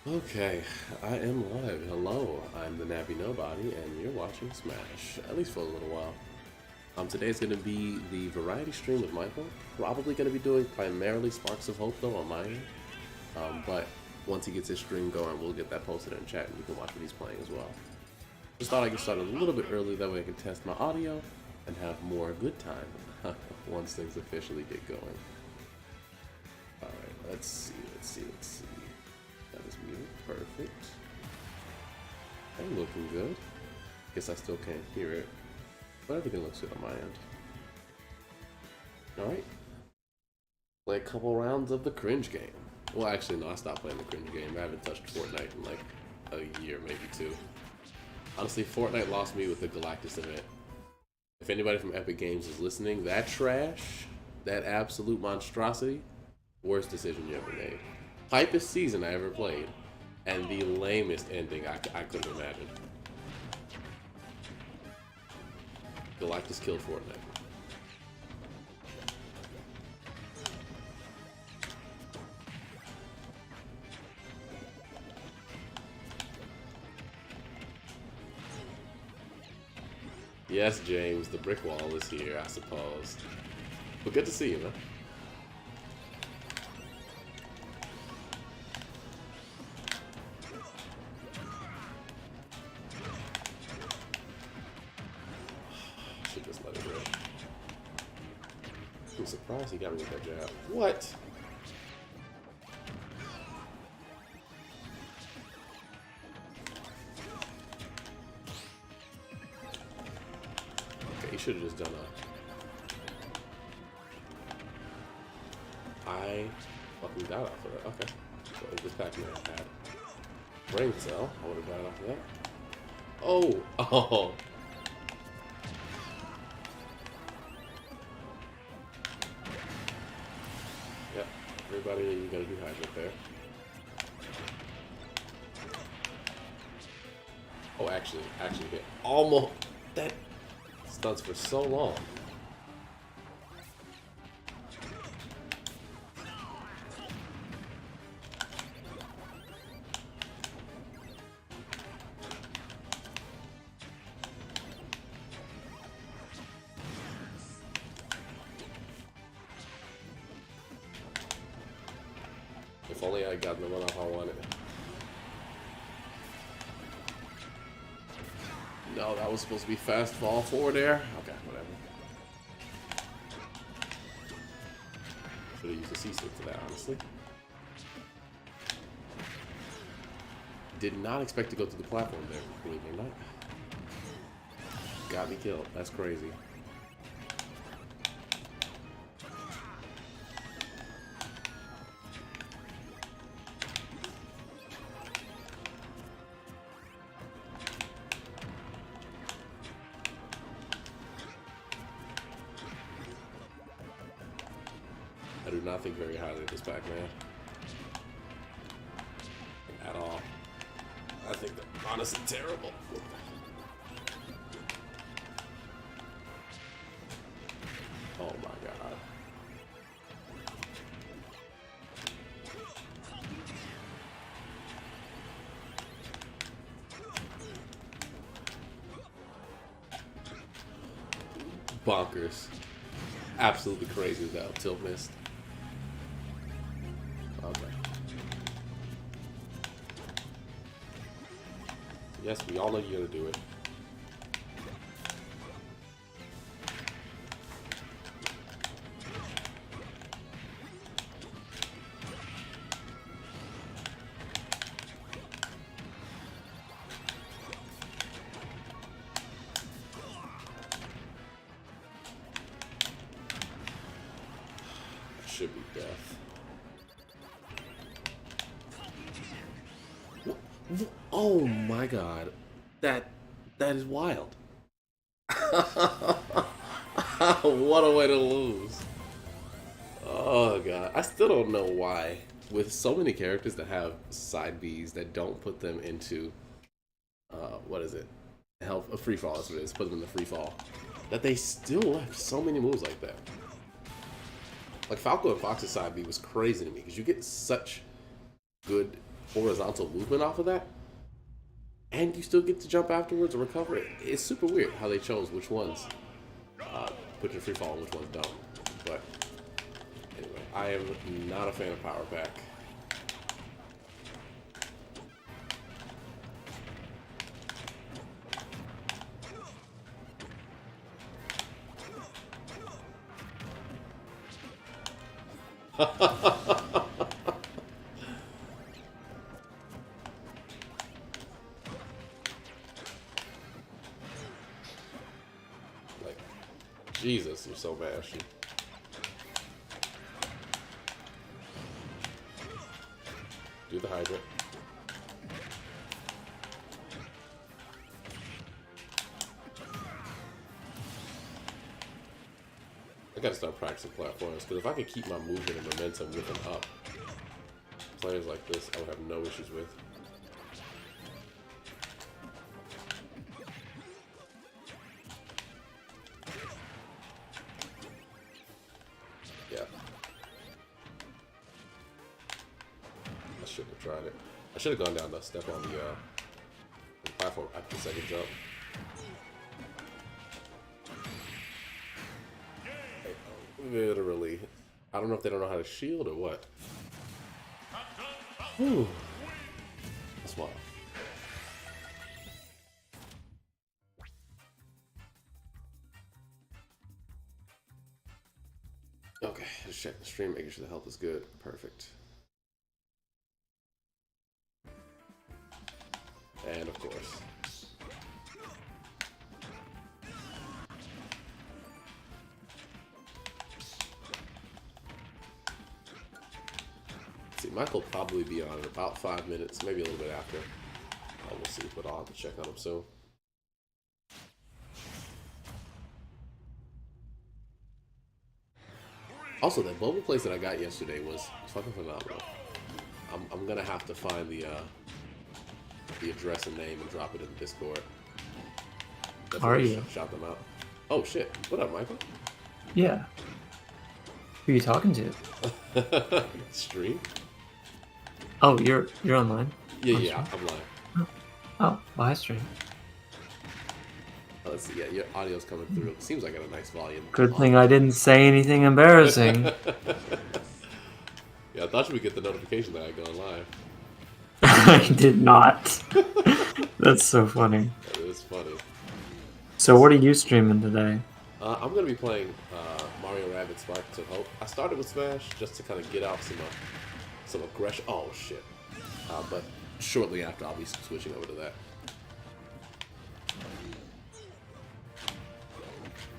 Okay, I am live. Hello, I'm the Nappy Nobody, and you're watching Smash, at least for a little while. Today's going to be the variety stream with Michael. Probably going to be doing primarily Sparks of Hope, though, on my end. But once he gets his stream going, we'll get that posted in chat, and you can watch what he's playing as well. Just thought I could start a little bit early, that way I can test my audio and have more good time once things officially get going. Alright, let's see. That is muted. Perfect. I'm looking good. Guess I still can't hear it, but everything looks good on my end. Alright. Play a couple rounds of the cringe game. Well, actually, no, I stopped playing the cringe game. I haven't touched Fortnite in like a year, maybe two. Honestly, Fortnite lost me with the Galactus event. If anybody from Epic Games is listening, that trash, that absolute monstrosity, worst decision you ever made. Hypest season I ever played, and the lamest ending I couldn't imagine. Galactus killed Fortnite. Yes, James, the brick wall is here, I suppose. But good to see you, man. Should just let it rip. I'm surprised he got me with that jab. What? Okay, he should have just done a... I fucking died off of that. Okay. So if this Pac-Man had brain cell, I would have died off of that. Oh! Oh! Yep. Everybody, you gotta do hydrant there. Oh, actually hit. Almost. That stunts for so long. If only I had gotten the runoff I wanted. No, that was supposed to be fast fall forward there. Okay, whatever. Should have used a C-stick for that, honestly. Did not expect to go through the platform there, believe it or not. Got me killed. That's crazy. I do not think very highly of this Pac-Man. At all. I think they're honestly terrible. Oh my god. Bonkers. Absolutely crazy that tilt missed. Okay. Yes, we all know you're gonna do it. Should be death. Oh my god. That is wild. What a way to lose. Oh god. I still don't know why. With so many characters that have side Bs that don't put them into what is it? Health a free fall, that's what it is. Put them in the free fall. That they still have so many moves like that. Like Falco and Fox's side B was crazy to me because you get such good horizontal movement off of that, and you still get to jump afterwards or recover it. It's super weird how they chose which ones put you in free fall and which ones don't. But anyway, I am not a fan of Power Pack. Like, Jesus, you're so bashy. Do the Hydra. I gotta start practicing platforms, because if I can keep my movement and momentum with and up, players like this I would have no issues with. Yeah. I shouldn't have tried it. I should have gone down the step on the platform after the second jump. Literally. I don't know if they don't know how to shield or what. Whew. That's wild. Okay, just check the stream, making sure the health is good. Perfect. And of course. See, Michael will probably be on in about 5 minutes, maybe a little bit after. We'll see, but I'll have to check on him soon. Also, that bubble place that I got yesterday was fucking phenomenal. I'm gonna have to find the address and name and drop it in the Discord. Are you? Shout them out. Oh shit! What up, Michael? Yeah. Who are you talking to? Stream? Oh, you're online? Yeah, I'm live. Oh, live stream. Let's see, yeah, your audio's coming through. It seems like at a nice volume. Good thing I didn't say anything embarrassing. Yeah, I thought you would get the notification that I go live. I did not. That's so funny. That is funny. So what are you streaming today? I'm going to be playing Mario Rabbids Sparks of Hope. I started with Smash just to kind of get out some aggression. Oh, shit. But shortly after, I'll be switching over to that.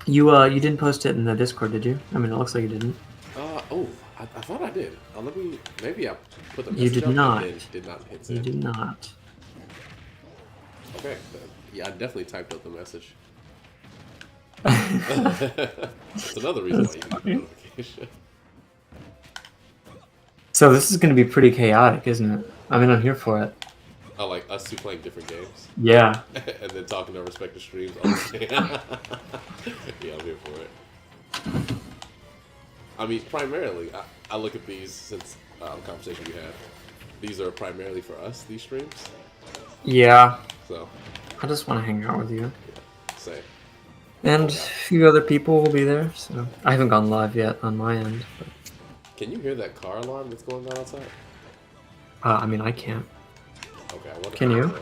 You didn't post it in the Discord, did you? I mean, it looks like you didn't. I thought I did. Maybe I put the message You did up not. and did not hit send. You did not. Okay. Yeah, I definitely typed out the message. That's another reason why you get the notification. So this is going to be pretty chaotic, isn't it? I mean, I'm here for it. Oh, like us two playing different games? Yeah. And then talking to our respective streams. Yeah, I'm here for it. I mean, primarily, I look at these since the conversation we had. These are primarily for us, these streams. Yeah. So. I just want to hang out with you. Yeah, same. And a few other people will be there, so I haven't gone live yet on my end. But... Can you hear that car alarm that's going on outside? I mean, I can't. Okay, I wonder. Can you?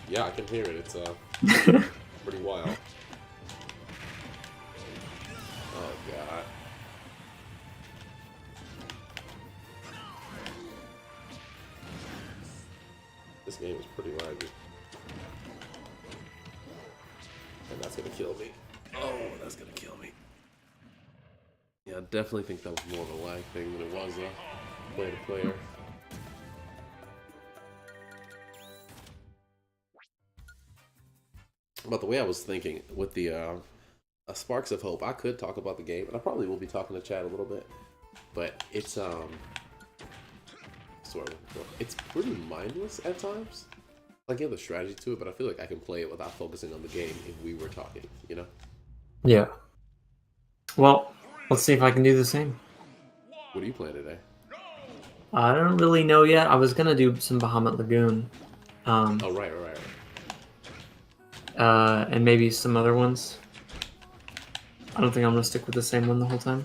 Yeah, I can hear it. It's pretty wild. Oh god. This game is pretty laggy. And that's gonna kill me. Oh, that's gonna kill me. Yeah, I definitely think that was more of a lag thing than it was a player to player. But the way I was thinking with the Sparks of Hope, I could talk about the game, and I probably will be talking to Chad a little bit. But it's it's pretty mindless at times. Like, you have the strategy to it, but I feel like I can play it without focusing on the game if we were talking, you know? Yeah. Well, let's see if I can do the same. What are you playing today? I don't really know yet. I was gonna do some Bahamut Lagoon, Oh, right. and maybe some other ones. I don't think I'm gonna stick with the same one the whole time.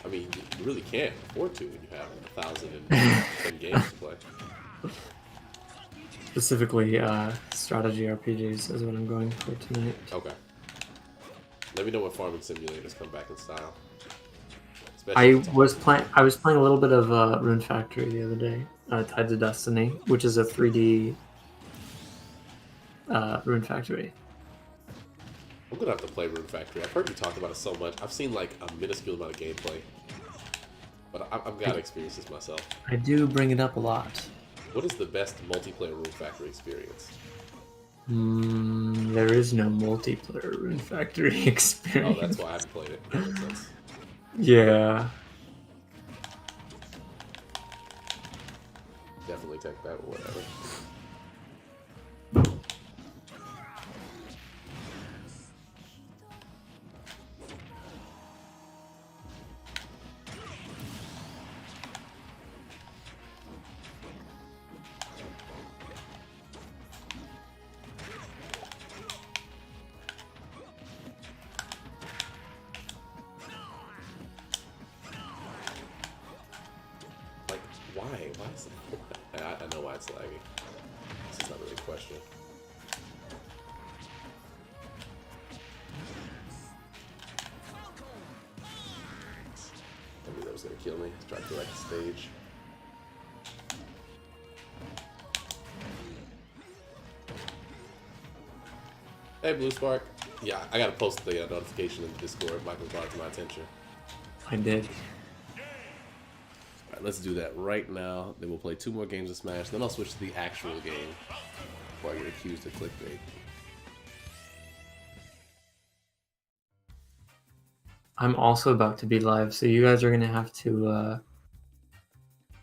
I mean, you really can't afford to when you have 1,010 games to play. Specifically, strategy RPGs is what I'm going for tonight. Okay. Let me know when farming simulators come back in style. I was playing a little bit of Rune Factory the other day, Tides of Destiny, which is a 3D Rune Factory. I'm gonna have to play Rune Factory. I've heard you talk about it so much. I've seen like a minuscule amount of gameplay, but I've got to experience this myself. I do bring it up a lot. What is the best multiplayer Rune Factory experience? There is no multiplayer Rune Factory experience. Oh, that's why I haven't played it. That makes sense. Yeah. Definitely take that or whatever. Why? Why is it? I know why it's lagging. This is not really a question. I knew that was gonna kill me. Try to like the stage. Hey, Blue Spark. Yeah, I gotta post the notification in the Discord. Michael brought it to my attention. I did. Alright, let's do that right now. Then we'll play 2 more games of Smash. Then I'll switch to the actual game before I get accused of clickbait. I'm also about to be live, so you guys are gonna have to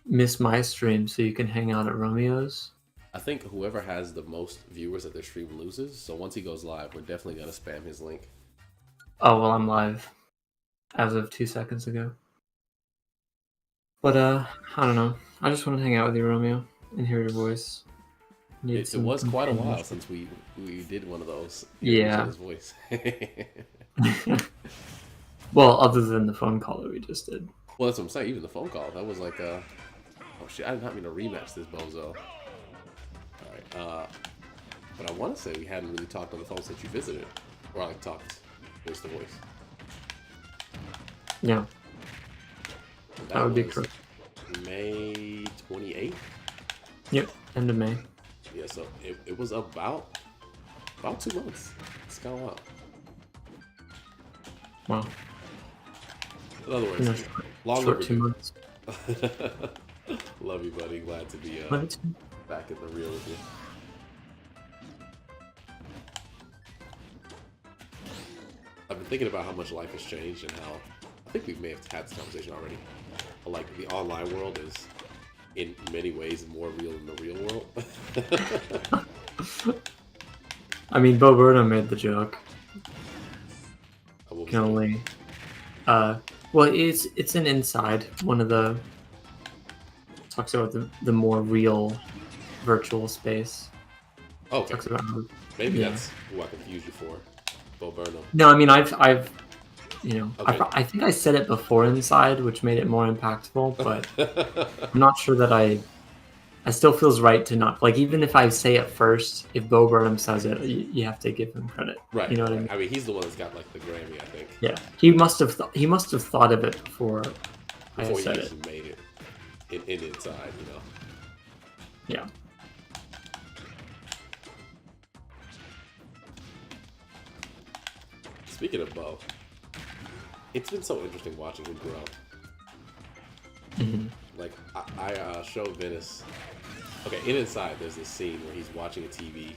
miss my stream so you can hang out at Romeo's. I think whoever has the most viewers at their stream loses. So once he goes live, we're definitely gonna spam his link. Oh well, I'm live as of 2 seconds ago. But I don't know. I just want to hang out with you, Romeo, and hear your voice. It was quite a while since we did one of those. Yeah. His voice. Well, other than the phone call that we just did. Well, that's what I'm saying. Even the phone call, that was like oh shit! I did not mean to rematch this bozo. All right, but I want to say we hadn't really talked on the phone since you visited, or like talked voice to voice. Yeah. That would be correct. May 28th. Yep, end of May. Yeah, so it was about 2 months. It's kind of wild. Wow. In other words, long short overdue. 2 months. Love you, buddy. Glad to be back in the real with you. I've been thinking about how much life has changed and how I think we may have had this conversation already. But like the online world is in many ways more real than the real world. I mean, Bo Burnham made the joke. Can only, well, it's an inside one of the talks about the more real virtual space. Oh, okay. Talks about maybe that's who I confused you for, Bo Burnham. No, I mean I've you know Okay. I think I said it before inside, which made it more impactful, but I'm not sure that I still feels right to not, like, even if I say it first, if Bo Burnham says it, you have to give him credit. Right. You know what I mean? I mean, he's the one that's got like the Grammy, I think. Yeah, he must have thought of it before I Before said he it. actually made it in inside, you know. Yeah. Speaking of Bo, it's been so interesting watching him grow. Mm-hmm. Like, I showed Venice. Okay, in Inside, there's this scene where he's watching a TV,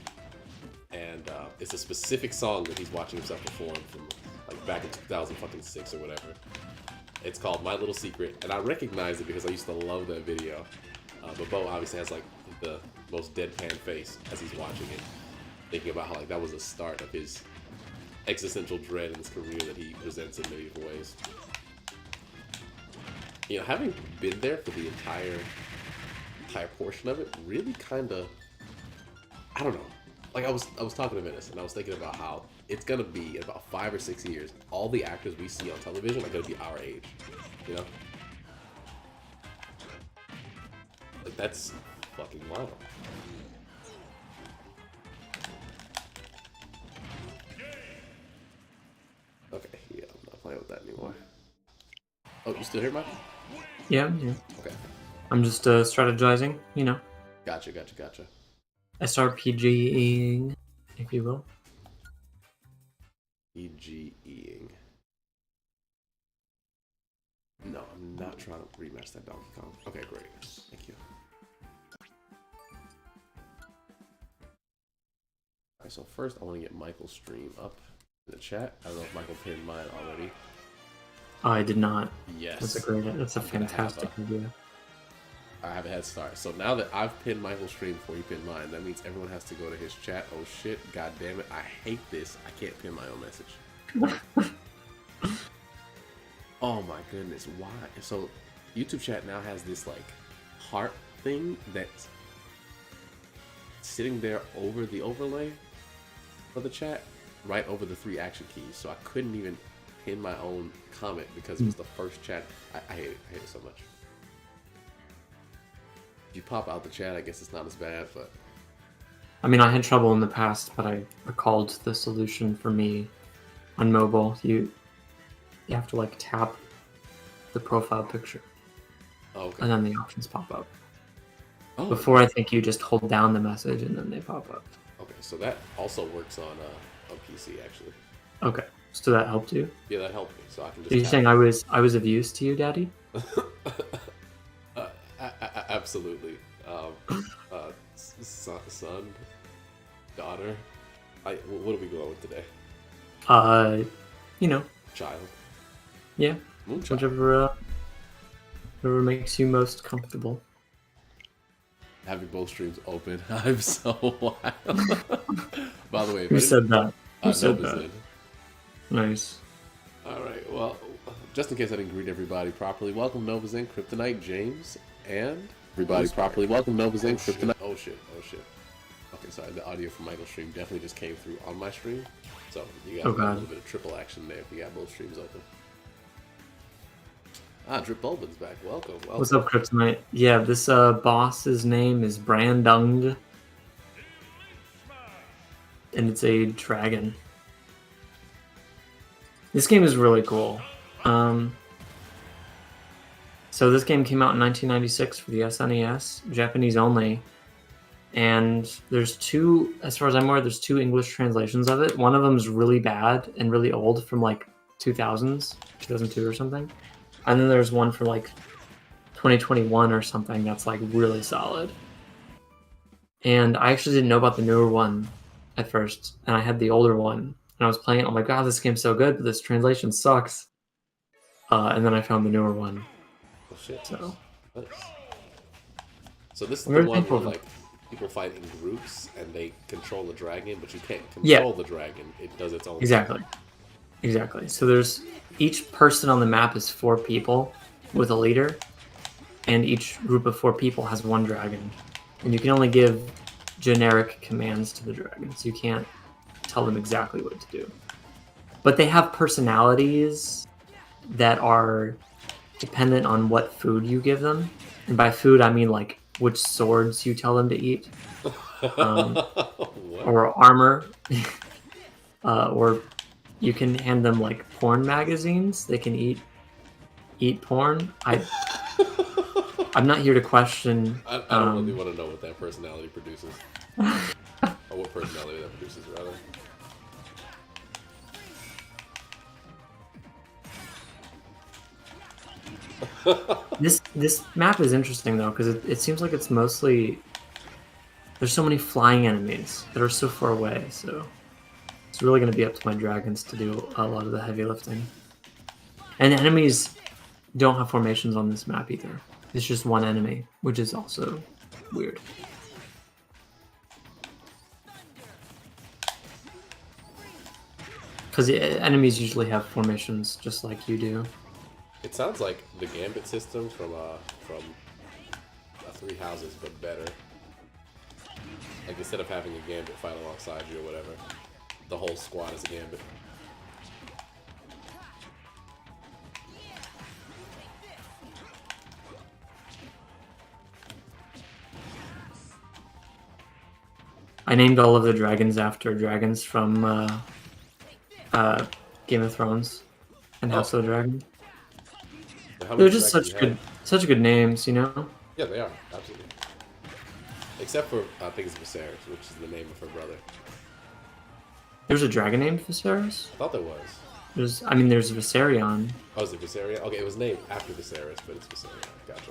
and it's a specific song that he's watching himself perform from, like, back in 2006 or whatever. It's called My Little Secret, and I recognize it because I used to love that video. But Bo obviously has, like, the most deadpan face as he's watching it, thinking about how, like, that was the start of his existential dread in his career that he presents in many different ways. You know, having been there for the entire portion of it, really kind of, I don't know. Like I was talking to Venice, and I was thinking about how it's gonna be in about 5 or 6 years. All the actors we see on television are gonna be our age. You know, like that's fucking wild. Okay, yeah, I'm not playing with that anymore. Oh, you still here, Mike? Yeah, yeah. Okay, I'm just strategizing, you know. gotcha. SRPGing, if you will. EGEing. No, I'm not trying to rematch that Donkey Kong. Okay, great. Thank you. Alright, so first I want to get Michael's stream up in the chat. I don't know if Michael pinned mine already. Oh, I did not. Yes. That's a fantastic idea. I have a head start. So now that I've pinned Michael's stream before he pinned mine, that means everyone has to go to his chat. Oh shit, god damn it. I hate this. I can't pin my own message. Oh my goodness, why? So YouTube chat now has this like heart thing that's sitting there over the overlay for the chat, right over the 3 action keys. So I couldn't even pin my own comment because it was the first chat. I hate it. I hate it so much. If you pop out the chat, I guess it's not as bad, but... I mean, I had trouble in the past, but I recalled the solution for me on mobile. You have to, like, tap the profile picture. Oh, okay. And then the options pop up. Oh, Before, I think you just hold down the message and then they pop up. okay, so that also works on PC, actually. Okay, so that helped you? Yeah, that helped me, so I can just... Are you saying I was of use to you, Daddy? Absolutely. Son, daughter. What are we going with today? You know. Child. Yeah. Moonchild. Whatever makes you most comfortable. Having both streams open, I'm so wild. By the way, Who said that? Who said Nova's that? in. Nice. All right. Well, just in case I didn't greet everybody properly, welcome Nova's in, Kryptonite, James, and everybody properly. Welcome Nova's in, Kryptonite. Oh shit. Okay, sorry. The audio from Michael's stream definitely just came through on my stream, so you got a little bit of triple action there if you got both streams open. Drip Bulbin's back. Welcome. What's up, Kryptonite? Yeah, this boss's name is Brandung, and it's a dragon. This game is really cool. So this game came out in 1996 for the SNES, Japanese only. And there's two, as far as I'm aware, there's 2 English translations of it. One of them is really bad and really old from like 2000s, 2002 or something. And then there's one for like 2021 or something that's like really solid. And I actually didn't know about the newer one at first, and I had the older one. And I was playing it, I'm like, God, this game's so good, but this translation sucks. And then I found the newer one. Oh shit. So, Nice. So this is I'm the very one where thankful. like people fight in groups and they control the dragon, but you can't control the dragon. It does its own thing. Exactly. So there's each person on the map is 4 people with a leader, and each group of 4 people has 1 dragon. And you can only give generic commands to the dragon, so you can't tell them exactly what to do. But they have personalities that are dependent on what food you give them. And by food, I mean like which swords you tell them to eat, or armor, or you can hand them like porn magazines. They can eat porn. I'm not here to question. I don't really want to know what that personality produces, or what personality that produces, rather. This map is interesting though, because it seems like it's mostly, there's so many flying enemies that are so far away, so it's really going to be up to my dragons to do a lot of the heavy lifting. And enemies don't have formations on this map either. It's just one enemy, which is also weird. Because enemies usually have formations just like you do. It sounds like the Gambit system from Three Houses, but better. Like instead of having a Gambit fight alongside you or whatever, the whole squad is a Gambit. I named all of the dragons after dragons from Game of Thrones and House of the Dragon. How They're many just dragons you have? such good names, you know. Yeah, they are absolutely. Except for I think it's Viserys, which is the name of her brother. There's a dragon named Viserys. I thought there was. There's Viserion, Oh, is it Viserion? Okay, it was named after Viserys, but it's Viserion. Gotcha.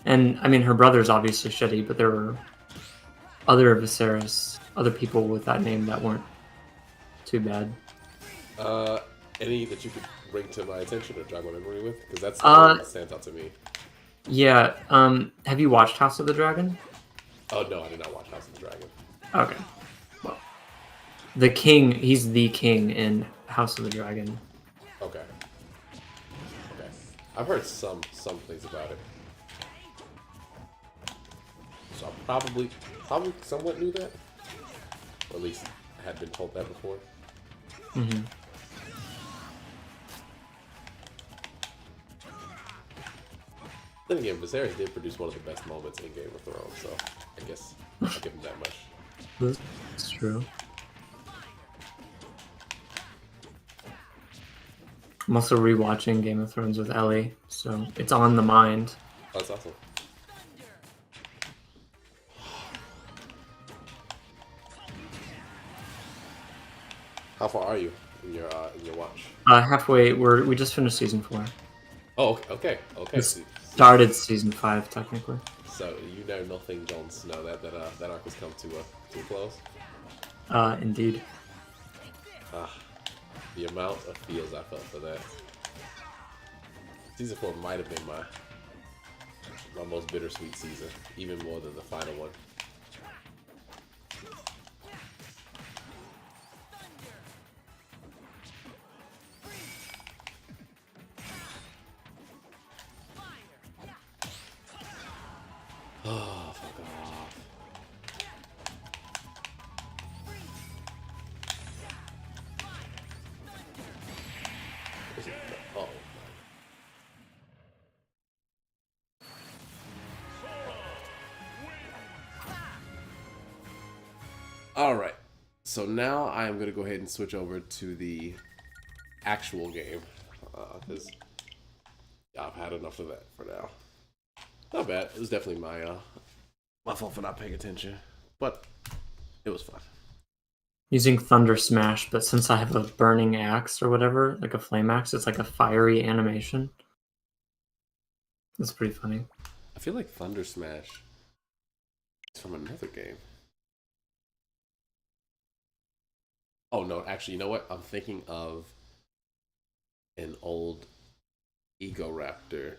and I mean her brother's obviously shitty, but there were other Viserys, other people with that name that weren't too bad. Any that you could bring to my attention or jog my memory with? Because that's the one that stands out to me. Yeah. Have you watched House of the Dragon? Oh no, I did not watch House of the Dragon. Okay. Well, the king. He's the king in House of the Dragon. Okay. Okay. I've heard some things about it. So I probably somewhat knew that. Or at least I had been told that before. Mm-hmm. Then again, Viserys did produce one of the best moments in Game of Thrones, so I guess I'll give him that much. That's true. I'm also rewatching Game of Thrones with Ellie, so it's on the mind. Oh, that's awesome. How far are you in your watch? Halfway. We just finished season 4. Oh, okay. It's started season 5 technically. So you know nothing, Jon Snow. That arc has come to a close. Indeed. The amount of feels I felt for that. Season 4 might have been my most bittersweet season, even more than the final one. Oh, fuck off. Oh. Alright, so now I am going to go ahead and switch over to the actual game, because I've had enough of that for now. Not bad, it was definitely my fault for not paying attention, but it was fun. Using Thunder Smash, but since I have a burning axe or whatever, like a flame axe, it's like a fiery animation. It's pretty funny. I feel like Thunder Smash is from another game. Oh no, actually, you know what? I'm thinking of an old Egoraptor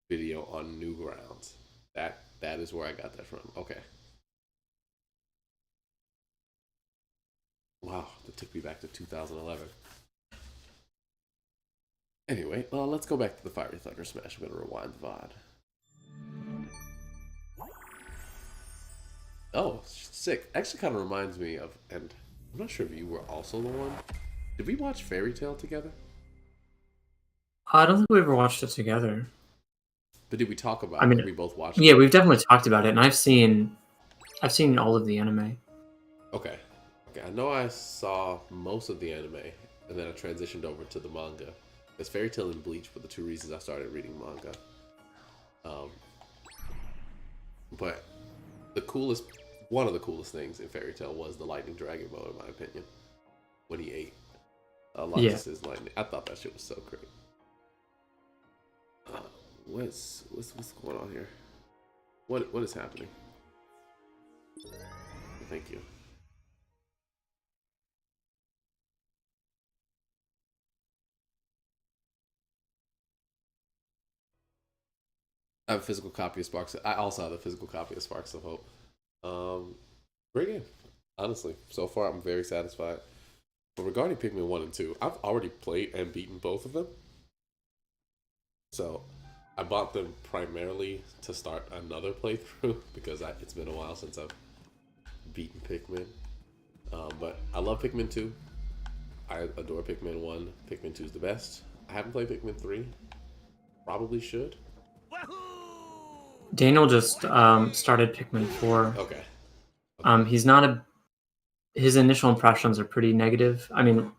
video on Newgrounds. That is where I got that from. Okay. Wow, that took me back to 2011. Anyway, let's go back to the Fiery Thunder Smash. I'm gonna rewind the VOD. Oh, sick. Actually kind of reminds me of, and I'm not sure if you were also the one. Did we watch Fairy Tail together? I don't think we ever watched it together. But did we talk about it? Did we both watched Yeah, it? we've definitely talked about it, and I've seen all of the anime. Okay. I know I saw most of the anime, and then I transitioned over to the manga. Because Fairy Tail and Bleach were the two reasons I started reading manga. But one of the coolest things in Fairy Tail was the Lightning Dragon mode, in my opinion. When he ate Lotus's lightning. I thought that shit was so great. What's going on here? What is happening? Thank you. I have a physical copy of Sparks. I also have a physical copy of Sparks of Hope. Great game, honestly. So far, I'm very satisfied. But regarding Pikmin 1 and 2, I've already played and beaten both of them. So I bought them primarily to start another playthrough because it's been a while since I've beaten Pikmin. But I love Pikmin 2. I adore Pikmin 1. Pikmin 2 is the best. I haven't played Pikmin 3. Probably should. Daniel just started Pikmin 4. Okay. He's not a. His initial impressions are pretty negative. I mean,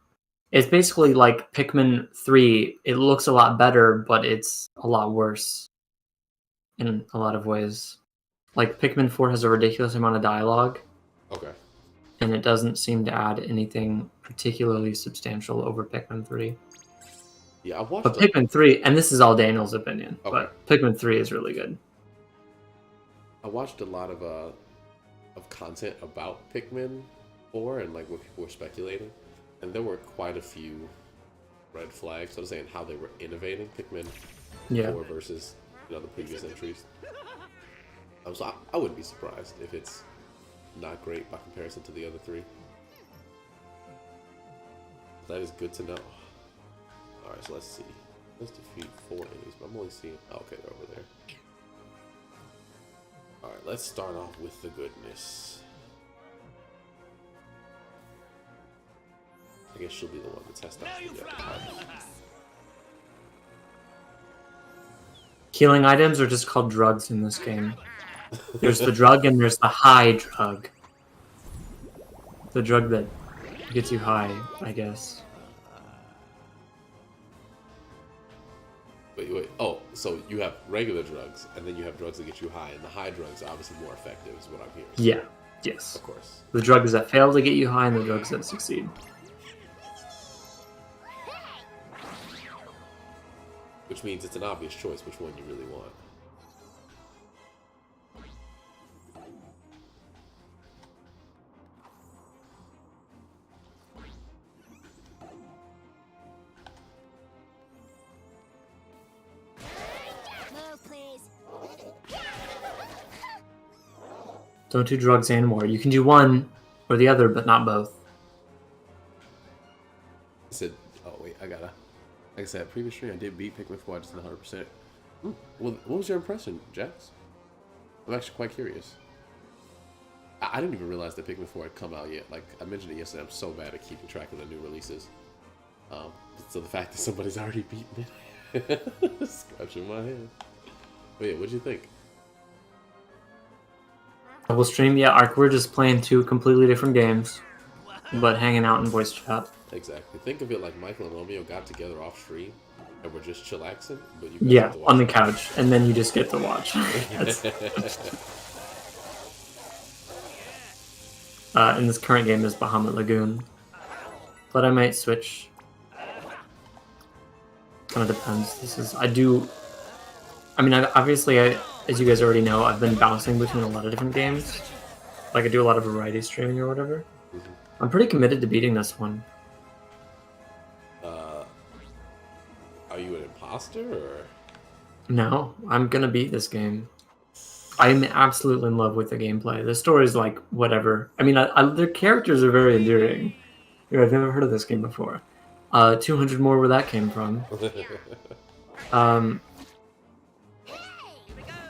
it's basically like Pikmin 3. It looks a lot better, but it's a lot worse in a lot of ways. Like Pikmin 4 has a ridiculous amount of dialogue, Okay. and it doesn't seem to add anything particularly substantial over Pikmin 3. Yeah, I watched. But Pikmin 3, and this is all Daniel's opinion, Okay. but Pikmin 3 is really good. I watched a lot of content about Pikmin 4 and like what people were speculating, and there were quite a few red flags. So I was saying how they were innovating Pikmin Yeah. 4 versus the previous entries. So I wouldn't be surprised if it's not great by comparison to the other three. That is good to know. Alright, so let's see. Let's defeat 4 enemies, but I'm only seeing... Oh, okay, they're over there. Alright, let's start off with the goodness. I guess she'll be the one to test out the other types. Healing items are just called drugs in this game. There's the drug and there's the high drug. The drug that gets you high, I guess. Wait. Oh, so you have regular drugs, and then you have drugs that get you high, and the high drugs are obviously more effective, is what I'm hearing. Yeah. Yes. Of course. The drugs that fail to get you high and the drugs that succeed. Which means it's an obvious choice which one you really want. Don't do drugs anymore. You can do one or the other, but not both. I said, oh wait, like I said, previous stream I did beat Pikmin 4, I just did 100%. Well, what was your impression, Jax? I'm actually quite curious. I didn't even realize that Pikmin 4 had come out yet. Like, I mentioned it yesterday, I'm so bad at keeping track of the new releases. So the fact that somebody's already beaten it, scratching my head. But yeah, what'd you think? We'll stream, yeah, Ark. We're just playing 2 completely different games, but hanging out in voice chat. Exactly. Think of it like Michael and Romeo got together off stream and we're just chillaxing, but you Yeah, on the couch, and then you just get to watch. In this current game is Bahamut Lagoon, but I might switch. Kind of depends. Obviously, as you guys already know, I've been bouncing between a lot of different games. Like, I do a lot of variety streaming or whatever. Mm-hmm. I'm pretty committed to beating this one. Are you an imposter, or? No, I'm gonna beat this game. I'm absolutely in love with the gameplay. The story's like, whatever. I mean, their characters are very endearing. I've never heard of this game before. 200 more where that came from.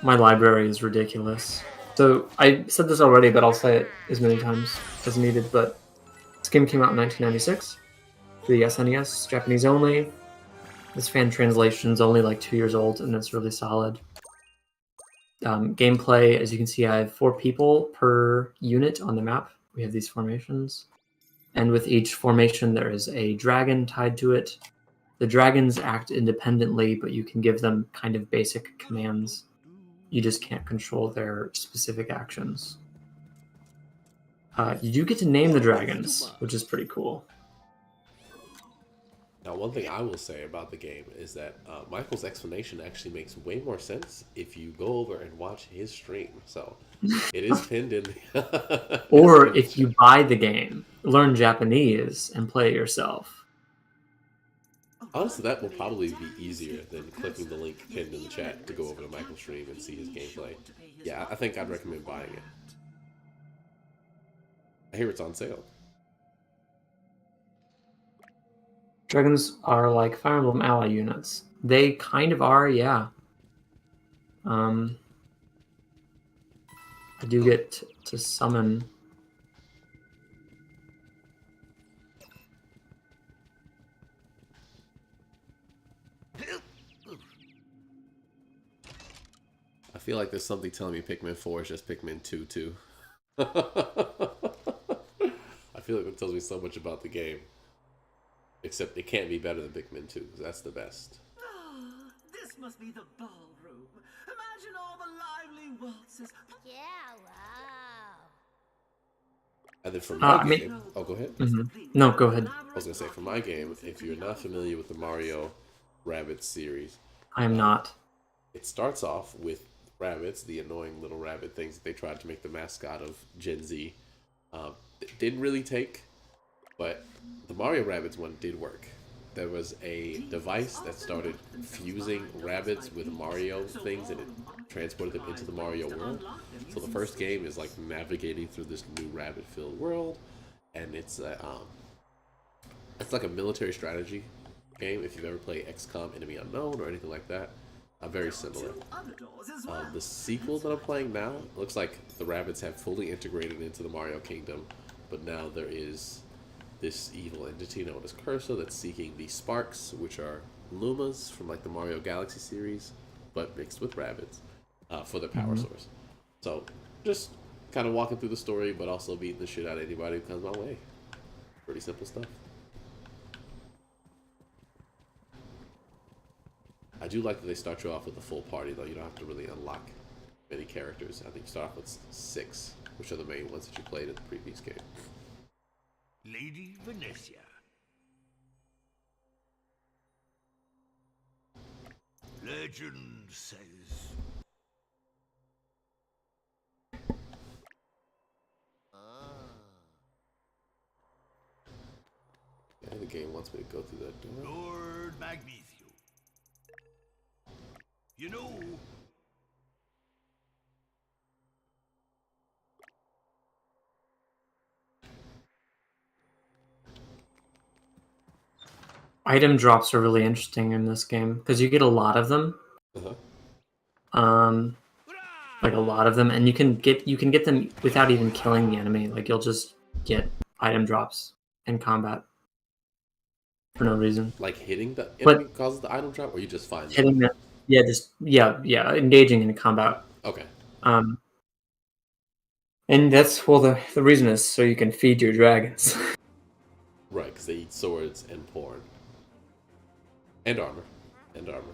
My library is ridiculous. So, I said this already, but I'll say it as many times as needed, but this game came out in 1996 for the SNES, Japanese only. This fan translation's only like 2 years old, and it's really solid. Gameplay, as you can see, I have 4 people per unit on the map. We have these formations. And with each formation, there is a dragon tied to it. The dragons act independently, but you can give them kind of basic commands. You just can't control their specific actions. You do get to name the dragons, which is pretty cool. Now, one thing I will say about the game is that Michael's explanation actually makes way more sense if you go over and watch his stream. So it is pinned in. Or if you buy the game, learn Japanese, and play it yourself. Honestly, that will probably be easier than clicking the link pinned in the chat to go over to Michael's stream and see his gameplay. Yeah, I think I'd recommend buying it. I hear it's on sale. Dragons are like Fire Emblem ally units. They kind of are, yeah. I do get to summon. I feel like there's something telling me Pikmin 4 is just Pikmin 2 too. I feel like it tells me so much about the game. Except it can't be better than Pikmin 2, because that's the best. Ah, this must be the ballroom. Imagine all the lively waltzes. Yeah, wow. And then for my I mean- game... Oh, go ahead. No, go ahead. I was going to say, for my game, if you're not familiar with the Mario Rabbids series, I am not. it starts off with rabbits, the annoying little rabbit things that they tried to make the mascot of Gen Z. It didn't really take, but the Mario Rabbids one did work. There was a device that started fusing rabbits with Mario things, and it transported them into the Mario world. So the first game is like navigating through this new rabbit-filled world, and it's like a military strategy game. If you've ever played XCOM: Enemy Unknown or anything like that, very similar. The sequel that I'm playing now looks like the rabbits have fully integrated into the Mario Kingdom, but now there is this evil entity known as Cursa that's seeking the Sparks, which are Lumas from like the Mario Galaxy series, but mixed with rabbits for their power source. So just kind of walking through the story, but also beating the shit out of anybody who comes my way. Pretty simple stuff. I do like that they start you off with a full party, though. You don't have to really unlock many characters. I think you start off with 6, which are the main ones that you played in the previous game. Lady Venetia. Legend says. Yeah, the game wants me to go through that door. Lord Magnesium. You know, Item drops are really interesting in this game because you get a lot of them. Uh-huh. Like a lot of them, and you can get them without even killing the enemy. Like you'll just get item drops in combat for no reason. Like hitting the But- enemy causes the item drop, or you just find them? Hitting them, yeah, engaging in combat. Okay. And that's the reason is so you can feed your dragons. Right, because they eat swords and porn. And armor.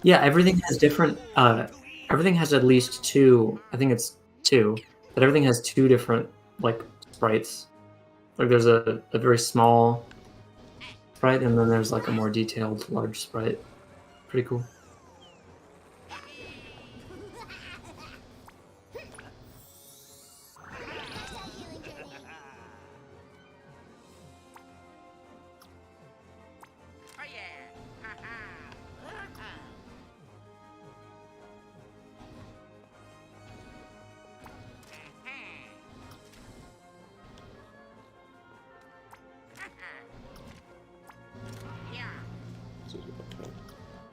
Yeah, everything has different. Everything has at least 2. I think it's 2, but everything has 2 different like sprites. Like there's a very small sprite, and then there's like a more detailed large sprite. Pretty cool.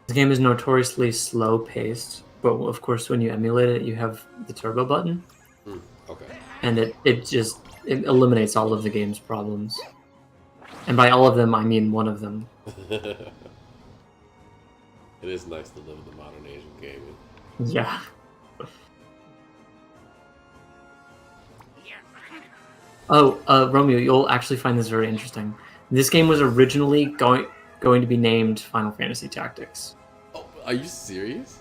This game is notoriously slow paced, but of course when you emulate it, you have the turbo button, Okay. and it eliminates all of the game's problems. And by all of them, I mean one of them. It is nice to live in the modern age of gaming. Yeah. Oh, Romeo, you'll actually find this very interesting. This game was originally going to be named Final Fantasy Tactics. Oh, are you serious?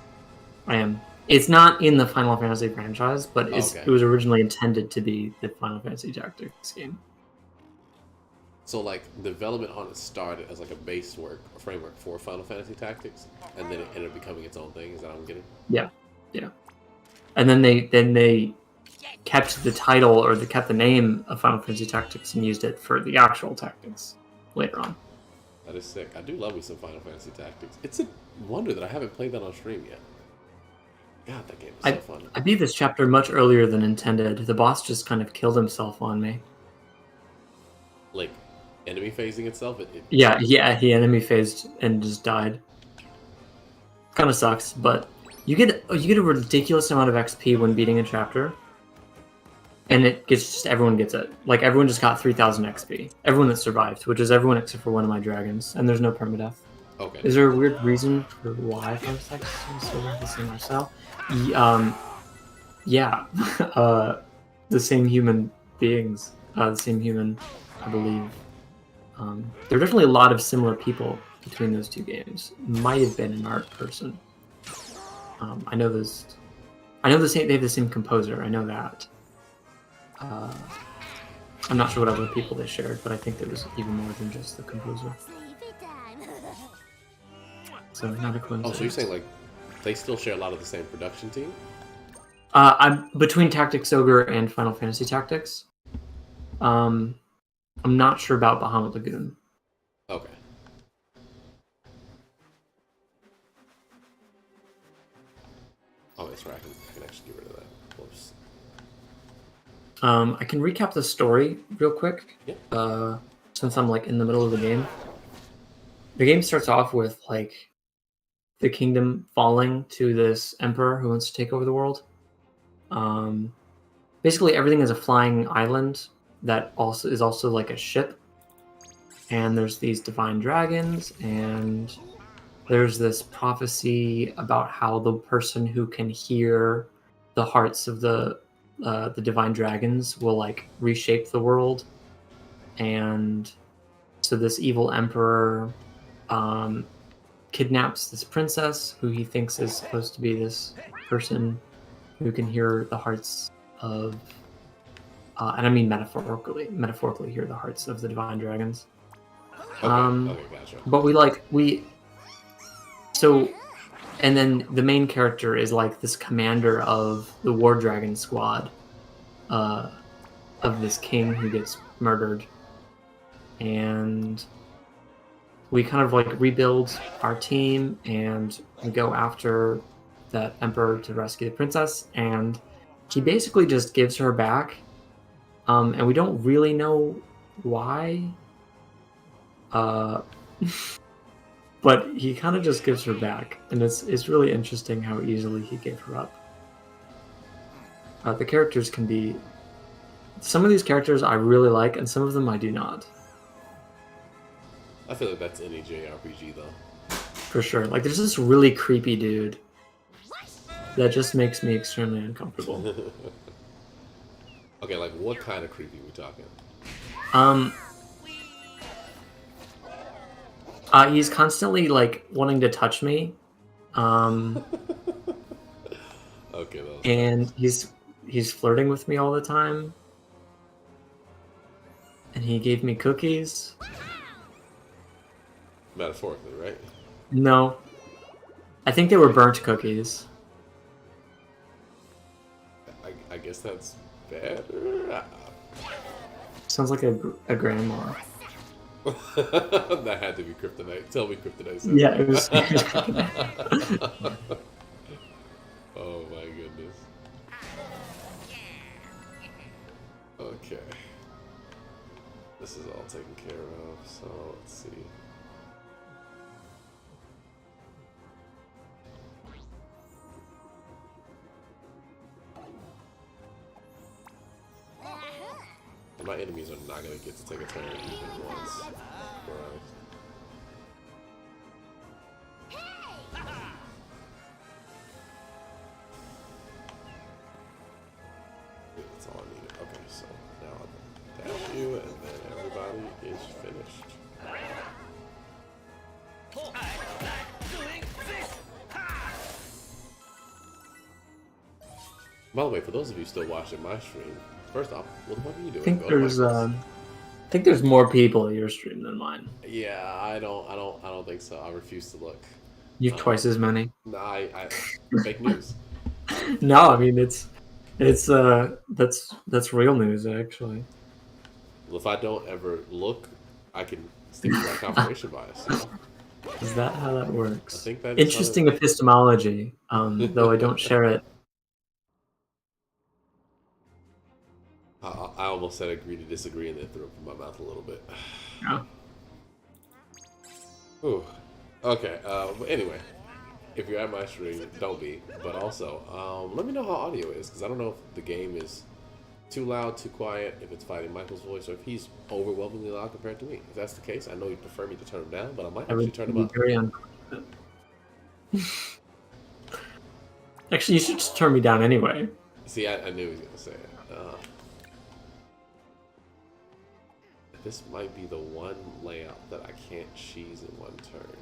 I am. It's not in the Final Fantasy franchise, but Okay. it was originally intended to be the Final Fantasy Tactics game. So, like, development on it started as like a framework for Final Fantasy Tactics, and then it ended up becoming its own thing. Is that what I'm getting? Yeah. And then they kept the title or they kept the name of Final Fantasy Tactics and used it for the actual Tactics later on. That is sick. I do love me some Final Fantasy Tactics. It's a wonder that I haven't played that on stream yet. God, that game is so fun. I beat this chapter much earlier than intended. The boss just kind of killed himself on me. Like, enemy phasing itself? Yeah, he enemy phased and just died. kind of sucks, but you get a ridiculous amount of XP when beating a chapter, and it gets just everyone gets it. Like everyone just got 3,000 XP. Everyone that survived, which is everyone except for one of my dragons, and there's no permadeath. Okay. Is there a weird reason for why Farsight is so the same style? Yeah, the same human beings, the same human, I believe. There are definitely a lot of similar people between those two games. Might have been an art person. I know those. I know the same. They have the same composer. I know that. I'm not sure what other people they shared, but I think there was even more than just the composer. Sleepy time. So not a coincidence. Oh, so you're saying like they still share a lot of the same production team? I'm between Tactics Ogre and Final Fantasy Tactics. I'm not sure about Bahamut Lagoon. Okay. Oh, that's right. I can actually get rid of that. Whoops. I can recap the story real quick. Yeah. Since I'm like in the middle of the game. The game starts off with like the kingdom falling to this emperor who wants to take over the world. Basically everything is a flying island that is also like a ship. And there's these divine dragons, and there's this prophecy about how the person who can hear the hearts of the divine dragons will like reshape the world. And so this evil emperor kidnaps this princess who he thinks is supposed to be this person who can hear the hearts of and I mean metaphorically hear the hearts of the divine dragons. Okay, gotcha. But and then the main character is like this commander of the War Dragon squad of this king who gets murdered. And we kind of like rebuild our team and we go after that emperor to rescue the princess, and he basically just gives her back. And we don't really know why. But he kind of just gives her back, and it's really interesting how easily he gave her up. The characters can be... Some of these characters I really like, and some of them I do not. I feel like that's any JRPG though. For sure. Like, there's this really creepy dude that just makes me extremely uncomfortable. Okay, like what kind of creepy we talking? He's constantly like wanting to touch me. Okay, and he's flirting with me all the time. And he gave me cookies. metaphorically, right? No. I think they were burnt cookies. I guess that's bad. Sounds like a grandma. That had to be kryptonite. Tell me kryptonite. Said Yeah, that. it was. Oh my goodness. Okay. This is all taken care of, so let's see. And my enemies are not going to get to take a turn even once. Right. That's all I needed. Okay, so now I'll dash you, and then everybody is finished. By the way, for those of you still watching my stream, first off, what the fuck are you doing? I think Go to my there's place. I think there's more people at your stream than mine. Yeah, I don't think so. I refuse to look. You've twice as many. No, I fake news. No, I mean it's that's real news actually. Well, if I don't ever look, I can stick to my confirmation bias. You know? Is that how that works? I think that is Interesting epistemology, though I don't share it. I almost said agree to disagree and then threw up in my mouth a little bit. Yeah. Ooh. Okay. But anyway, if you're at my stream, don't be. But also, let me know how audio is, because I don't know if the game is too loud, too quiet, if it's fighting Michael's voice, or if he's overwhelmingly loud compared to me. If that's the case, I know you'd prefer me to turn him down, but I might I actually would turn him be up. very unfortunate. Actually, you should just turn me down anyway. See, I knew he was going to say it. This might be the one layout that I can't cheese in one turn.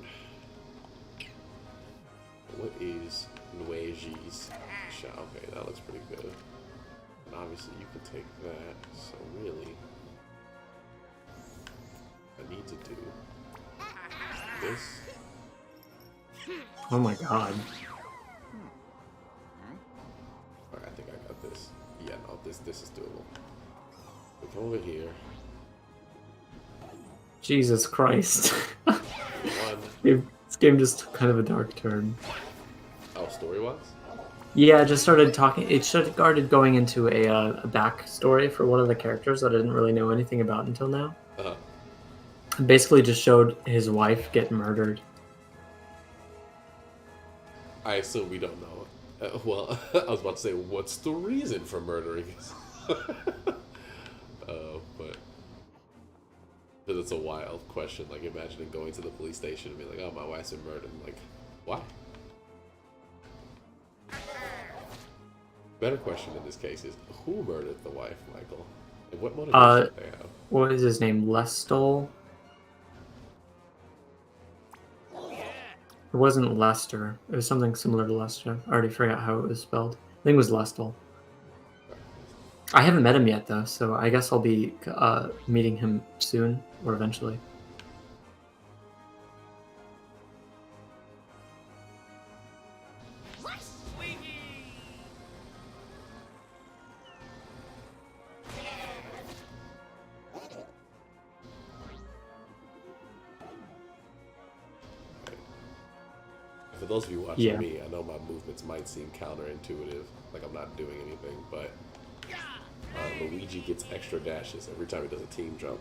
What is Luigi's shot? Okay, that looks pretty good. And obviously you can take that, so really, I need to do this. Oh my god. Alright, I think I got this. Yeah, no, this is doable. We come over here. Jesus Christ. One. This game just took kind of a dark turn. Oh, story-wise? Yeah, I just started talking. It started going into a backstory for one of the characters that I didn't really know anything about until now. Uh-huh. It basically just showed his wife get murdered. I assume we don't know. Well, I was about to say, what's the reason for murdering his... but... Because it's a wild question. Like, imagining going to the police station and being like, oh, my wife's been murdered. I'm like, why? Better question in this case is, who murdered the wife, Michael? And what motivation did they have? What is his name? Lestal? It wasn't Lester. It was something similar to Lester. I already forgot how it was spelled. I think it was Lestal. I haven't met him yet, though, so I guess I'll be meeting him soon, or eventually. For those of you watching me, I know my movements might seem counterintuitive, like I'm not doing anything, but Luigi gets extra dashes every time he does a team jump.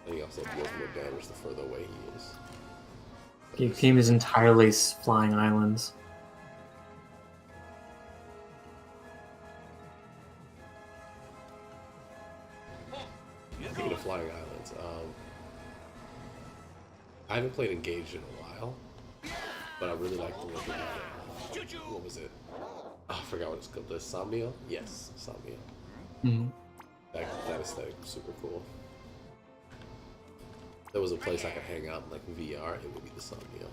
And he also deals more damage the further away he is. The game is entirely flying islands. Speaking of flying islands, I haven't played Engaged in a while, but I really like the look of it. What was it? Oh, I forgot what it's called. The Somnia? Yes, Somnia. Mm-hmm. That aesthetic was super cool. If there was a place I could hang out in like VR, it would be the Somnia.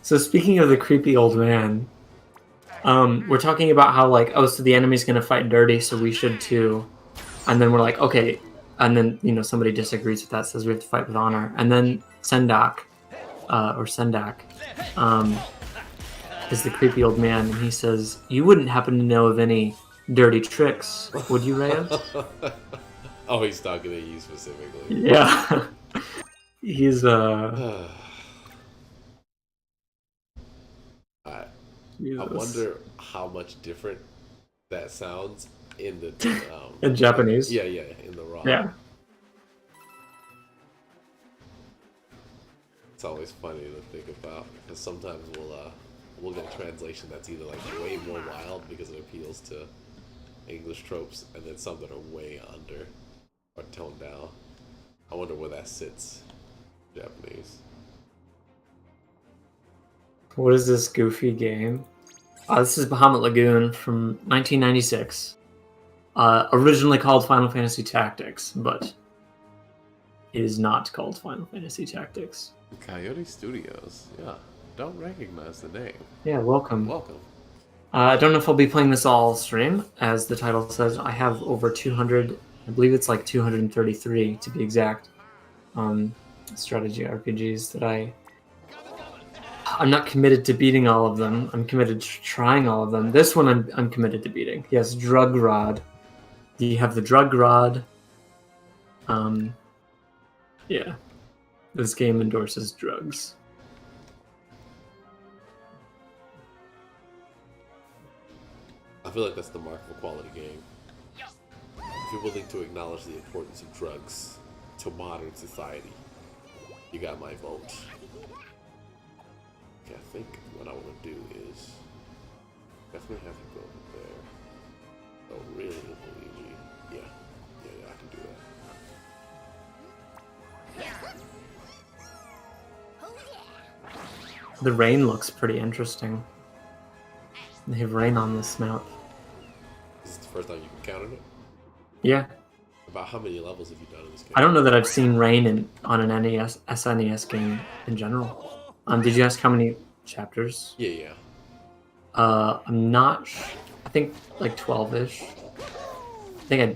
So speaking of the creepy old man, we're talking about how like, oh, so the enemy's gonna fight dirty, so we should too. And then we're like, okay. And then, you know, somebody disagrees with that, says we have to fight with honor. And then Sendak, is the creepy old man, and he says, you wouldn't happen to know of any dirty tricks, would you, Reyes? Oh, he's talking to you specifically. Yeah. He's, I Jesus. wonder how much different that sounds in the In Japanese? Yeah, in the raw. Yeah. It's always funny to think about, because sometimes we'll get a translation that's either like way more wild because it appeals to English tropes, and then some that are way under or toned down. I wonder where that sits in Japanese. What is this goofy game? This is Bahamut Lagoon from 1996. Originally called Final Fantasy Tactics, but it is not called Final Fantasy Tactics. Coyote Studios. Yeah, don't recognize the name. Yeah, welcome. Welcome. I don't know if I'll be playing this all stream. As the title says, I have over 200, I believe it's like 233 to be exact, strategy RPGs that I'm not committed to beating all of them. I'm committed to trying all of them. This one I'm committed to beating. Yes, Drug Rod. You have the Drug Rod. Yeah. This game endorses drugs. I feel like that's the mark of a quality game. If you're willing to acknowledge the importance of drugs to modern society, you got my vote. Okay, I think what I want to do is definitely have you go over there. Oh, really, Luigi? Yeah, I can do that. Oh yeah. The rain looks pretty interesting. They have rain on this map. This is the first time you've encountered it? Yeah. About how many levels have you done in this game? I don't know that I've seen rain on an SNES game in general. Did you ask how many chapters? Yeah. I'm not. I think like 12-ish. I think I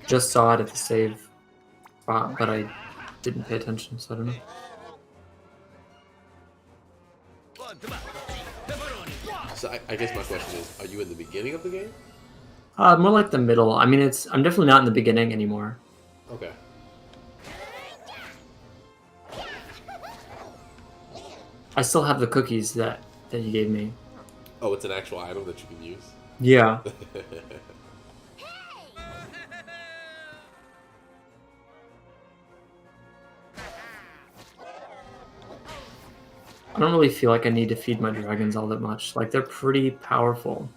just saw it at the save spot, but I didn't pay attention, so I don't know. So I guess my question is, are you in the beginning of the game? More like the middle. I mean, I'm definitely not in the beginning anymore. Okay. I still have the cookies that you gave me. Oh, it's an actual item that you can use? Yeah. I don't really feel like I need to feed my dragons all that much. Like, they're pretty powerful.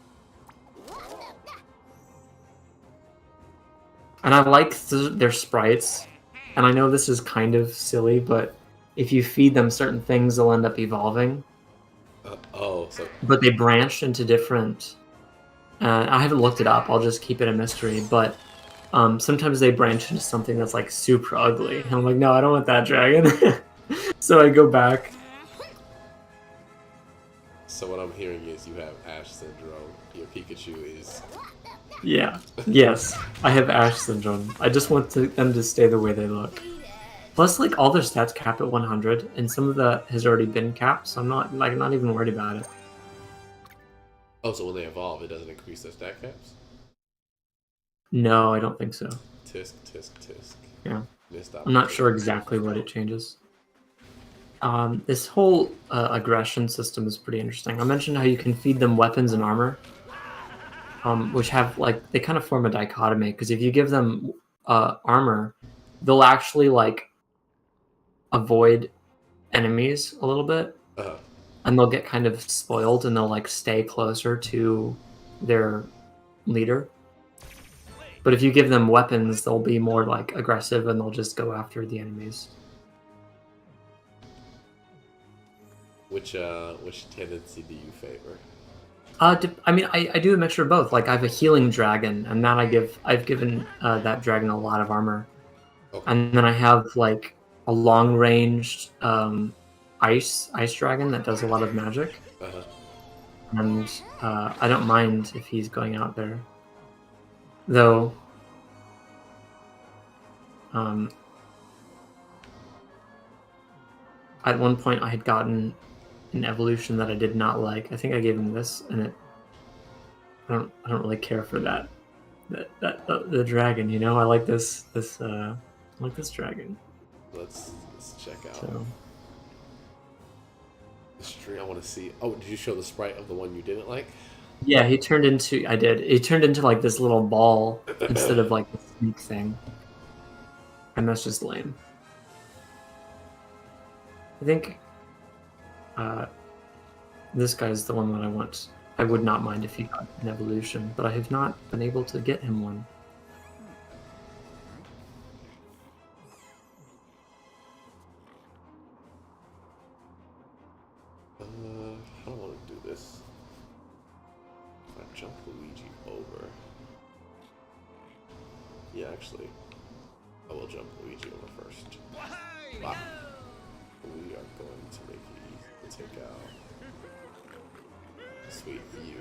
And I like their sprites. And I know this is kind of silly, but if you feed them certain things, they'll end up evolving. So... But they branch into different... I haven't looked it up. I'll just keep it a mystery. But sometimes they branch into something that's, like, super ugly. And I'm like, no, I don't want that dragon. So I go back. So what I'm hearing is you have Ash syndrome. Your Pikachu is... Yeah. Yes. I have Ash syndrome. I just want them to stay the way they look. Plus, like, all their stats cap at 100, and some of that has already been capped, so I'm not even worried about it. Oh, so when they evolve, it doesn't increase their stat caps? No, I don't think so. Tisk. Yeah. Missed I'm not sure exactly what it changes. This whole aggression system is pretty interesting. I mentioned how you can feed them weapons and armor, which have, like, they kind of form a dichotomy, because if you give them armor, they'll actually, like, avoid enemies a little bit, and they'll get kind of spoiled, and they'll, like, stay closer to their leader. But if you give them weapons, they'll be more, like, aggressive, and they'll just go after the enemies. Which tendency do you favor? I mean, I do a mixture of both. Like, I have a healing dragon, and that I've given that dragon a lot of armor. Okay. And then I have, like, a long-ranged ice dragon that does a lot of magic. And I don't mind if he's going out there. Though, at one point I had gotten an evolution that I did not like. I think I gave him this, and I don't really care for that. The dragon, you know. I like this dragon. Let's check out So. the stream. I want to see. Oh, did you show the sprite of the one you didn't like? Yeah, he turned into. I did. He turned into, like, this little ball instead of, like, the sneak thing, and that's just lame. I think this guy's the one that I want. I would not mind if he got an evolution, but I have not been able to get him one. I don't want to do this. If I jump Luigi over... Yeah, actually, I will jump Luigi over first. Wow. We are going to make it easy to take out. Sweet you.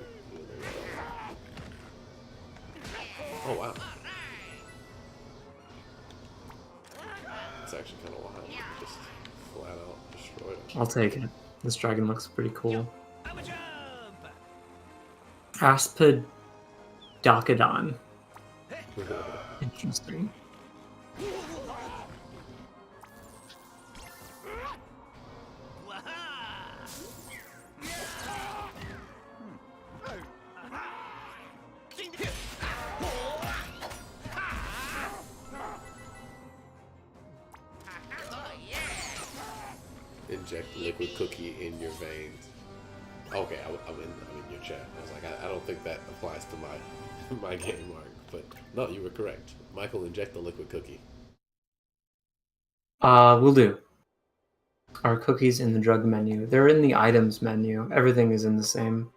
Oh, wow. It's actually kind of wild. Just flat out destroyed it. I'll take it. This dragon looks pretty cool. Aspidocodon. Interesting. inject liquid cookie in your veins. Okay, I'm in your chat. I was like, I don't think that applies to my game, Mark. But no, you were correct. Michael, inject the liquid cookie. Will do. Our cookies in the drug menu. They're in the items menu. Everything is in the same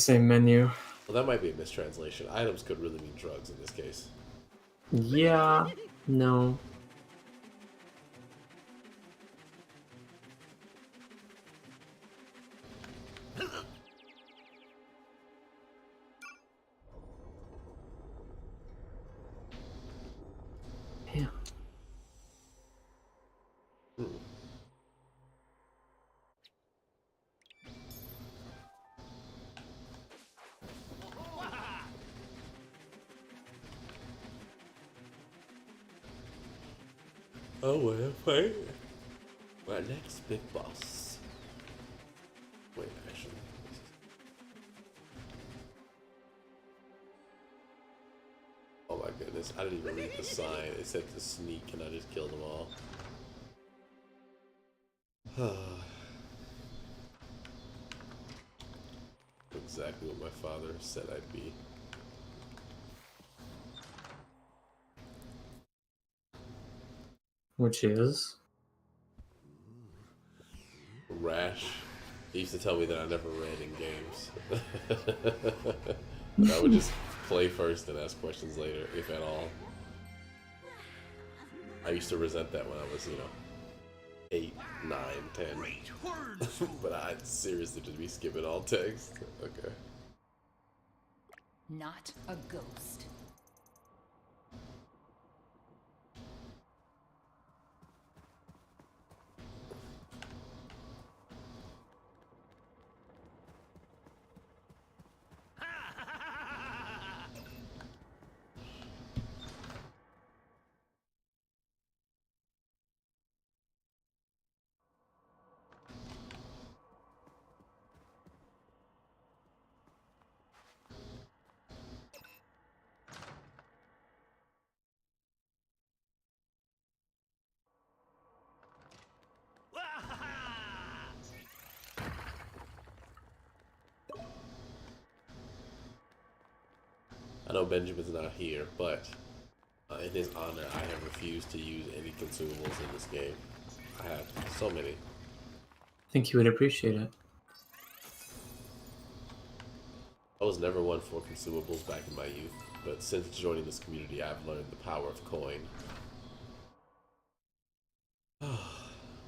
menu. Well, that might be a mistranslation. Items could really mean drugs in this case. Yeah. No. Yeah. Oh, well, wait. My next big boss. Wait, actually. Oh my goodness, I didn't even read the sign. It said to sneak, and I just killed them all. Exactly what my father said I'd be. Which is? Rash. He used to tell me that I never ran in games. I would just play first and ask questions later, if at all. I used to resent that when I was, 8, 9, 10. But I'd seriously just be skipping all text. Okay. Not a ghost. I know Benjamin's not here, but in his honor, I have refused to use any consumables in this game. I have so many. I think you would appreciate it. I was never one for consumables back in my youth, but since joining this community, I've learned the power of coin.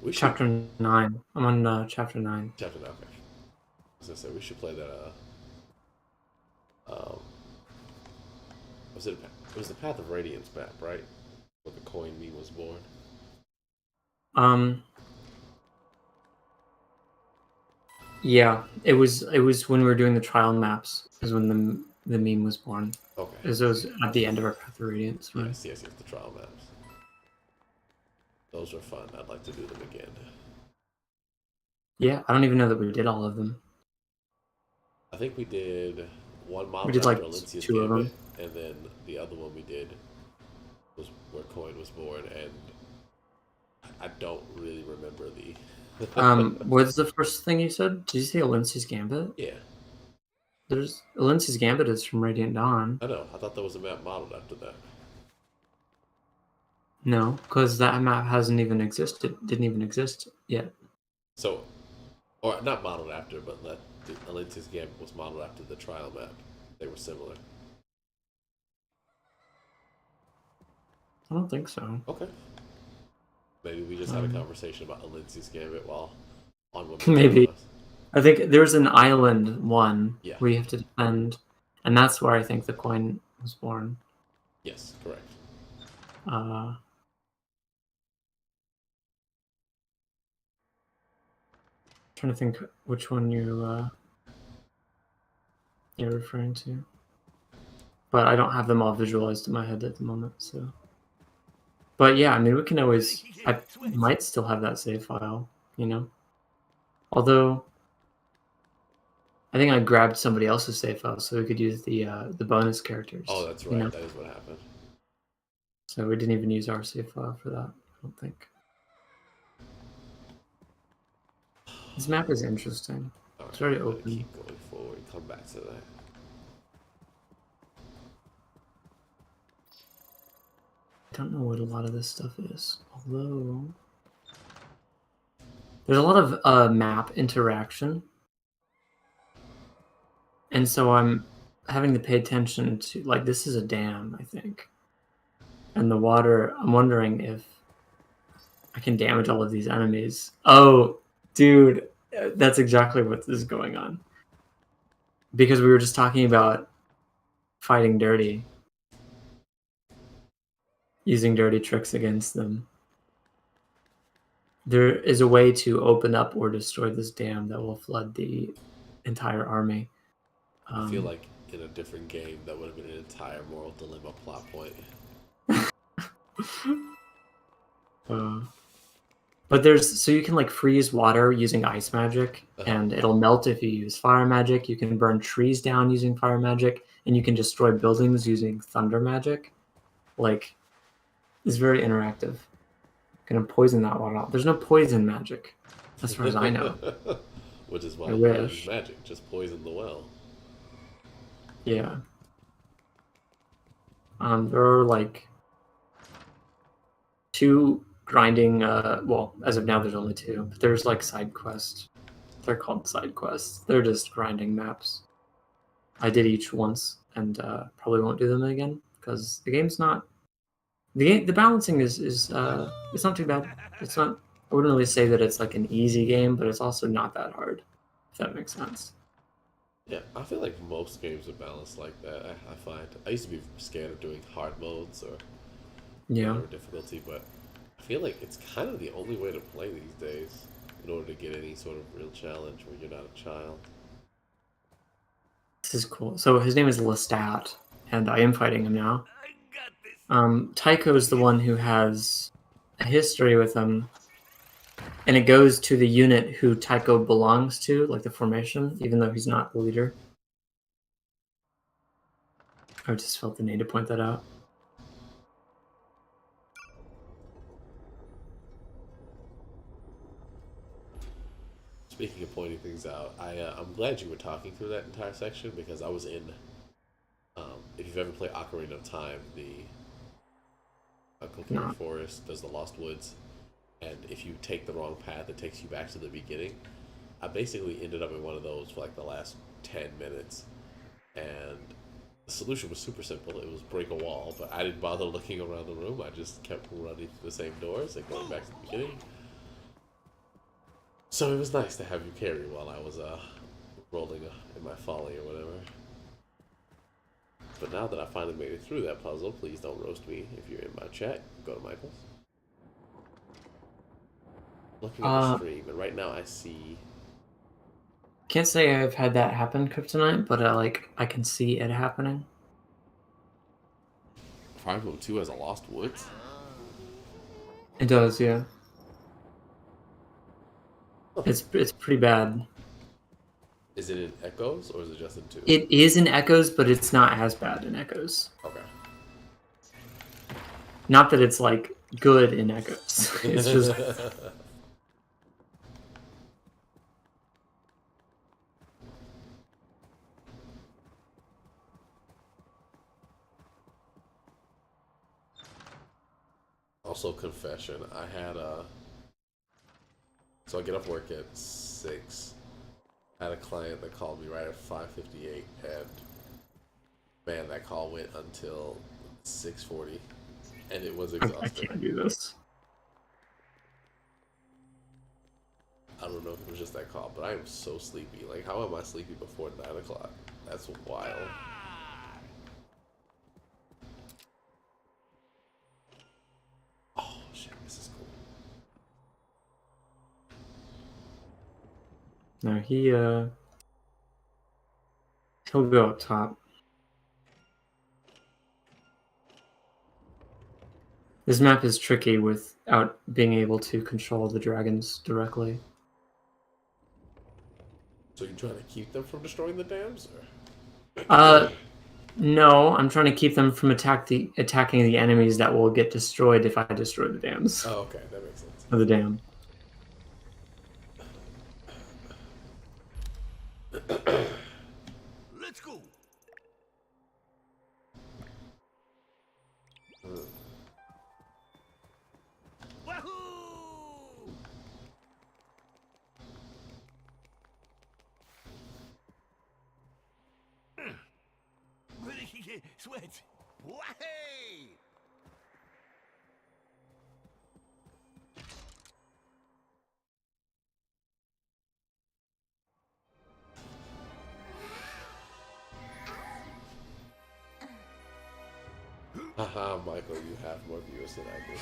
We should... Chapter 9. I'm on chapter 9. Chapter 9, okay. As I said, we should play that, it was the Path of Radiance map, right? Where the coin meme was born. Yeah, it was when we were doing the trial maps is when the meme was born. Okay. It was at the end of our Path of Radiance, right? Yes, the trial maps. Those are fun. I'd like to do them again. Yeah, I don't even know that we did all of them. I think we did one model We did, after like, Alencia's 2 of them. Gambit, and then the other one we did was where coin was born, and I don't really remember the... What's the first thing you said? Did you say Alencia's Gambit? Yeah, There's Alencia's Gambit is from Radiant Dawn. I know. I thought there was a map modeled after that. No, because that map hasn't even existed. Didn't even exist yet. So, or not modeled after, but the Alencia's Gambit was modeled after the trial map. They were similar. I don't think so. Okay. Maybe we just had a conversation about Alencia's Gambit while on one. Maybe. I think there's an island one Yeah. where you have to defend, and that's where I think the coin was born. Yes, correct. Trying to think which one you're referring to, but I don't have them all visualized in my head at the moment. So, but yeah, I mean, we can always. I might still have that save file, Although, I think I grabbed somebody else's save file so we could use the bonus characters. Oh, that's right. That is what happened. So we didn't even use our save file for that. I don't think. This map is interesting. It's very I'm gonna open. keep going forward. Come back to that. I don't know what a lot of this stuff is, although there's a lot of map interaction, and so I'm having to pay attention to, like, this is a dam, I think, and the water. I'm wondering if I can damage all of these enemies. Oh, dude, that's exactly what is going on. Because we were just talking about fighting dirty, using dirty tricks against them. There is a way to open up or destroy this dam that will flood the entire army. I feel like in a different game that would have been an entire moral dilemma plot point. But there's, so you can like freeze water using ice magic, and it'll melt if you use fire magic. You can burn trees down using fire magic, and you can destroy buildings using thunder magic. Like, it's very interactive. Gonna poison that water out. There's no poison magic, as far as I know. Which is why I you wish. use magic. Just poison the well. Yeah. There are like 2 grinding, well, as of now there's only 2, but there's like side quests. They're called side quests. They're just grinding maps. I did each once, and probably won't do them again, because the game's not, the balancing is it's not too bad. It's not, I wouldn't really say that it's like an easy game, but it's also not that hard, if that makes sense. Yeah, I feel like most games are balanced like that. I find I used to be scared of doing hard modes or Yeah. whatever difficulty, but I feel like it's kind of the only way to play these days in order to get any sort of real challenge when you're not a child. This is cool. So his name is Lestat, and I am fighting him now. Tycho is the one who has a history with him, and it goes to the unit who Tycho belongs to, like the formation, even though he's not the leader. I just felt the need to point that out. Speaking of pointing things out, I'm glad you were talking through that entire section because I was in. If you've ever played Ocarina of Time, the Kokiri Forest does the Lost Woods, and if you take the wrong path, it takes you back to the beginning. I basically ended up in one of those for like the last 10 minutes, and the solution was super simple. It was break a wall, but I didn't bother looking around the room. I just kept running through the same doors and going back to the beginning. So it was nice to have you carry while I was rolling in my folly or whatever. But now that I finally made it through that puzzle, please don't roast me if you're in my chat. Go to Michael's. Looking at the stream, and right now I see. Can't say I've had that happen, Kryptonite, but I can see it happening. Fire Emblem 2 has a Lost Woods? It does, yeah. It's pretty bad. Is it in Echoes, or is it just in 2? It is in Echoes, but it's not as bad in Echoes. Okay. Not that it's like good in Echoes. It's just Also, confession. I had so I get off work at 6. I had a client that called me right at 5:58, and man, that call went until 6:40, and it was exhausting. I can't do this. I don't know if it was just that call, but I am so sleepy. Like, how am I sleepy before 9 o'clock? That's wild. Oh shit, this is cool. No, he'll go up top. This map is tricky without being able to control the dragons directly. So you trying to keep them from destroying the dams, or? No, I'm trying to keep them from attacking the enemies that will get destroyed if I destroy the dams. Oh, okay, that makes sense. Of the dam. Let's go. Wahoo! Sweat. Wahey! Haha, Michael, you have more viewers than I do.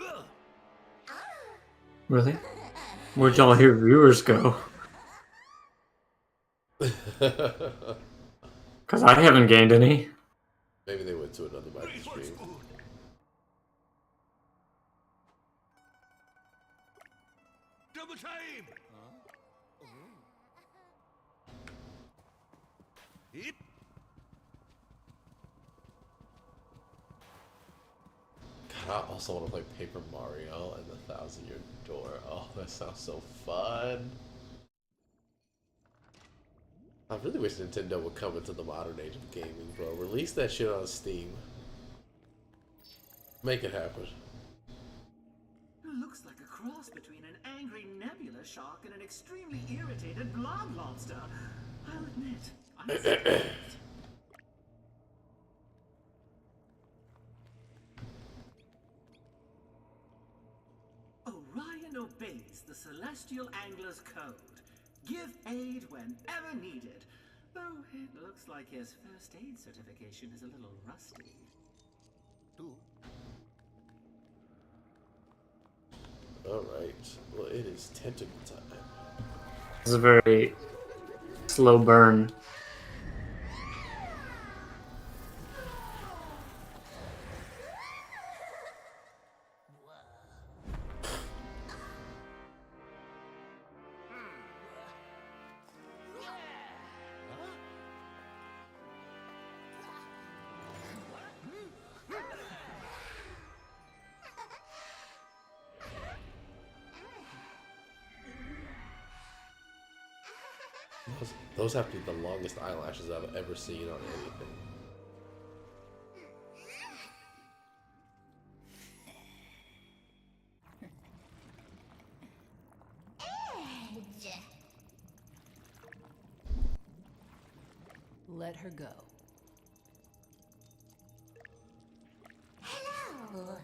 Oh, Really? Where'd all your viewers go? yes. Because I haven't gained any. Maybe they went to another Michael stream. Double time! Yep. God, I also want to play Paper Mario and the 1,000-Year Door. Oh, that sounds so fun. I really wish Nintendo would come into the modern age of gaming, bro. Release that shit on Steam. Make it happen. Looks like a cross between an angry nebula shark and an extremely irritated blob lobster. I'll admit, I'm surprised. Orion obeys the Celestial Angler's code. Give aid whenever needed. Though it looks like his first aid certification is a little rusty. Alright. Well, it is tentacle time. It's a very slow burn. Those have to be the longest eyelashes I've ever seen on anything. Edge. Let her go. Hello.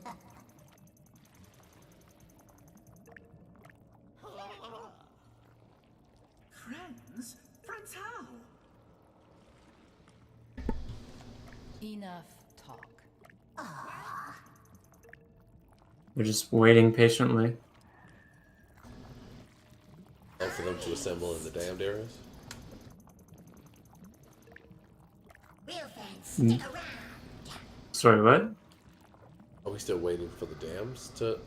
Friends? Friends how? Enough talk. They're just waiting patiently. Oh, for them to assemble in the damned areas? Real friends, stick around. Sorry, what? Are we still waiting for the dams to...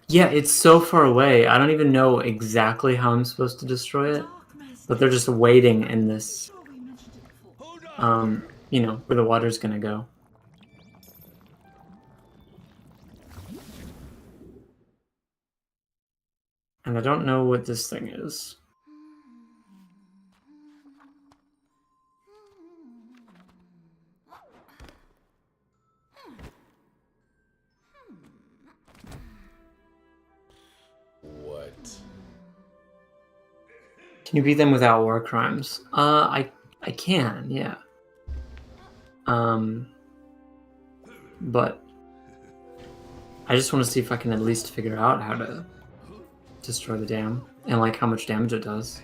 Yeah, it's so far away. I don't even know exactly how I'm supposed to destroy it. Dark mess. But they're just waiting in this, Sure we mentioned it before. Hold on! you know, where the water's gonna go. And I don't know what this thing is. What? Can you beat them without war crimes? I can, yeah. But I just want to see if I can at least figure out how to destroy the dam and like how much damage it does.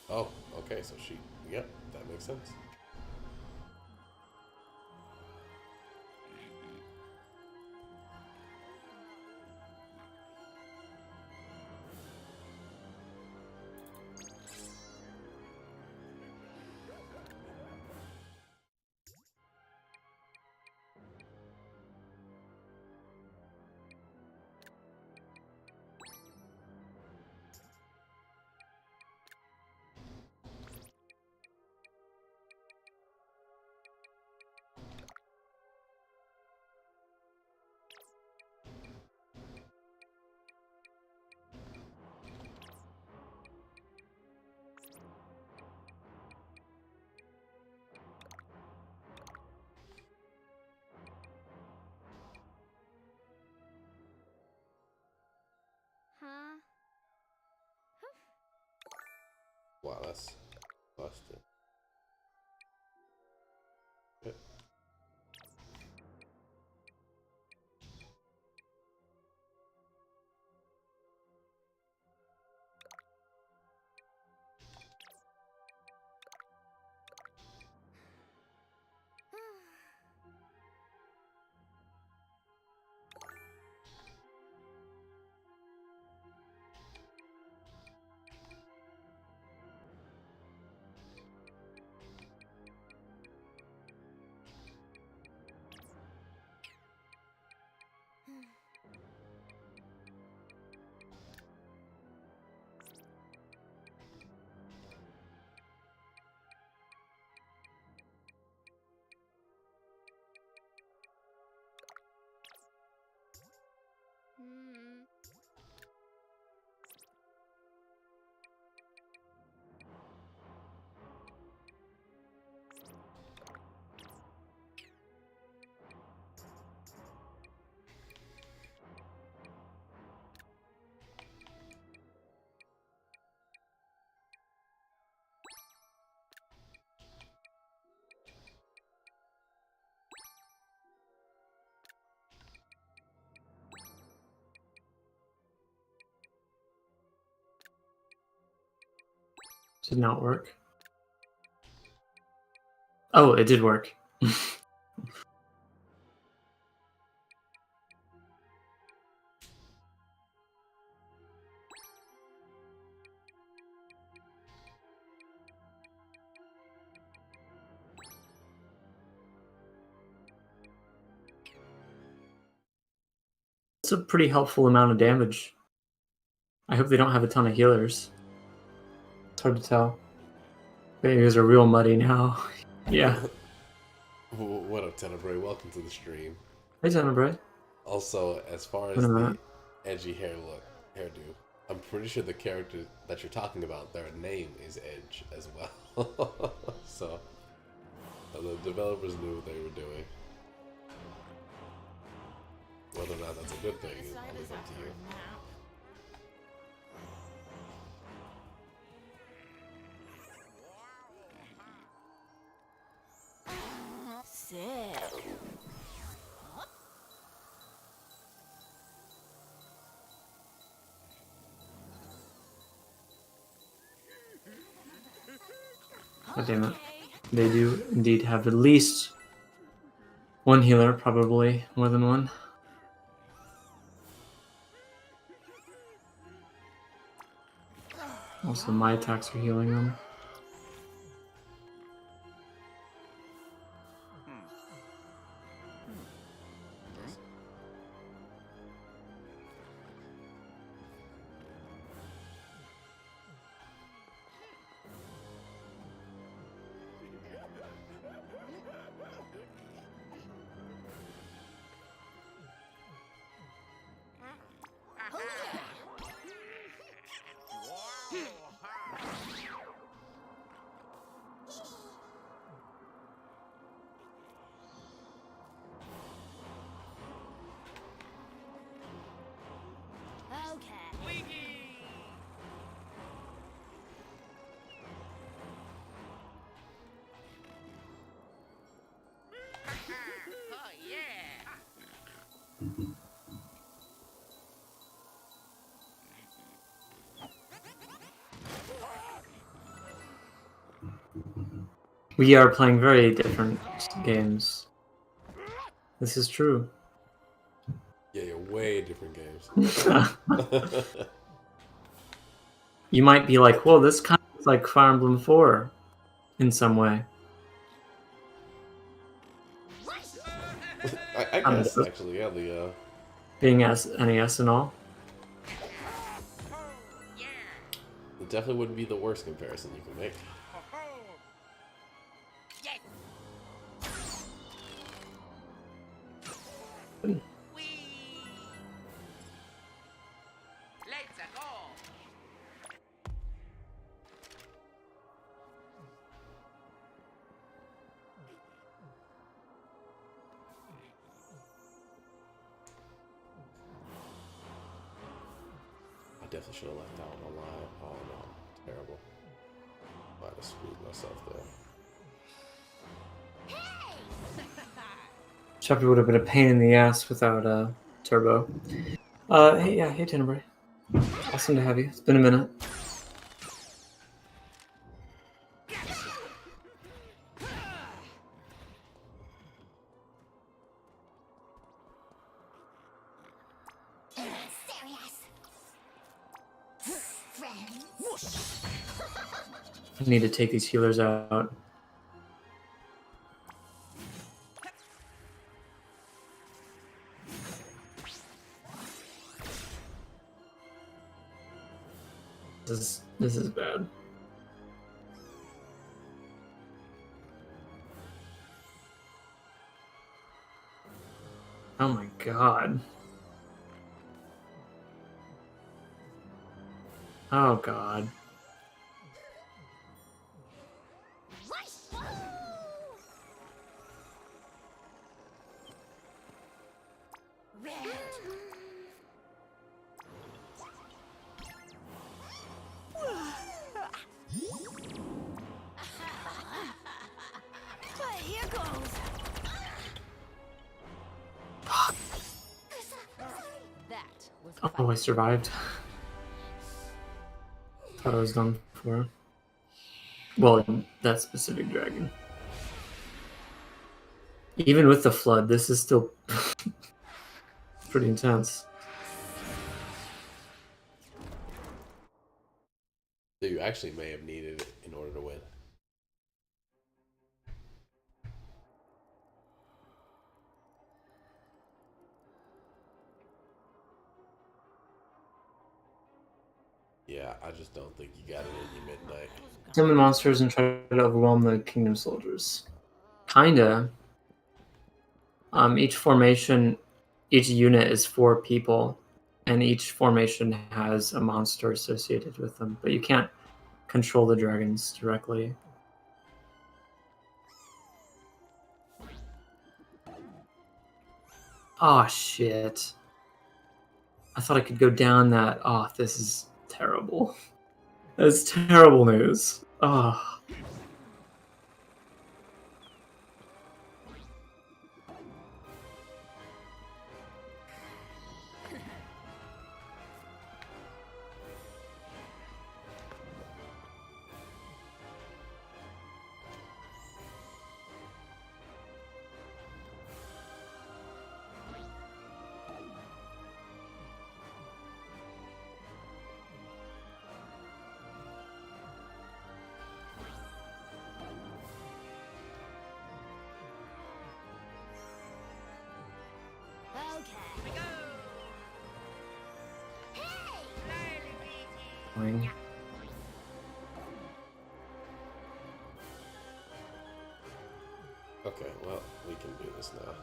Oh, okay, so she... Yep, that makes sense. Wow, that's busted. Okay. Did not work. Oh, it did work. It's a pretty helpful amount of damage. I hope they don't have a ton of healers. It's hard to tell. They guys are real muddy now. Yeah. What up, Tenebrae? Welcome to the stream. Hey, Tenebrae. Also, as far as Wait a the minute. edgy hairdo, I'm pretty sure the character that you're talking about, their name is Edge as well. So, the developers knew what they were doing. Whether or not that's a good thing, I'll leave up to you. God damn it. They do indeed have at least one healer, probably more than one. Also, my attacks are healing them. We are playing very different games. This is true. Yeah, you're way different games. You might be like, well, this kind of looks like Fire Emblem 4 in some way. I guess, actually, yeah, the, Being NES and all. it definitely wouldn't be the worst comparison you can make. I definitely should have left that one alive. Oh no, terrible. screwed myself there. Chapter would have been a pain in the ass without Turbo. Hey, yeah, hey, Tenebrae. Awesome to have you. It's been a minute. Serious. Friends. I need to take these healers out. This is bad. Oh my god. Oh god. Here goes. That was Oh, I survived. Thought I was done for. Well, that specific dragon. Even with the flood, this is still pretty intense. So you actually may have needed it in order to win. Yeah, I just don't think you got it in your midnight. Summon monsters and try to overwhelm the kingdom soldiers. Kinda. Each formation, each unit is 4 people, and each formation has a monster associated with them, but you can't control the dragons directly. Oh shit. I thought I could go down that. Oh, this is terrible. That's terrible news. Oh. Fine. Okay, well, we can do this now.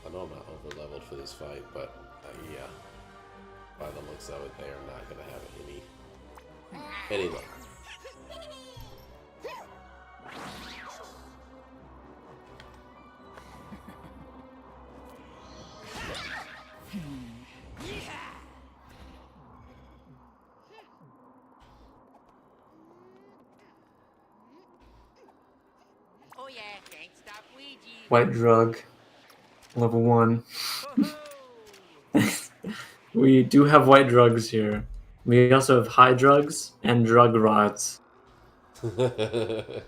I know I'm not over leveled for this fight, but yeah, by the looks of it, they are not going to have any luck. Oh yeah, thanks, stop Ouija. White drug, level 1. We do have white drugs here. We also have high drugs and drug rods. Drug rods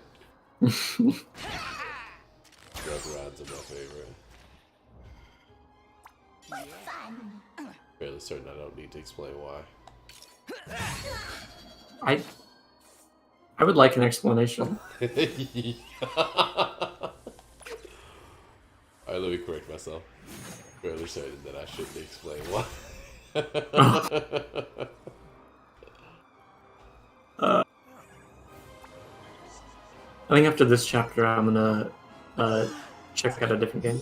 are my favorite. What fun. Fairly certain I don't need to explain why. I would like an explanation. Alright, let me correct myself. Fairly certain that I shouldn't explain why. I think after this chapter, I'm gonna check out a different game.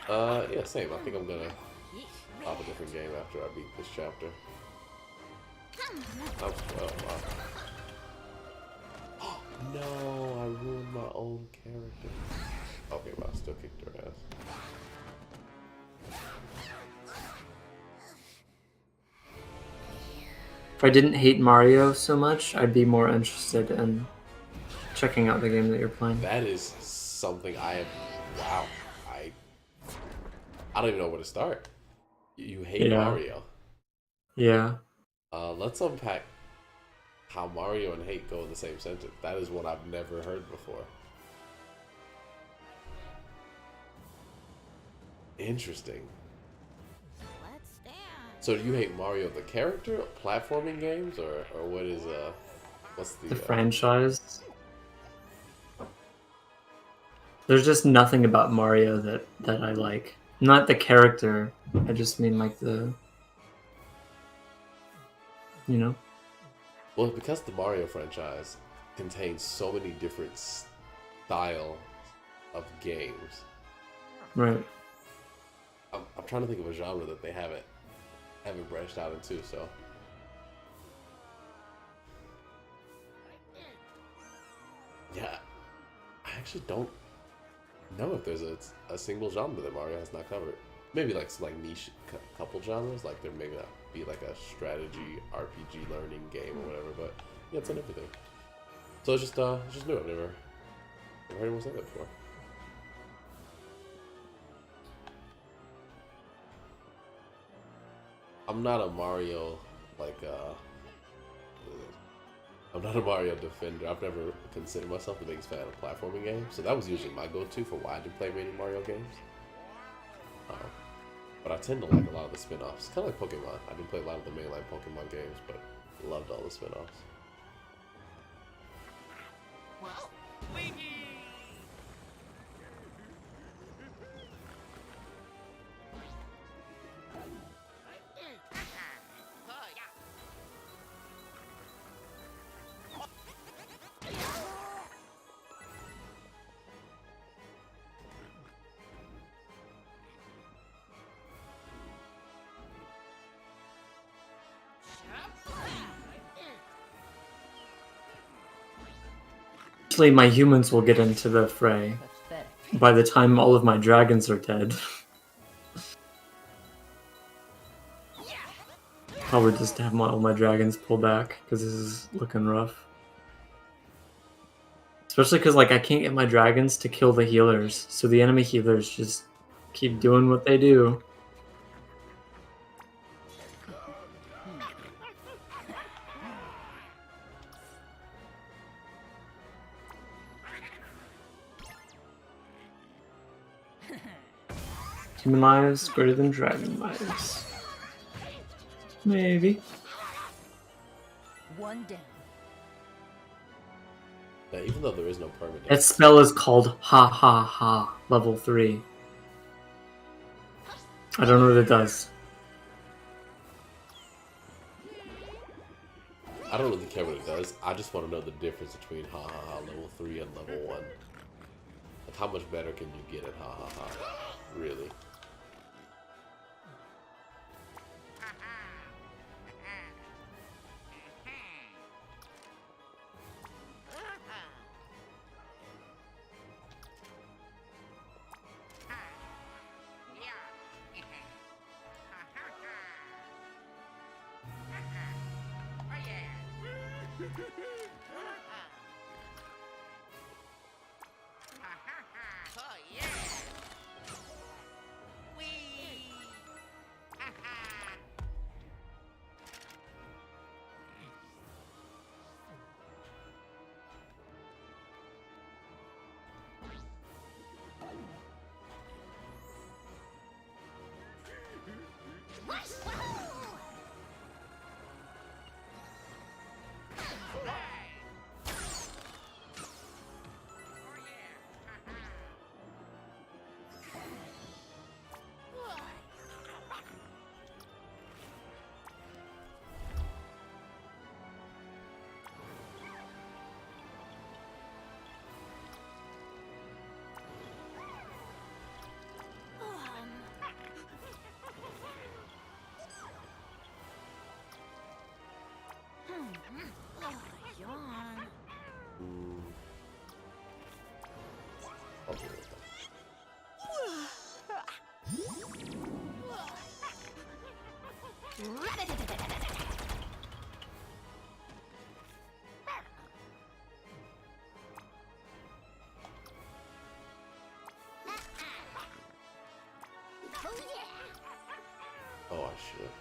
Yeah, same. I think I'm gonna pop a different game after I beat this chapter. I'm 12, wow. No, I ruined my own character. Okay, but I still kicked her ass. if I didn't hate Mario so much, I'd be more interested in checking out the game that you're playing. That is something I have. Wow, I don't even know where to start. You hate Yeah. Mario. Yeah. Let's unpack how Mario and hate go in the same sentence. That is what I've never heard before. Interesting. Let's stand. So do you hate Mario the character, platforming games, or what is what's The franchise. There's just nothing about Mario that I like. Not the character. I just mean like the, you know? Well, because the Mario franchise contains so many different style of games. Right. I'm trying to think of a genre that they haven't branched out into. So yeah, I actually don't know if there's a single genre that Mario has not covered. Maybe like some like niche couple genres, like there may not be like a strategy RPG learning game or whatever, but yeah, it's in everything. So it's just new. I've never heard anyone say that before. I'm not a Mario I'm not a Mario defender. I've never considered myself the biggest fan of platforming games, so that was usually my go-to for why I didn't play many Mario games. But I tend to like a lot of the spin-offs, kind of like Pokemon. I didn't play a lot of the mainline Pokemon games, but loved all the spin-offs. Well, oh, yeah. Actually, my humans will get into the fray Pathetic. by the time all of my dragons are dead. Probably just have all my dragons pull back, because this is looking rough. Especially because like I can't get my dragons to kill the healers, so the enemy healers just keep doing what they do. Human lives greater than dragon lives. Maybe. One down. Yeah, even though there is no permanent. That spell is called Ha Ha Ha, level 3. I don't know what it does. I don't really care what it does. I just want to know the difference between Ha Ha Ha level 3 and level 1. Like, how much better can you get at Ha Ha Ha? Really? Oh, yeah. Whee! Ha ha! Yawn. I'll do it. shit.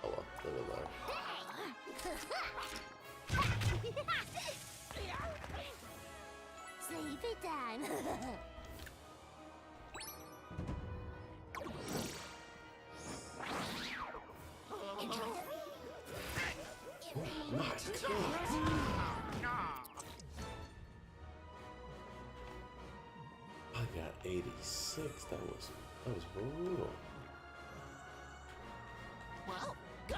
Oh well, live and learn. Sleepy time. My God. I got 86. That was brutal. Well, go.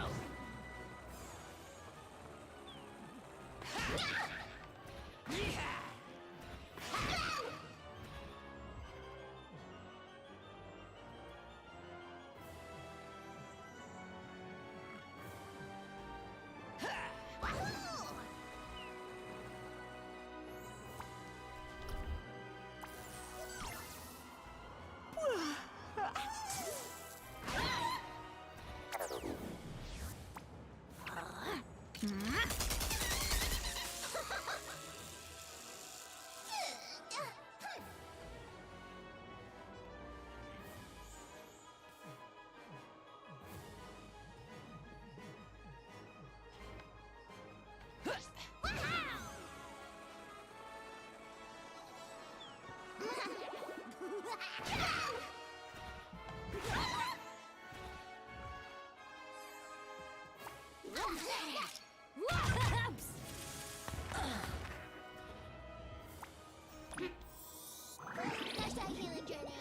Hashtag healing journey.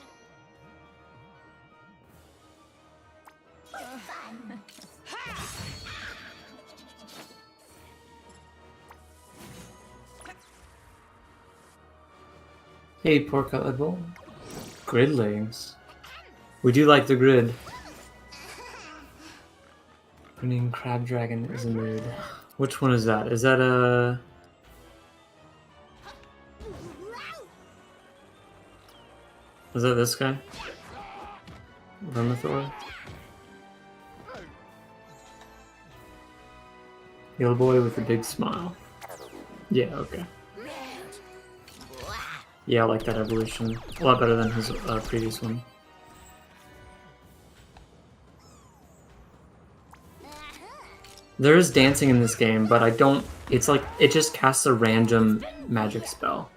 Fun. Hey, pork cutlet bowl. Grid legs. We do like the grid. Winning Crab Dragon is a mood. Which one is that? Is that a... Is that this guy? Vermithor? Yellow boy with a big smile. Yeah, okay. Yeah, I like that evolution. A lot better than his previous one. There is dancing in this game, but I don't... It's like, it just casts a random magic spell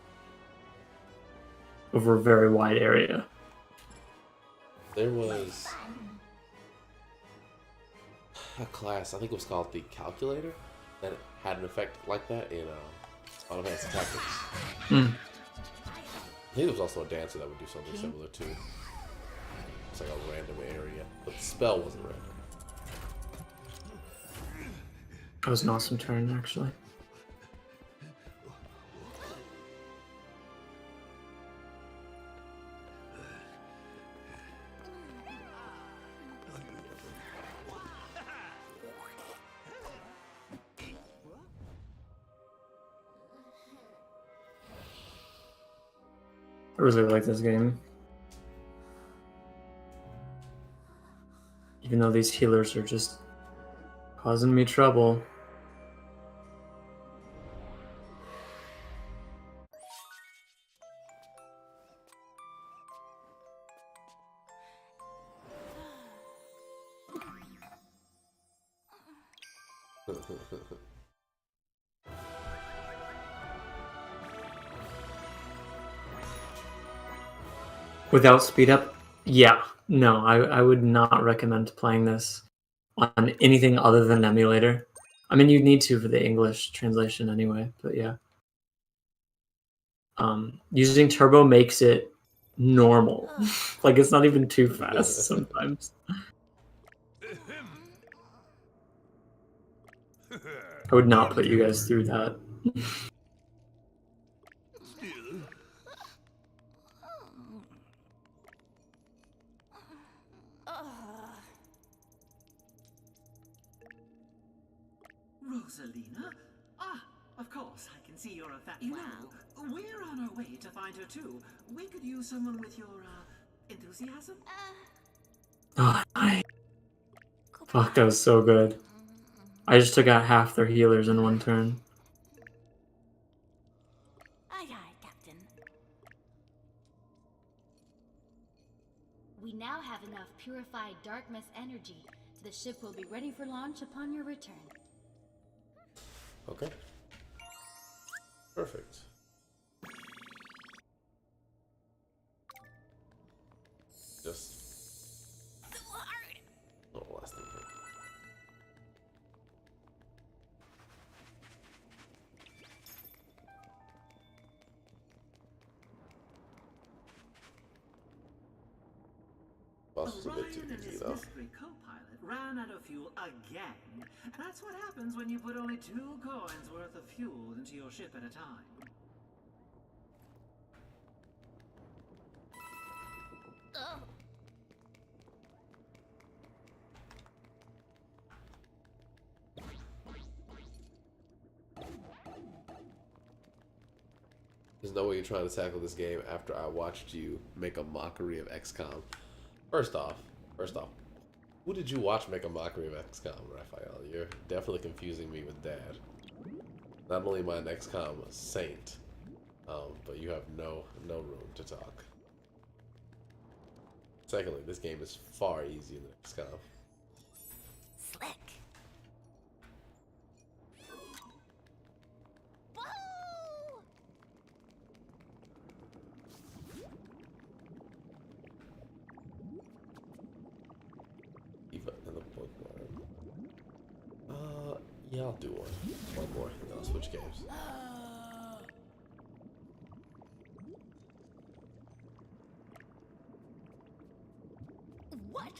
over a very wide area. There was a class, I think it was called the Calculator, that had an effect like that in Final Fantasy Tactics. Mm. I think there was also a dancer that would do something similar too. It's like a random area, but the spell wasn't random. That was an awesome turn, actually. I really like this game. Even though these healers are just causing me trouble. Without speed up? Yeah. No, I would not recommend playing this on anything other than an emulator. I mean, you'd need to for the English translation anyway, but yeah. Using turbo makes it normal. Like, it's not even too fast sometimes. I would not put you guys through that. Rosalina? Ah, of course, I can see you're a fan. You know, we're on our way to find her too. We could use someone with your, enthusiasm. Oh, nice. Fuck, that was so good. I just took out half their healers in one turn. Aye, aye, Captain. We now have enough purified dark mass energy. The ship will be ready for launch upon your return. Okay. Perfect. Just. Oh, last thing. Boss was a bit too Orion and easy his though. mystery co-pilot ran out of fuel again. That's what happens when you put only 2 coins worth of fuel into your ship at a time. Oh. There's no way you're trying to tackle this game after I watched you make a mockery of XCOM. First off, who did you watch make a mockery of XCOM, Raphael? You're definitely confusing me with Dad. Not only am I an XCOM saint, but you have no room to talk. Secondly, this game is far easier than XCOM. Slick. Whoa! Eva and the bookworm. Yeah, I'll do one. One more, and then I'll switch games. What?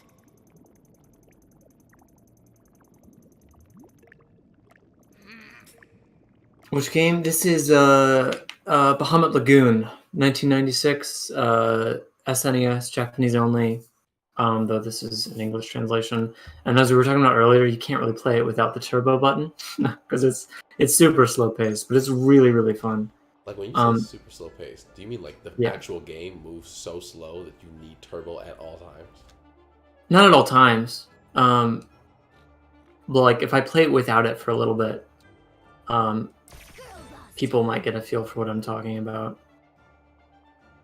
Which game? This is Bahamut Lagoon, 1996, SNES, Japanese only. Though this is an English translation. And as we were talking about earlier, you can't really play it without the turbo button because it's super slow paced, but it's really really fun. Like when you say super slow paced, do you mean like the Yeah. actual game moves so slow that you need turbo at all times? Not at all times. But like if I play it without it for a little bit, people might get a feel for what I'm talking about.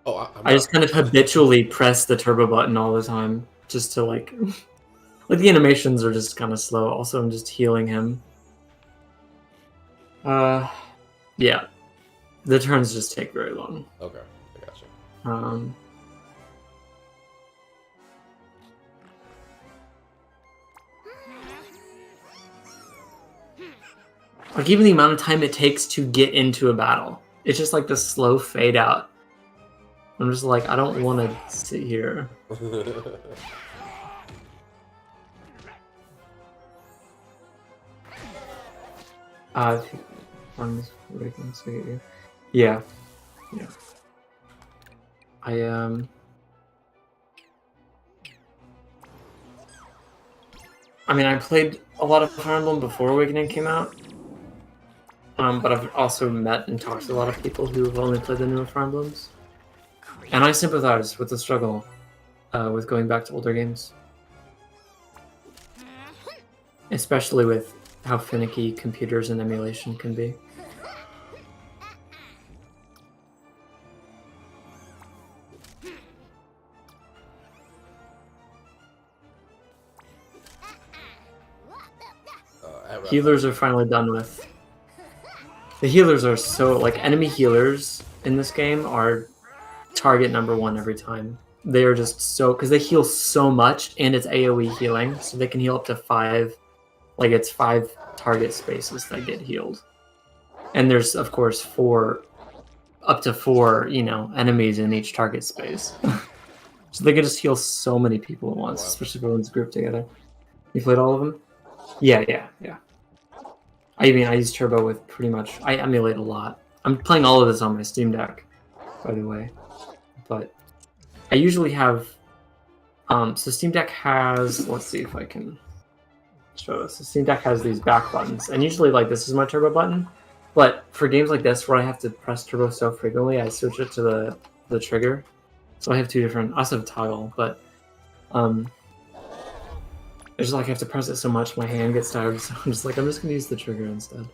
Oh, I just kind of habitually press the turbo button all the time, just to like the animations are just kind of slow. Also, I'm just healing him. Yeah, the turns just take very long. Okay, I gotcha. Like even the amount of time it takes to get into a battle, it's just like the slow fade out. I'm just like, I don't want to sit here. Yeah. I mean, I played a lot of Fire Emblem before Awakening came out. But I've also met and talked to a lot of people who have only played the newer Fire Emblems. And I sympathize with the struggle with going back to older games. Especially with how finicky computers and emulation can be. Healers are finally done with. The healers are so, like, enemy healers in this game are target number 1 every time. They are just so, because they heal so much, and it's AoE healing, so they can heal up to 5, like, it's 5 target spaces that get healed. And there's, of course, up to 4, enemies in each target space. So they can just heal so many people at once, especially if everyone's grouped together. You played all of them? Yeah. I use turbo with pretty much. I emulate a lot. I'm playing all of this on my Steam Deck, by the way. But I usually have. So Steam Deck has. Let's see if I can show this. So Steam Deck has these back buttons, and usually like this is my turbo button. But for games like this where I have to press turbo so frequently, I switch it to the trigger. So I have 2 different. I also have toggle, but it's just like I have to press it so much, my hand gets tired, so I'm just going to use the trigger instead.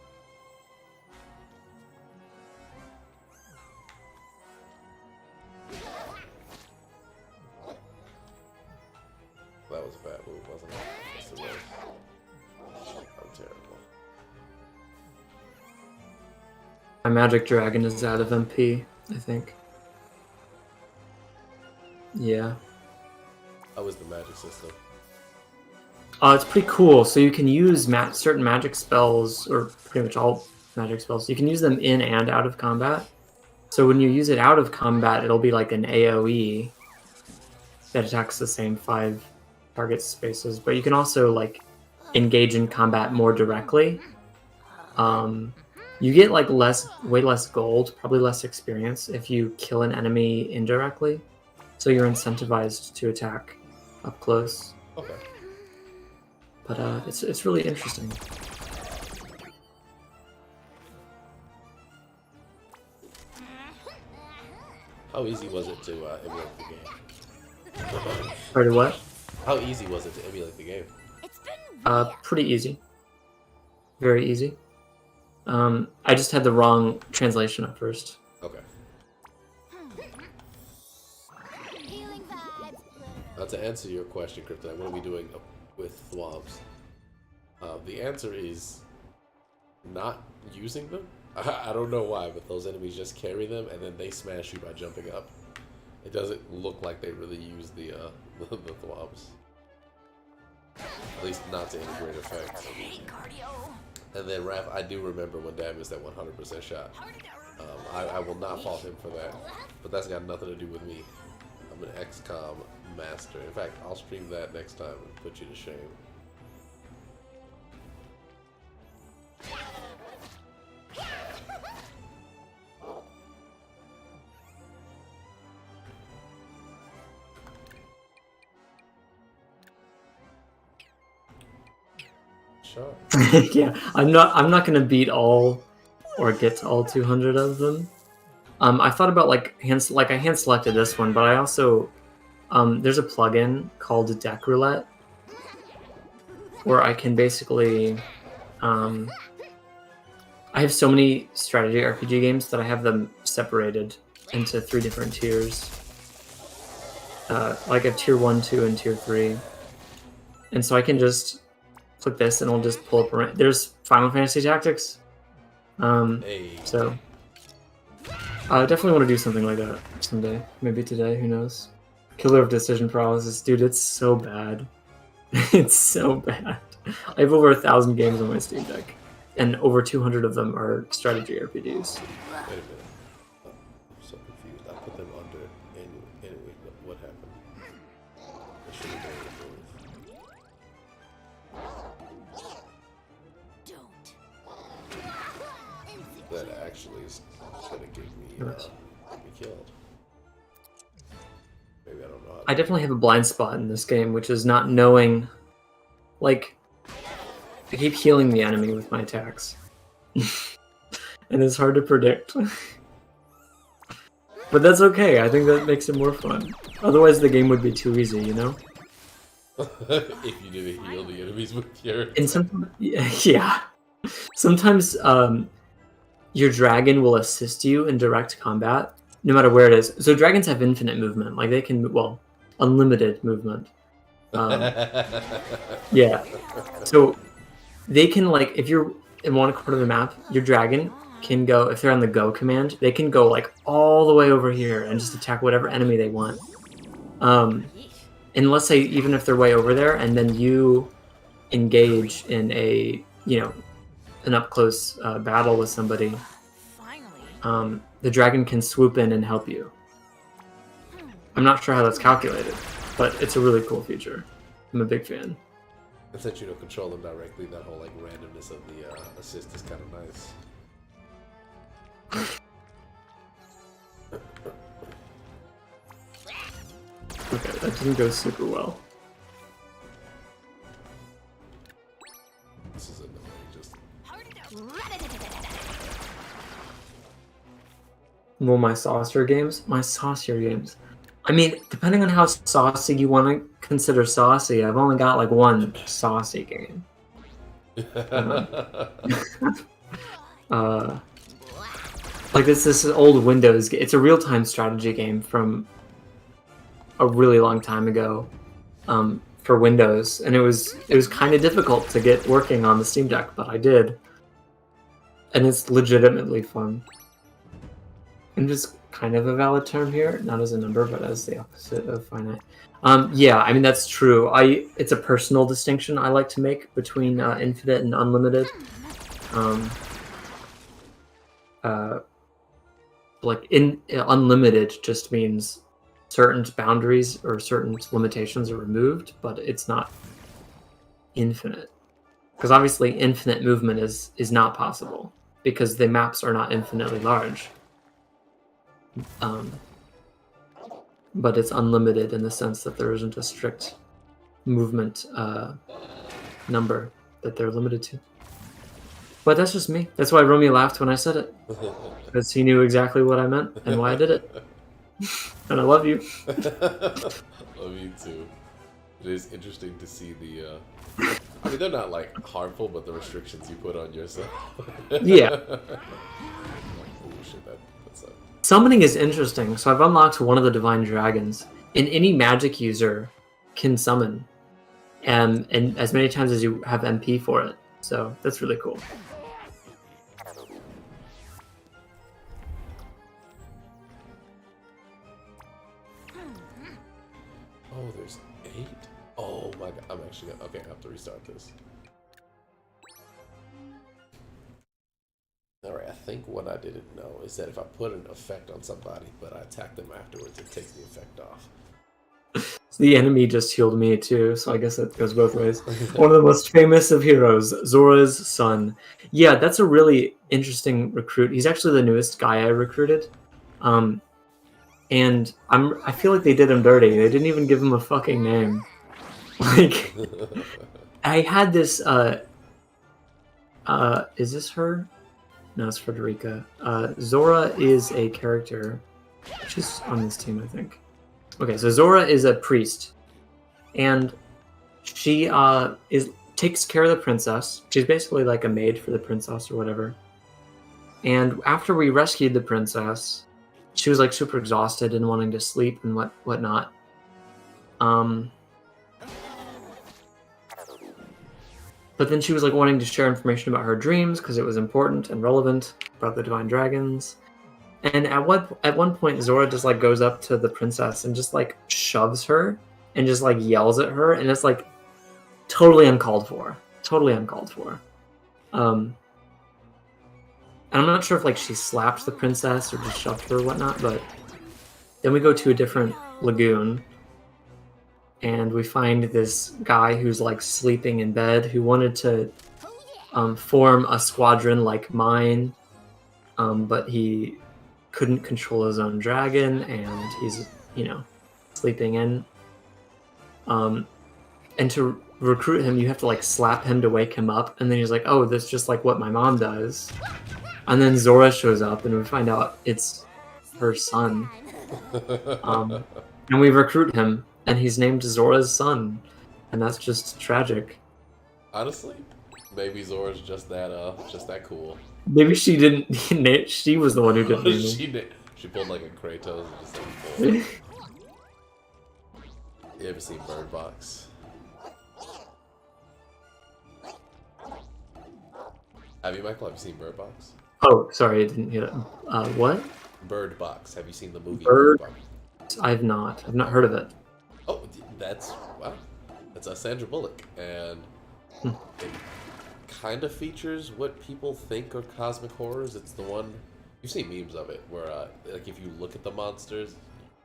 My Magic Dragon is out of MP, I think. Yeah. How is the magic system? It's pretty cool. So you can use certain magic spells, or pretty much all magic spells. You can use them in and out of combat. So when you use it out of combat, it'll be like an AoE that attacks the same 5 target spaces. But you can also like engage in combat more directly. You get like way less gold, probably less experience if you kill an enemy indirectly. So you're incentivized to attack up close. Okay. But it's really interesting. How easy was it to emulate the game? Sorry, what? How easy was it to emulate the game? It's been Pretty easy. Very easy. I just had the wrong translation at first. Okay. healing vibes. Now to answer your question, Kryptonite, what are we doing with Thwomps? The answer is not using them. I don't know why, but those enemies just carry them and then they smash you by jumping up. It doesn't look like they really use the Thwomps. At least not to any great effect. And then Raph, I do remember when Dad missed that 100% shot. I will not fault him for that, but that's got nothing to do with me. I'm an XCOM master. In fact, I'll stream that next time and put you to shame. Sure. Yeah, I'm not gonna beat all or get to all 200 of them. I thought about like I hand selected this one, but I also there's a plugin called Deck Roulette where I can basically I have so many strategy RPG games that I have them separated into 3 different tiers. Like I have tier 1, 2, and tier 3, and so I can just click this and it'll just pull up. There's Final Fantasy Tactics. Hey. So I definitely want to do something like that someday. Maybe today, who knows? Killer of Decision Paralysis. Dude, it's so bad. It's so bad. I have over 1,000 games on my Steam Deck, and over 200 of them are strategy RPGs. Wait a minute. I'm so confused. I put them under anyway. What happened? I should have done it both. That actually is gonna give me killed. Maybe I don't know. I definitely have a blind spot in this game, which is not knowing, like, I keep healing the enemy with my attacks. And it's hard to predict. But that's okay, I think that makes it more fun. Otherwise the game would be too easy, you know? If you didn't heal the enemies with your And sometimes, yeah. Sometimes your dragon will assist you in direct combat, no matter where it is. So dragons have infinite movement, like they can, well, unlimited movement. Yeah. So they can, like, if you're in one corner of the map, your dragon can go, if they're on the go command, they can go like all the way over here and just attack whatever enemy they want. And let's say even if they're way over there and then you engage in a, you know, an up close battle with somebody, the dragon can swoop in and help you. I'm not sure how that's calculated, but it's a really cool feature. I'm a big fan. And since you don't control them directly, that whole like randomness of the assist is kind of nice. Okay, that didn't go super well. This is annoying. Just Well, my saucier games? My saucier games. I mean, depending on how saucy you want to consider saucy, I've only got like one saucy game. Like this is an old Windows game. It's a real-time strategy game from a really long time ago for Windows, and it was kind of difficult to get working on the Steam Deck, but I did. and it's legitimately fun. And just kind of a valid term here, not as a number, but as the opposite of finite. Yeah, I mean that's true. It's a personal distinction I like to make between infinite and unlimited. Like unlimited just means certain boundaries or certain limitations are removed, but it's not infinite. Because obviously infinite movement is not possible because the maps are not infinitely large. But it's unlimited in the sense that there isn't a strict movement number that they're limited to. But that's just me. That's why Romy laughed when I said it. Because he knew exactly what I meant and why I did it. And I love you. Love you too. It is interesting to see the... I mean, they're not, like, harmful, but the restrictions you put on yourself. Yeah. Oh, shit, that's up. Summoning is interesting. So I've unlocked one of the Divine Dragons. And any magic user can summon. And as many times as you have MP for it. So that's really cool. Oh, there's 8? Oh my god, I'm actually gonna... Okay, I have to restart this. Alright, I think what I didn't know is that if I put an effect on somebody, but I attack them afterwards, it takes the effect off. So the enemy just healed me too, so I guess it goes both ways. One of the most famous of heroes, Zora's son. Yeah, that's a really interesting recruit. He's actually the newest guy I recruited. And I feel like they did him dirty. They didn't even give him a fucking name. Like, I had this, is this her? No, it's Frederica. Zora is a character. She's on this team, I think. Okay, so Zora is a priest. And she takes care of the princess. She's basically like a maid for the princess or whatever. And after we rescued the princess, she was like super exhausted and wanting to sleep and whatnot. But then she was like wanting to share information about her dreams because it was important and relevant about the Divine Dragons. And at one point, Zora just like goes up to the princess and just like shoves her and just like yells at her, and it's like totally uncalled for. Totally uncalled for. And I'm not sure if like she slapped the princess or just shoved her or whatnot, but then we go to a different lagoon and we find this guy who's like sleeping in bed who wanted to form a squadron like mine, but he couldn't control his own dragon and he's, sleeping in. And to recruit him, you have to like slap him to wake him up, and then he's like, oh, that's just like what my mom does. And then Zora shows up, and we find out it's her son. And we recruit him, and he's named Zora's son, and that's just tragic. Honestly, maybe Zora's just that cool. Maybe she didn't. She was the one who didn't. She pulled like a Kratos and just like. You ever seen Bird Box? Have you, Michael? Have you seen Bird Box? Oh, sorry, I didn't hear that. What? Bird Box. Have you seen the movie Bird Box? I've not. I've not heard of it. Oh, that's Sandra Bullock, and it kind of features what people think are cosmic horrors. It's the one you've seen memes of it, where like if you look at the monsters,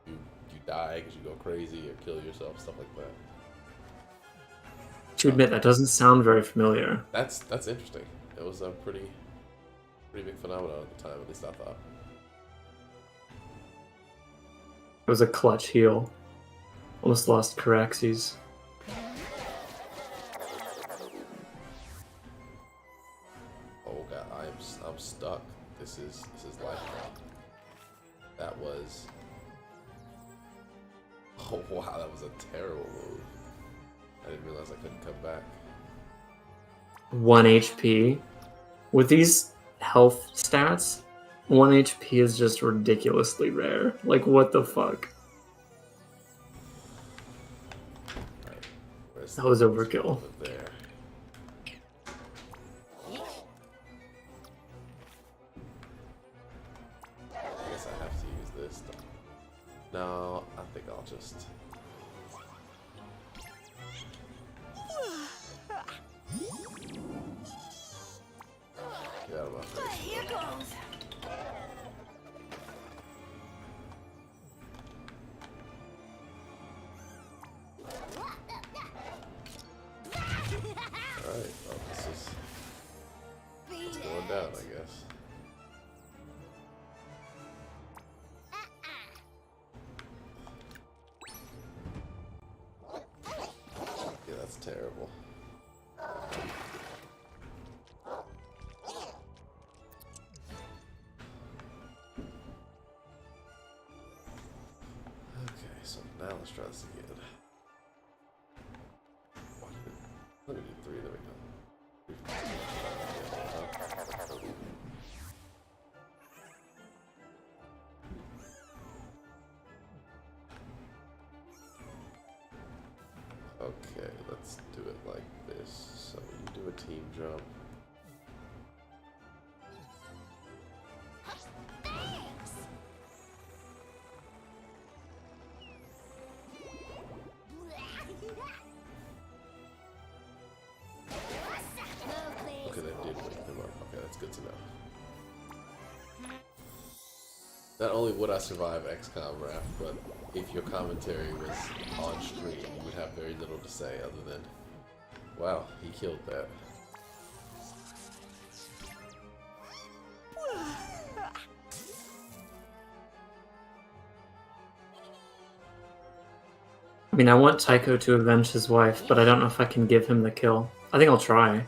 you die because you go crazy or kill yourself, stuff like that. To admit, that doesn't sound very familiar. That's interesting. It was a pretty big phenomenon at the time, at least I thought. It was a clutch heal. Almost lost Caraxes. Oh god, I'm stuck. This is life. That was. Oh wow, that was a terrible move. I didn't realize I couldn't come back. 1 HP. With these health stats, 1 HP is just ridiculously rare. Like, what the fuck? Right, That was overkill. there. No, I think I'll just. Get out of my face. Here goes. Alright, well, this is. It's going down, I guess. Yeah, that's terrible. Okay, so now let's try this again. Let me do 3, there we go. Okay, let's do it like this. So you do a team jump. Okay, that did wake them up. Okay, that's good to know. Not only would I survive XCOM Raft, but if your commentary was on stream, you would have very little to say other than, wow, he killed that. I mean, I want Tycho to avenge his wife, but I don't know if I can give him the kill. I think I'll try.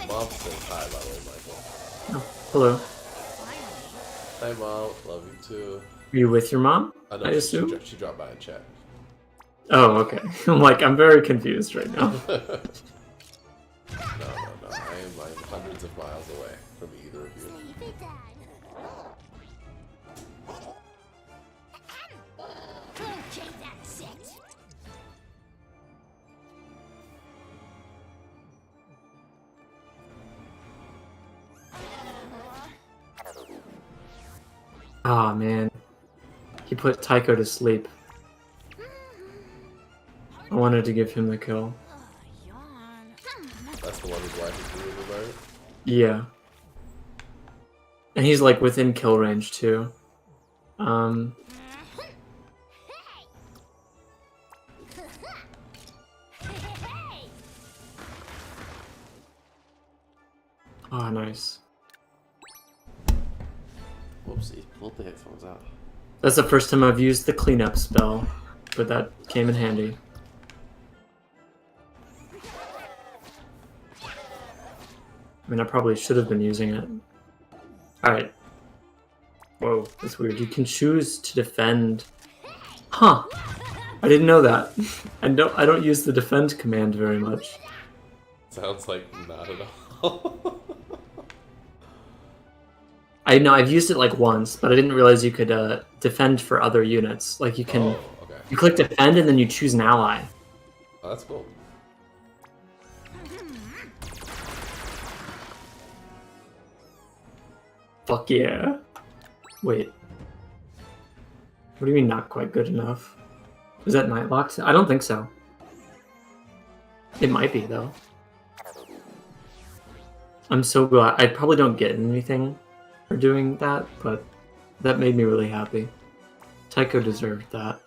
Mom says hi, by the way, Michael. Oh, hello. Hi, Mom. Love you too. Are you with your mom? I know I assume? she dropped by in chat. Oh, okay. I'm like, I'm very confused right now. No. I'm hundreds of miles away from either of you. Sleepy time. Okay, that's it. Ah, man. He put Tycho to sleep. I wanted to give him the kill. Yawn. That's the one whose wife is really married? Yeah. And he's like within kill range too. Hey. Oh, nice. Whoopsie. Pulled the headphones out. That's the first time I've used the cleanup spell, but that came in handy. I mean, I probably should have been using it. Alright. Whoa, that's weird. You can choose to defend. Huh. I didn't know that. I don't use the defend command very much. Sounds like not at all. I know I've used it like once, but I didn't realize you could defend for other units. Like you can, Oh, okay. you click defend and then you choose an ally. Oh, that's cool. Fuck yeah. Wait. What do you mean not quite good enough? Was that Nightlock? I don't think so. It might be though. I'm so glad. I probably don't get anything for doing that, but that made me really happy. Tycho deserved that.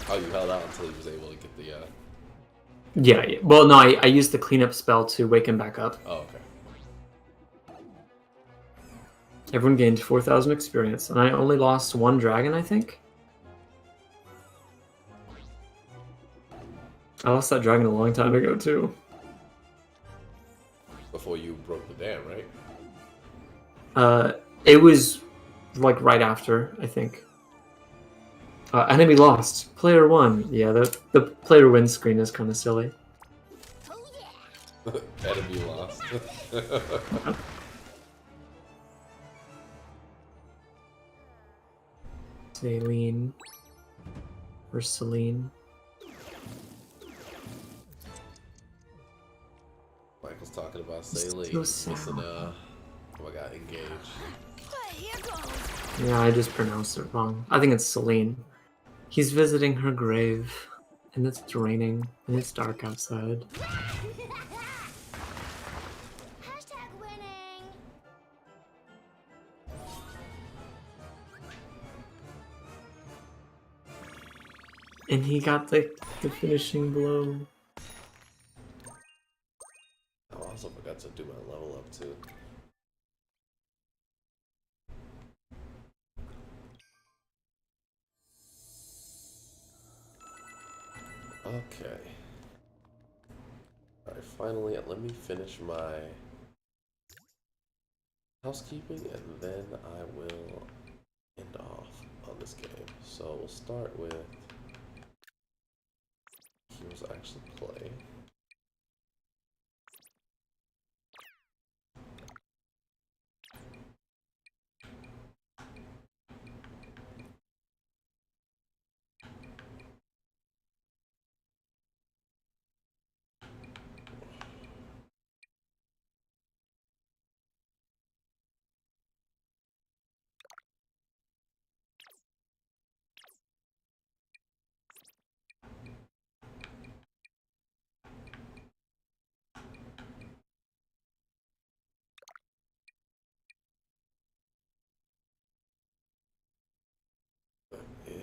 Oh, you held out until he was able to get the, Yeah. Well, no, I used the cleanup spell to wake him back up. Oh, okay. Everyone gained 4,000 experience, and I only lost one dragon, I think? I lost that dragon a long time ago, too. Before you broke the dam, right? It was, like, right after, I think. Enemy lost. Player won. Yeah, the player win screen is kind of silly. Oh yeah. Enemy lost. Celine. Or Celine. Michael's talking about It's Saline. so sad. Missing Oh my god, engage. Here goes. Yeah, I just pronounced it wrong. I think it's Celine. He's visiting her grave, and it's raining, and it's dark outside. Hashtag winning. And he got the finishing blow. I also forgot to do my level up too. Okay. Alright, finally, let me finish my housekeeping and then I will end off on this game. So we'll start with Heroes Actually Play.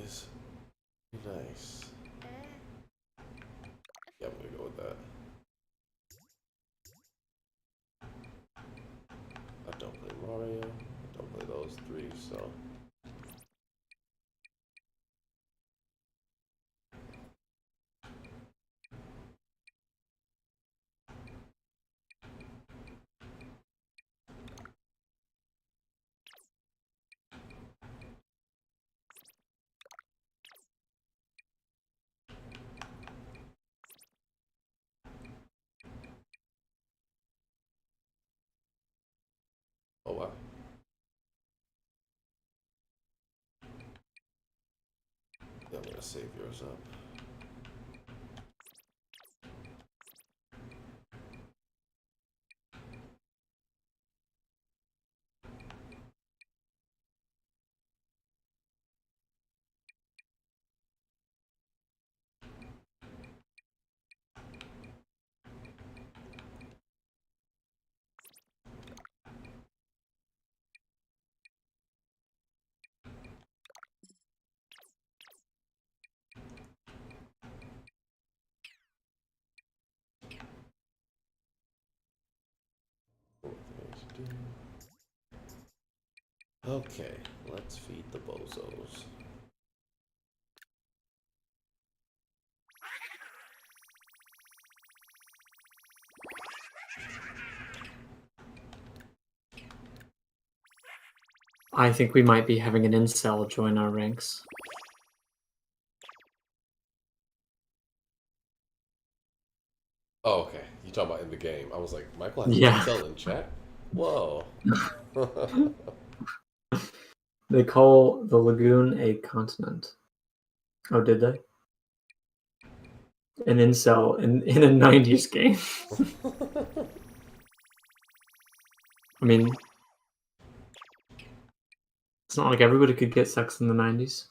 Is nice. Yeah, I'm gonna go with that. I don't play Mario. I don't play those three, so. Oh wow. Yeah, I'm gonna save yours up. Okay, let's feed the bozos. I think we might be having an incel join our ranks. Oh, okay. You talking about in the game? I was like, Michael has Yeah. intel in chat. Whoa. They call the lagoon a continent. Oh, did they? An incel in a 90s game. I mean, it's not like everybody could get sex in the 90s.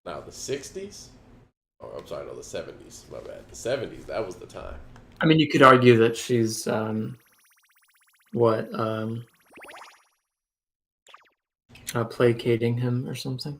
Now the 60s? Oh, I'm sorry, no, the 70s. My bad. The 70s, that was the time. I mean, you could argue that she's, placating him or something.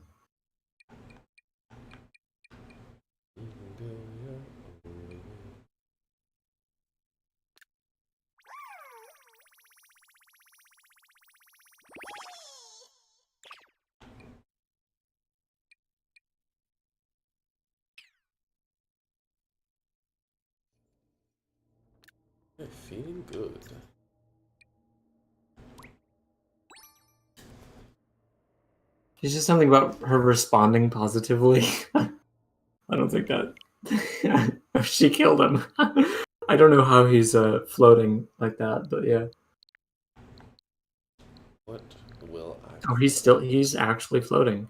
Hey, feeling good. It's just something about her responding positively. I don't think that she killed him. I don't know how he's floating like that, but yeah. What will I... Oh, he's actually floating.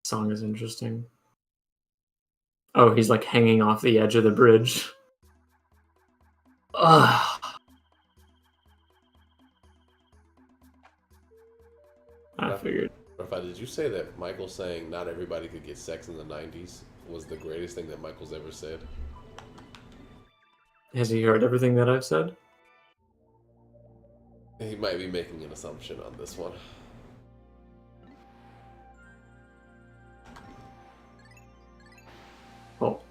Song is interesting. Oh, he's like hanging off the edge of the bridge. Ugh. I figured. Rafa, did you say that Michael saying not everybody could get sex in the 90s was the greatest thing that Michael's ever said? Has he heard everything that I've said? He might be making an assumption on this one. Well,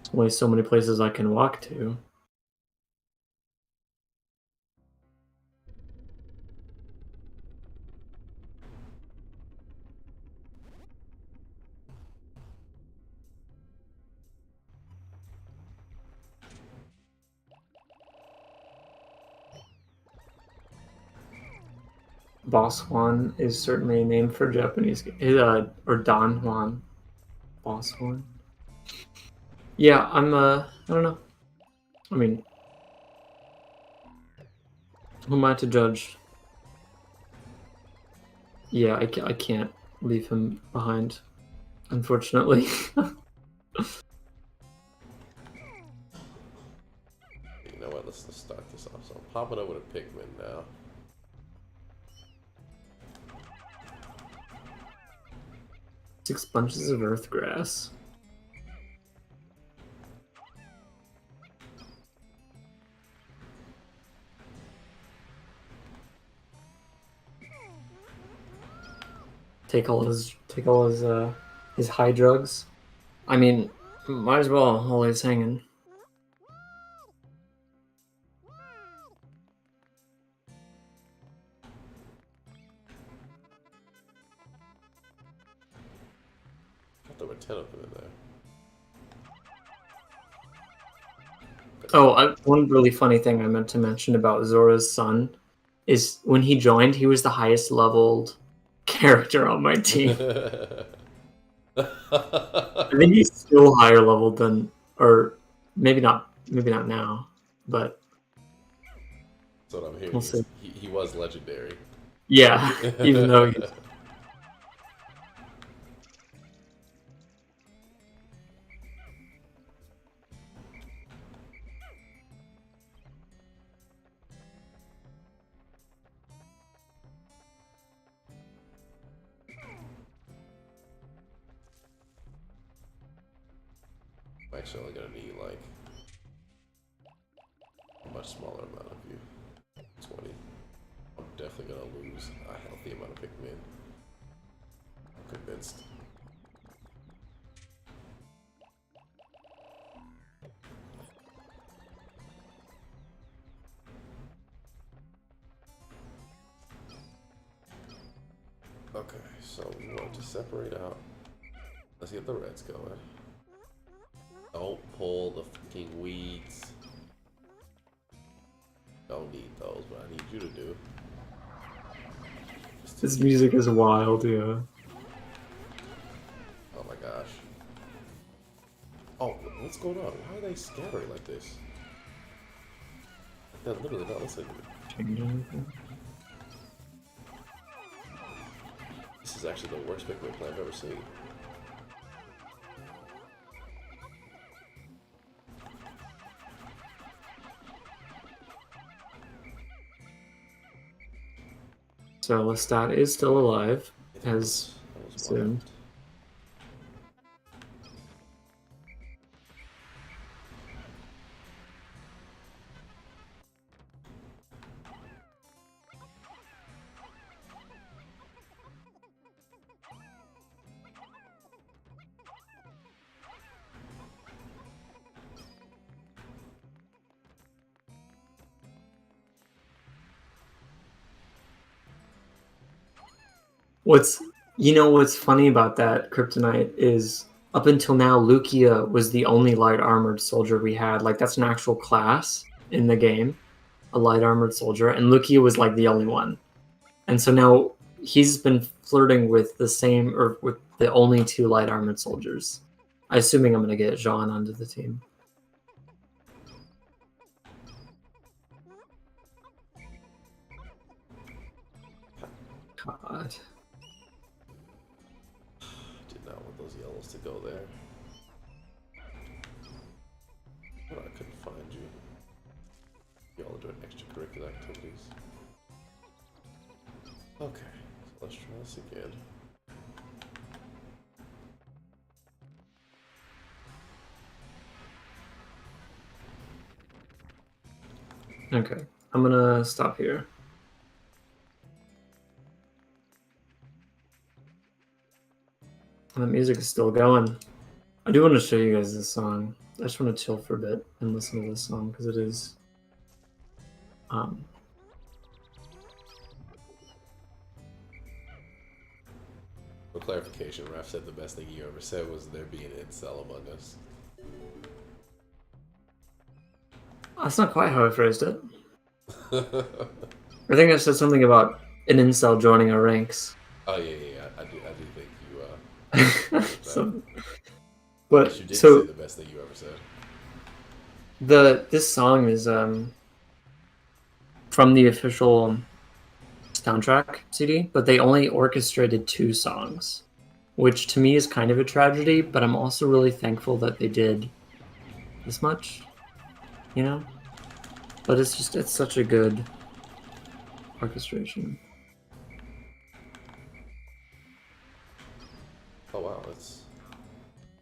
there's only so many places I can walk to. Boss Juan is certainly a name for a Japanese or Don Juan. Boss Juan. Yeah, I don't know. I mean, who am I to judge? Yeah, I can't leave him behind, unfortunately. You know what? Let's start this off. So I'm popping over to Pikmin now. Six bunches of earthgrass. Take all his high drugs. I mean, might as well while he's hanging. I thought there were 10 of them in there. Oh, one really funny thing I meant to mention about Zora's son is when he joined, he was the highest leveled character on my team. I think he's still higher leveled than, or maybe not now, but That's what I'm hearing. We'll see. He was legendary. yeah, even though he's I'm actually only gonna need like a much smaller amount of you. 20. I'm definitely gonna lose a healthy amount of Pikmin. I'm convinced. Okay, so we want to separate out. Let's get the reds going. Don't pull the fucking weeds. Don't need those, but I need you to do. this music is wild, yeah. Oh my gosh. Oh, what's going on? Why are they scattering like this? They're literally not listening to me. Change anything? This is actually the worst Pikmin plan I've ever seen. So Lestat is still alive, That as was assumed. wild. What's funny about that Kryptonite is up until now Lugia was the only light armored soldier we had. Like that's an actual class in the game, a light armored soldier, and Lugia was like the only one. And so now he's been flirting with the same or with the only two light armored soldiers. Assuming I'm gonna get Jean onto the team. God. Did not want those yellows to go there. But I couldn't find you. extracurricular activities. Okay, so let's try this again. Okay, I'm gonna stop here. And the music is still going. I do want to show you guys this song. I just want to chill for a bit and listen to this song because it is. For clarification, Raph said the best thing you ever said was there being an incel among us. That's not quite how I phrased it. I think I said something about an incel joining our ranks. Oh yeah. I do think you. So, But you did so say the best thing you ever said. this song is from the official soundtrack CD, but they only orchestrated 2 songs, which to me is kind of a tragedy, but I'm also really thankful that they did this much, you know? But it's such a good orchestration. Oh wow, it's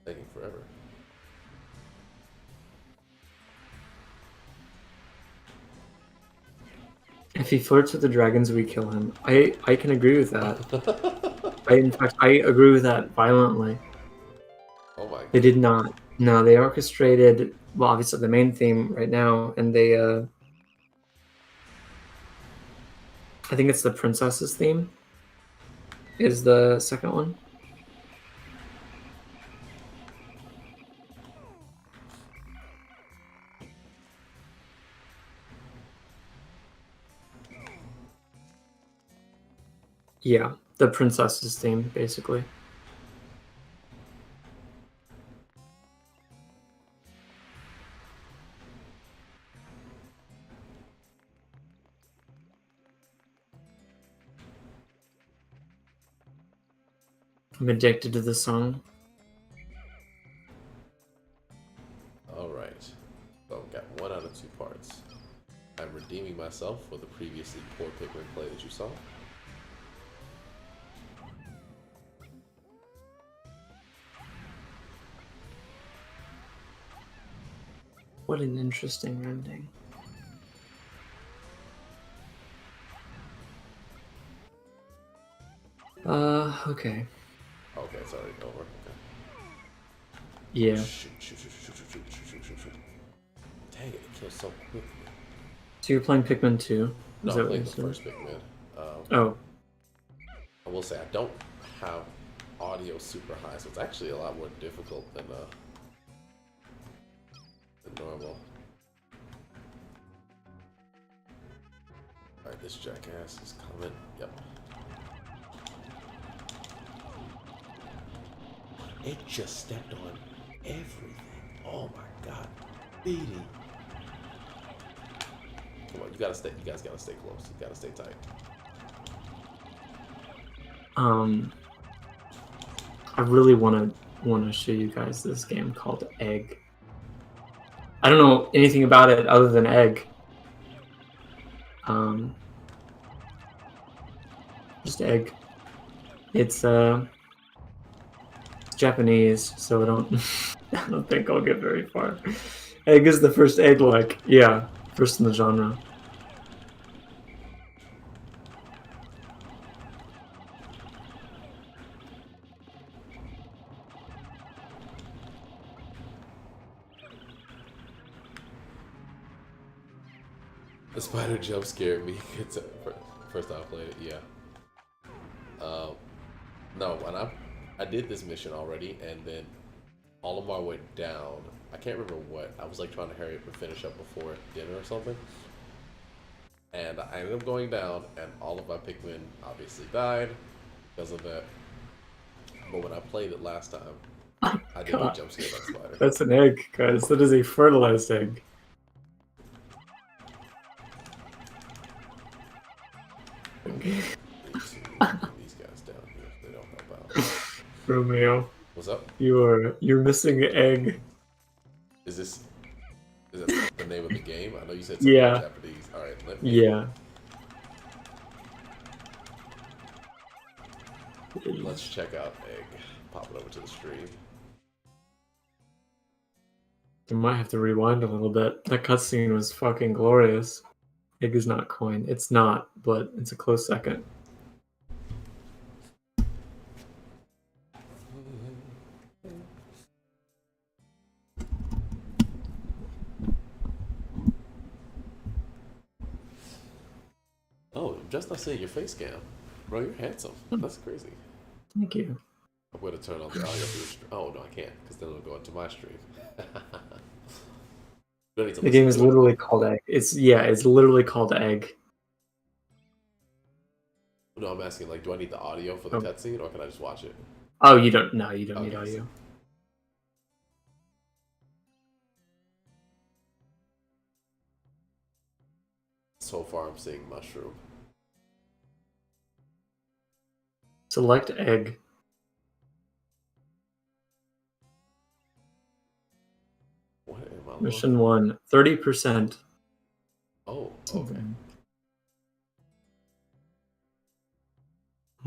taking forever. If he flirts with the dragons, we kill him. I can agree with that. In fact, I agree with that violently. Oh my god. They did not. No, they orchestrated, well, obviously the main theme right now, and they, I think it's the princess's theme, is the second one. Yeah, the princess's theme, basically. I'm addicted to this song. Alright. So I've got 1 out of 2 parts. I'm redeeming myself for the previously poor Pikmin play that you saw. What an interesting ending. Okay. Okay, it's already over. Okay. Yeah. Shoot. Dang it, it kills so quickly. So you're playing Pikmin 2? No, Is I'm that what playing you the said? first Pikmin. Oh. I will say I don't have audio super high, so it's actually a lot more difficult than normal. Alright, this jackass is coming. Yep. It just stepped on everything. Oh my god. Beating. Come on, you guys gotta stay close. You gotta stay tight. I really want to show you guys this game called Egg. I don't know anything about it other than Egg. Just Egg. It's Japanese, so I don't think I'll get very far. Egg is the first egg-like. Yeah, first in the genre. The spider jump scared me. It's first time I played it, yeah. No, when I did this mission already, and then all of my way down, I can't remember what. I was like trying to hurry up and finish up before dinner or something. And I ended up going down, and all of my Pikmin obviously died because of that. But when I played it last time, I didn't get jump scared by the spider. That's an egg, guys. That is a fertilized egg. These guys down here if they don't help out. Romeo, What's up? you're missing an egg. Is this Is that the name of the game? I know you said something Yeah. in Japanese. All right, let me. Yeah. Let's check out Egg. Pop it over to the stream. I might have to rewind a little bit. That cutscene was fucking glorious. Egg is not coin. It's not, but it's a close second. Oh, just not seeing your face cam. Bro, you're handsome. That's crazy. Thank you. I'm going to turn on the audio for the stream. Oh, no, I can't, because then it'll go into my stream. Do I need to The listen game is to it? literally called Egg. It's literally called Egg. No, I'm asking, like, do I need the audio for the Oh. cutscene, or can I just watch it? Oh, you don't. No, you don't need Okay. audio. So far, I'm seeing mushroom. Select Egg. What am I Mission looking? 1. 30%. Oh, okay.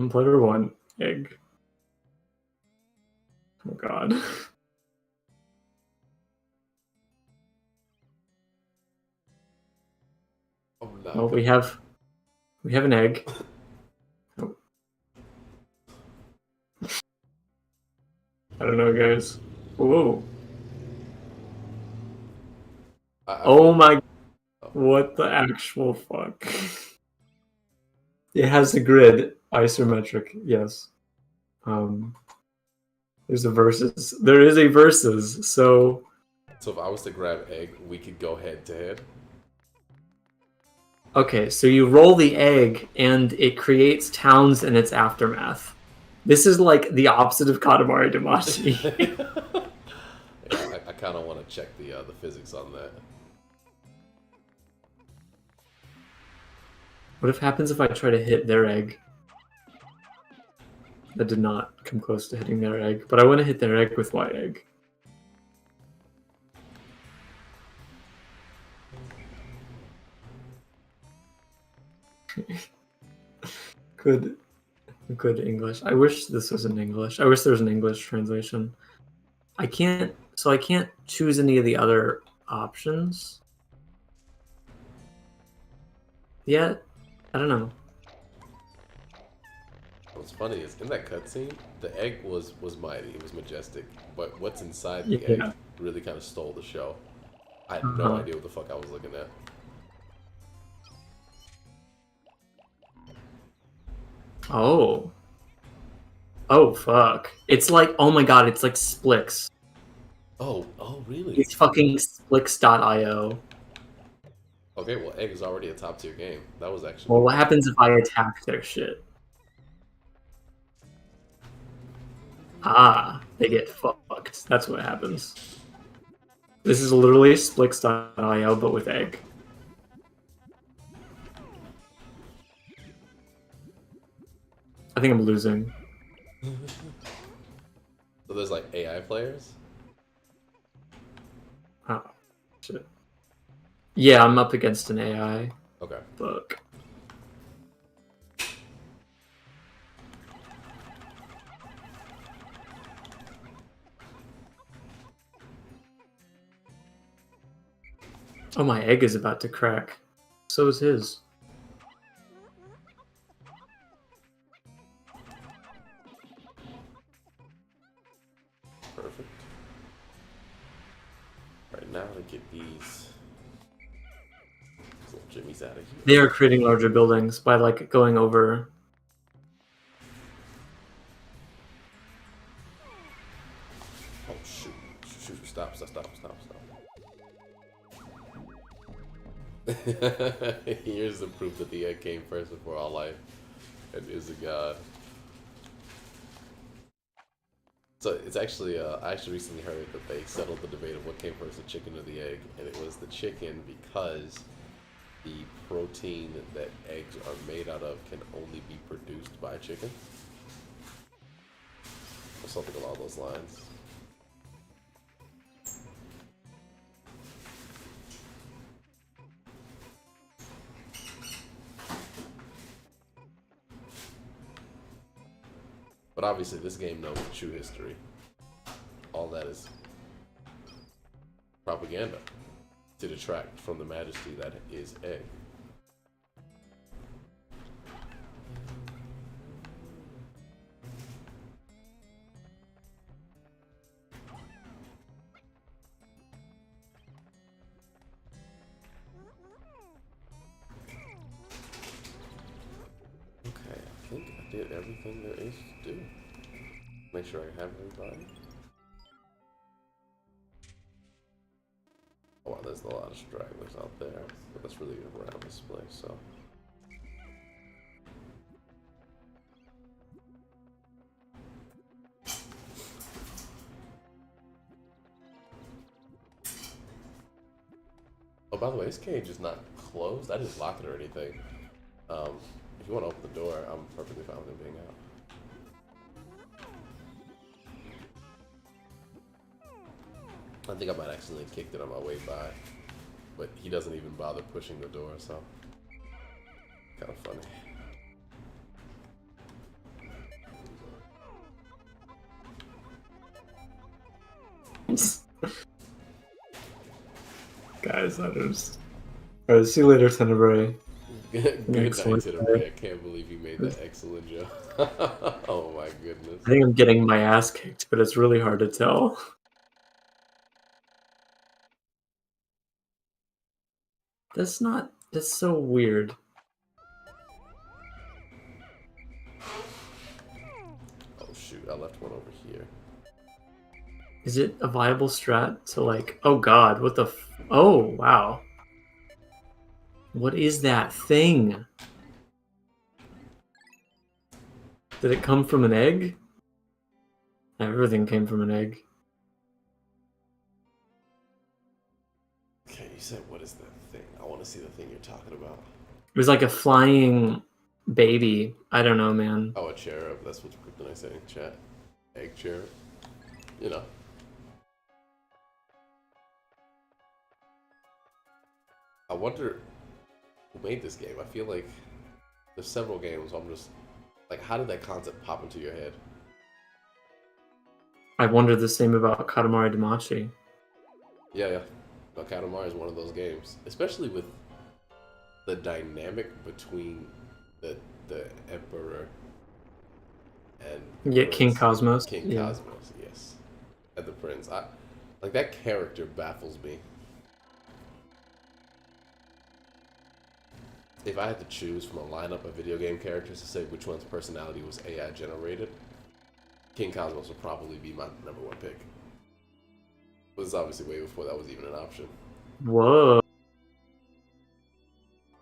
Player 1. Egg. Oh god. I'm not Oh, gonna- we have an egg. Oh. I don't know, guys. Whoa. I Oh feel- my. What the actual fuck? It has a grid, isometric, yes. There's a versus. There is a versus, so So if I was to grab Egg, we could go head to head. okay, so you roll the egg and it creates towns in its aftermath. This is like the opposite of Katamari Damacy. Yeah, I kind of want to check the physics on that. What happens if I try to hit their egg? That did not come close to hitting their egg, but I want to hit their egg with white egg. Good English. I wish this was in English. I wish there was an English translation. I can't choose any of the other options yet. I don't know. What's funny is in that cutscene, the egg was mighty, it was majestic, but what's inside the Yeah. egg really kind of stole the show. I had no Uh-huh. idea what the fuck I was looking at. Oh. Oh fuck. It's like, oh my god, it's like Splix. Oh, really? It's fucking Splix.io. Okay, well, Egg is already a top tier game. That was actually. Well, what happens if I attack their shit? Ah, they get fucked. That's what happens. This is literally Splix.io, but with egg. I think I'm losing. So there's like AI players? Oh, shit. Yeah, I'm up against an AI. Okay. Fuck. Oh, my egg is about to crack. So is his. Perfect. Right now to get these little jimmies out of here. They are creating larger buildings by like going over. Oh shoot. Shoot, stop. Here's the proof that the egg came first before all life and is a god. So it's actually, I actually recently heard that they settled the debate of what came first, the chicken or the egg, and it was the chicken because the protein that eggs are made out of can only be produced by chicken. Or something along those lines. But obviously, this game knows the true history. All that is propaganda to detract from the majesty that is Egg. Okay, I think I did everything there is to do. Make sure I have everybody. Oh, wow, there's a lot of stragglers out there, but that's really around this place, so. Oh, by the way, this cage is not closed. I didn't lock it or anything. If you want to open the door, I'm perfectly fine with it being out. I think I might accidentally kicked it on my way by, but he doesn't even bother pushing the door, so kind of funny. Guys, that is. Alright, see you later, Tenebrae. Good night, Excellent. Tenebrae. I can't believe you made that excellent joke. Oh my goodness. I think I'm getting my ass kicked, but it's really hard to tell. That's so weird. Oh shoot, I left one over here. Is it a viable strat to like, oh god, what the oh, wow. What is that thing? Did it come from an egg? Everything came from an egg. Okay, you said what is that thing? I want to see the thing you're talking about. It was like a flying baby. I don't know, man. Oh, a cherub. That's what Kryptonite said in chat. Egg cherub. You know. I wonder who made this game. I feel like there's several games. I'm just like, how did that concept pop into your head? I wondered the same about Katamari Damacy. Yeah. No, Katamari is one of those games, especially with the dynamic between the Emperor and Yeah, Prince. King Cosmos. King Yeah. Cosmos, yes, and the Prince. I like that character baffles me. If I had to choose from a lineup of video game characters to say which one's personality was AI generated, King Cosmos would probably be my #1 pick. This is obviously way before that was even an option. Whoa.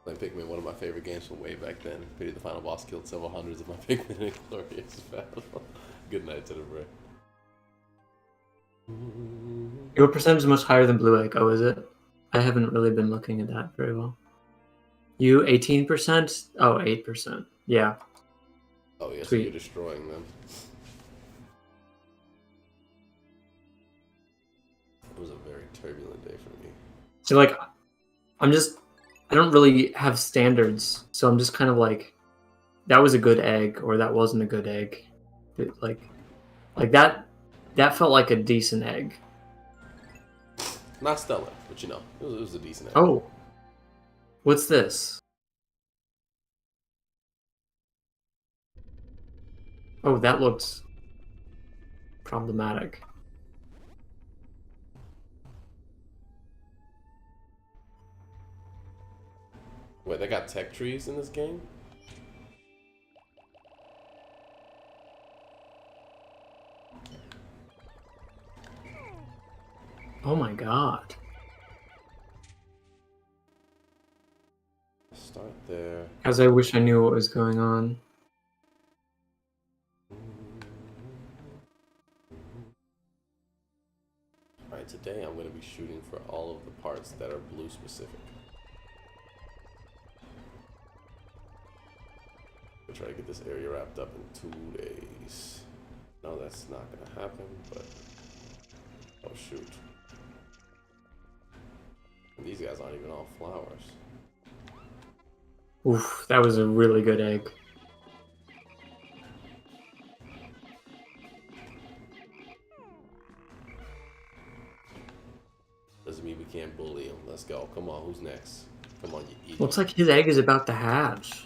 Like Pikmin, one of my favorite games from way back then. Pity the final boss killed several hundreds of my Pikmin in glorious battle. Good night to the break. Your percentage is much higher than Blue Egg. Oh, is it? I haven't really been looking at that very well. You 18%? Oh, 8%. Yeah. Oh yeah, so Sweet. you're destroying them. It was a very turbulent day for me. So like, I don't really have standards. So I'm just kind of like, that was a good egg or that wasn't a good egg. Like that felt like a decent egg. Not stellar, but you know, it was a decent egg. Oh. What's this? Oh, that looks problematic. Wait, they got tech trees in this game? Oh my god. Start there. As I wish I knew what was going on. Alright, today I'm going to be shooting for all of the parts that are blue specific. I'll try to get this area wrapped up in 2 days. No, that's not going to happen, but... Oh, shoot. And these guys aren't even all flowers. Oof, that was a really good egg. Doesn't mean we can't bully him. Let's go. Come on, who's next? Come on, you idiot. Looks like his egg is about to hatch.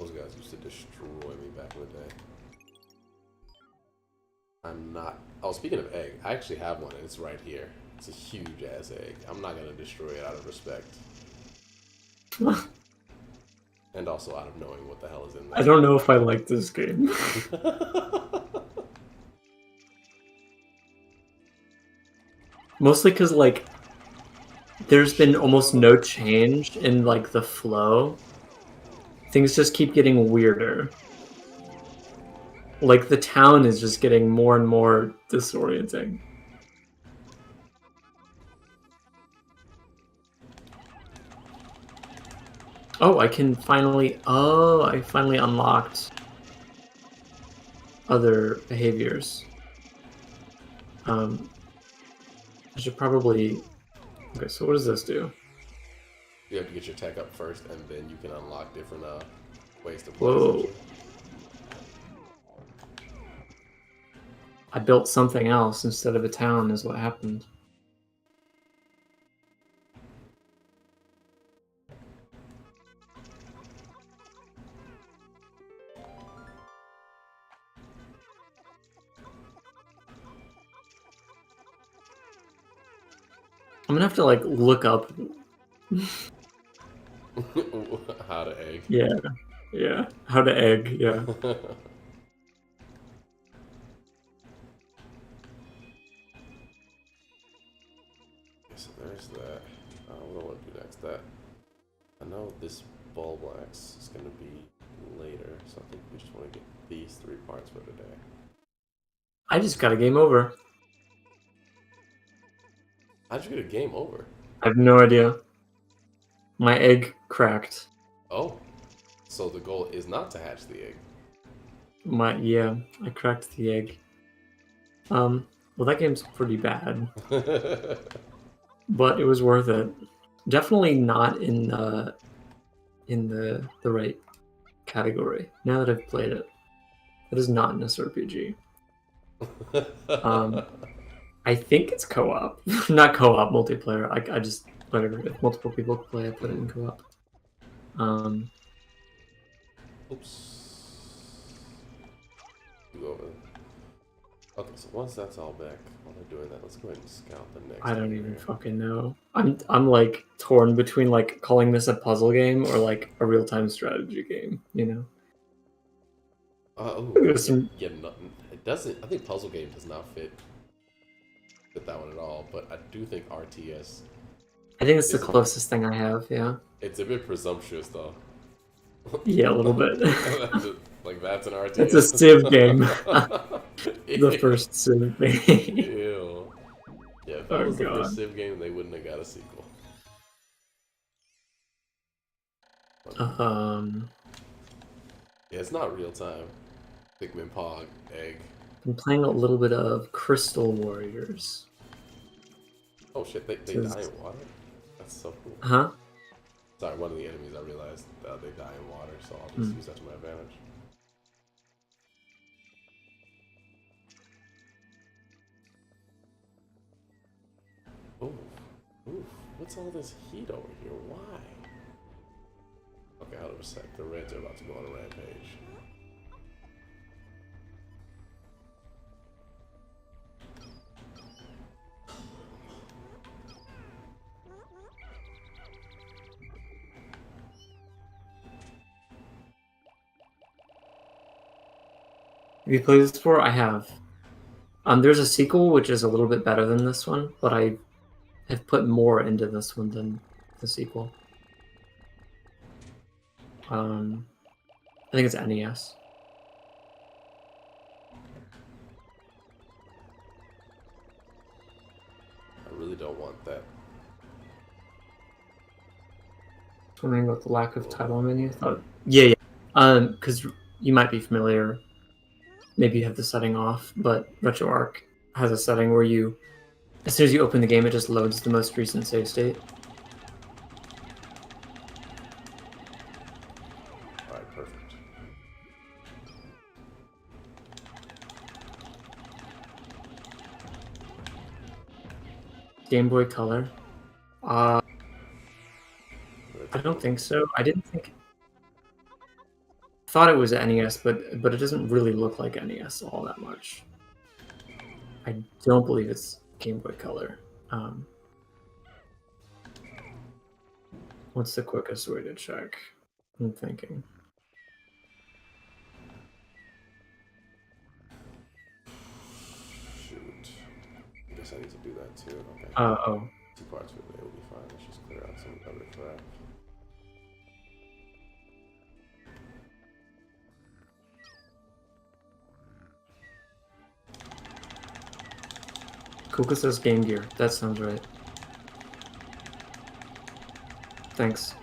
Those guys used to destroy me back in the day. I'm not... Oh, speaking of egg, I actually have one, and it's right here. It's a huge-ass egg. I'm not going to destroy it out of respect. And also out of knowing what the hell is in there. I don't know if I like this game. Mostly because, like, there's been almost no change in, like, the flow. Things just keep getting weirder. Like, the town is just getting more and more disorienting. Oh, I can finally... Oh, I finally unlocked other behaviors. I should probably... Okay, so what does this do? You have to get your tech up first, and then you can unlock different ways to play. Whoa. I built something else instead of a town is what happened. I'm gonna have to, like, look up. How to egg. Yeah. How to egg, yeah. Okay, so there's that. What do I want to do next? That I know this ball wax is going to be later, so I think we just want to get these 3 parts for today. I just got a game over. How'd you get a game over? I have no idea. My egg cracked. Oh, so the goal is not to hatch the egg. Yeah, I cracked the egg. Well, that game's pretty bad, but it was worth it. Definitely not in the right category. Now that I've played it, it is not an SRPG. I think it's co-op, not co-op, multiplayer. I just whatever. If multiple people play, I put it in co-op. Oops. Go over. Okay, so once that's all back, while they're doing that, let's go ahead and scout the next. I don't area. even fucking know. I'm like torn between like calling this a puzzle game or like a real-time strategy game. You know. There's some- Yeah, nothing. It doesn't. I think puzzle game does not fit that one at all. But I do think RTS. I think it's the closest thing I have. Yeah. It's a bit presumptuous though. Yeah, a little bit. Like that's an RTS. It's a Civ game. The first Civ game. Ew. Yeah, if that was the God. first Civ game, they wouldn't have got a sequel. Yeah, it's not real time. Pikmin Pog, egg. I'm playing a little bit of Crystal Warriors. Oh shit, they die in water? That's so cool. Huh? Sorry, one of the enemies I realized they die in water, so I'll just use that to my advantage. Ooh, ooh, what's all this heat over here? Why? Okay, hold on a sec. The Reds are about to go on a rampage. Have you played this before? I have. There's a sequel which is a little bit better than this one, but I have put more into this one than the sequel. I think it's NES. I really don't want that. Wondering about the lack of title menu. Thought, yeah. Because you might be familiar. Maybe you have the setting off, but RetroArch has a setting where you, as soon as you open the game, it just loads the most recent save state. All right, perfect. Game Boy Color. I don't think so. I didn't think. I thought it was NES, but it doesn't really look like NES all that much. I don't believe it's Game Boy Color. What's the quickest way to check? I'm thinking. Shoot. I guess I need to do that too. Okay. Oh. 2 parts for it will be fine. Let's just clear out some other crap. Kuka says Game Gear. That sounds right. Thanks.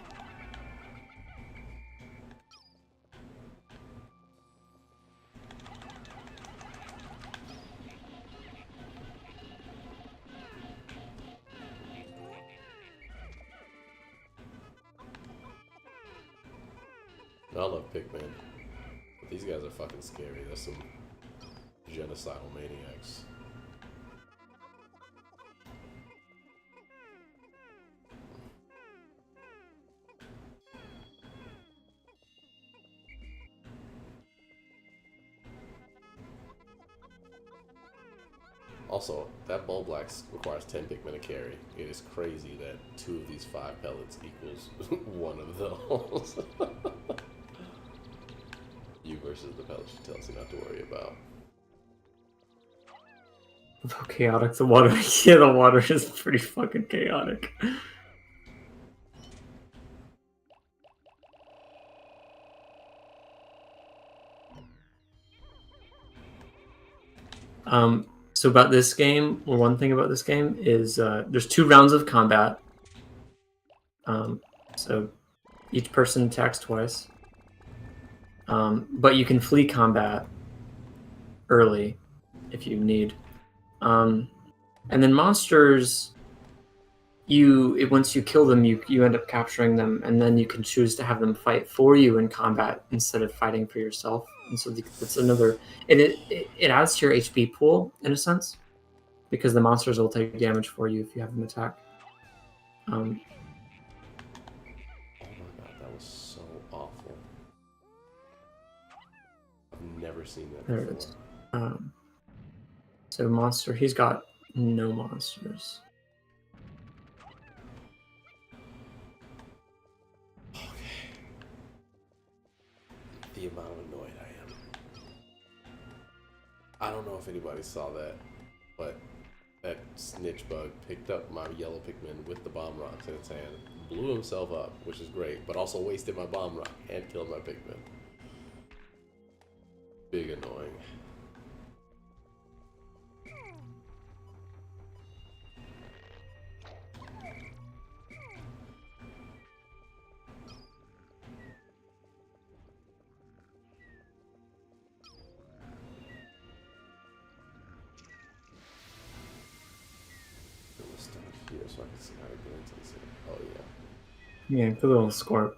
I love Pikmin, but these guys are fucking scary. They're some genocidal maniacs. Also, that Bulblax requires 10 Pikmin to carry. It is crazy that 2 of these 5 pellets equals 1 of those. You versus the pellets she tells you not to worry about. How chaotic the water. Yeah, the water is pretty fucking chaotic. So about this game, or one thing about this game is there's 2 rounds of combat. So each person attacks twice. But you can flee combat early if you need. And then monsters, once you kill them, you end up capturing them, and then you can choose to have them fight for you in combat instead of fighting for yourself. And so that's another. It adds to your HP pool in a sense, because the monsters will take damage for you if you have them attack. Oh my god, that was so awful. I've never seen that There before. it is. So monster, he's got no monsters. Okay. The amount of annoyed I am. I don't know if anybody saw that, but that snitch bug picked up my yellow Pikmin with the bomb rocks in its hand, blew himself up, which is great, but also wasted my bomb rock and killed my Pikmin. Big annoying. Here so I can see how to get into this. Oh yeah. Yeah, the little scorp.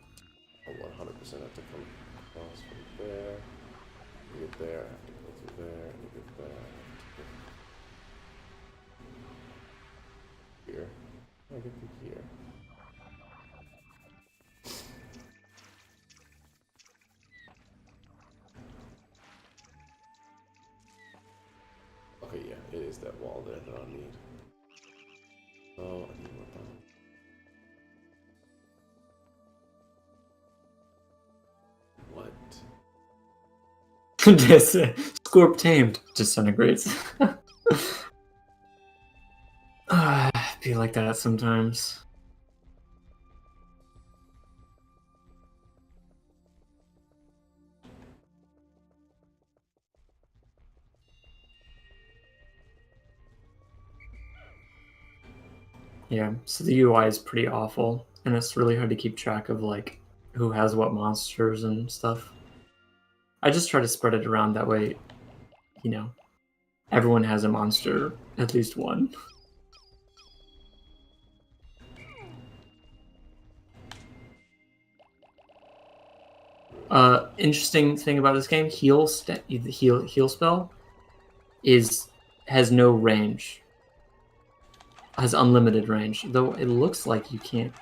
I'll 100% have to come across from there. To get there, I have to go through there, and to get there, I have to get here. I get through here. Okay, yeah, it is that wall there that I need. Oh, I need more time. What? Scorp tamed. Disintegrates. I feel like that sometimes. Yeah, so the UI is pretty awful, and it's really hard to keep track of like who has what monsters and stuff. I just try to spread it around that way, you know, everyone has a monster, at least one. Interesting thing about this game, the heal spell has no range. Has unlimited range, though it looks like you can't.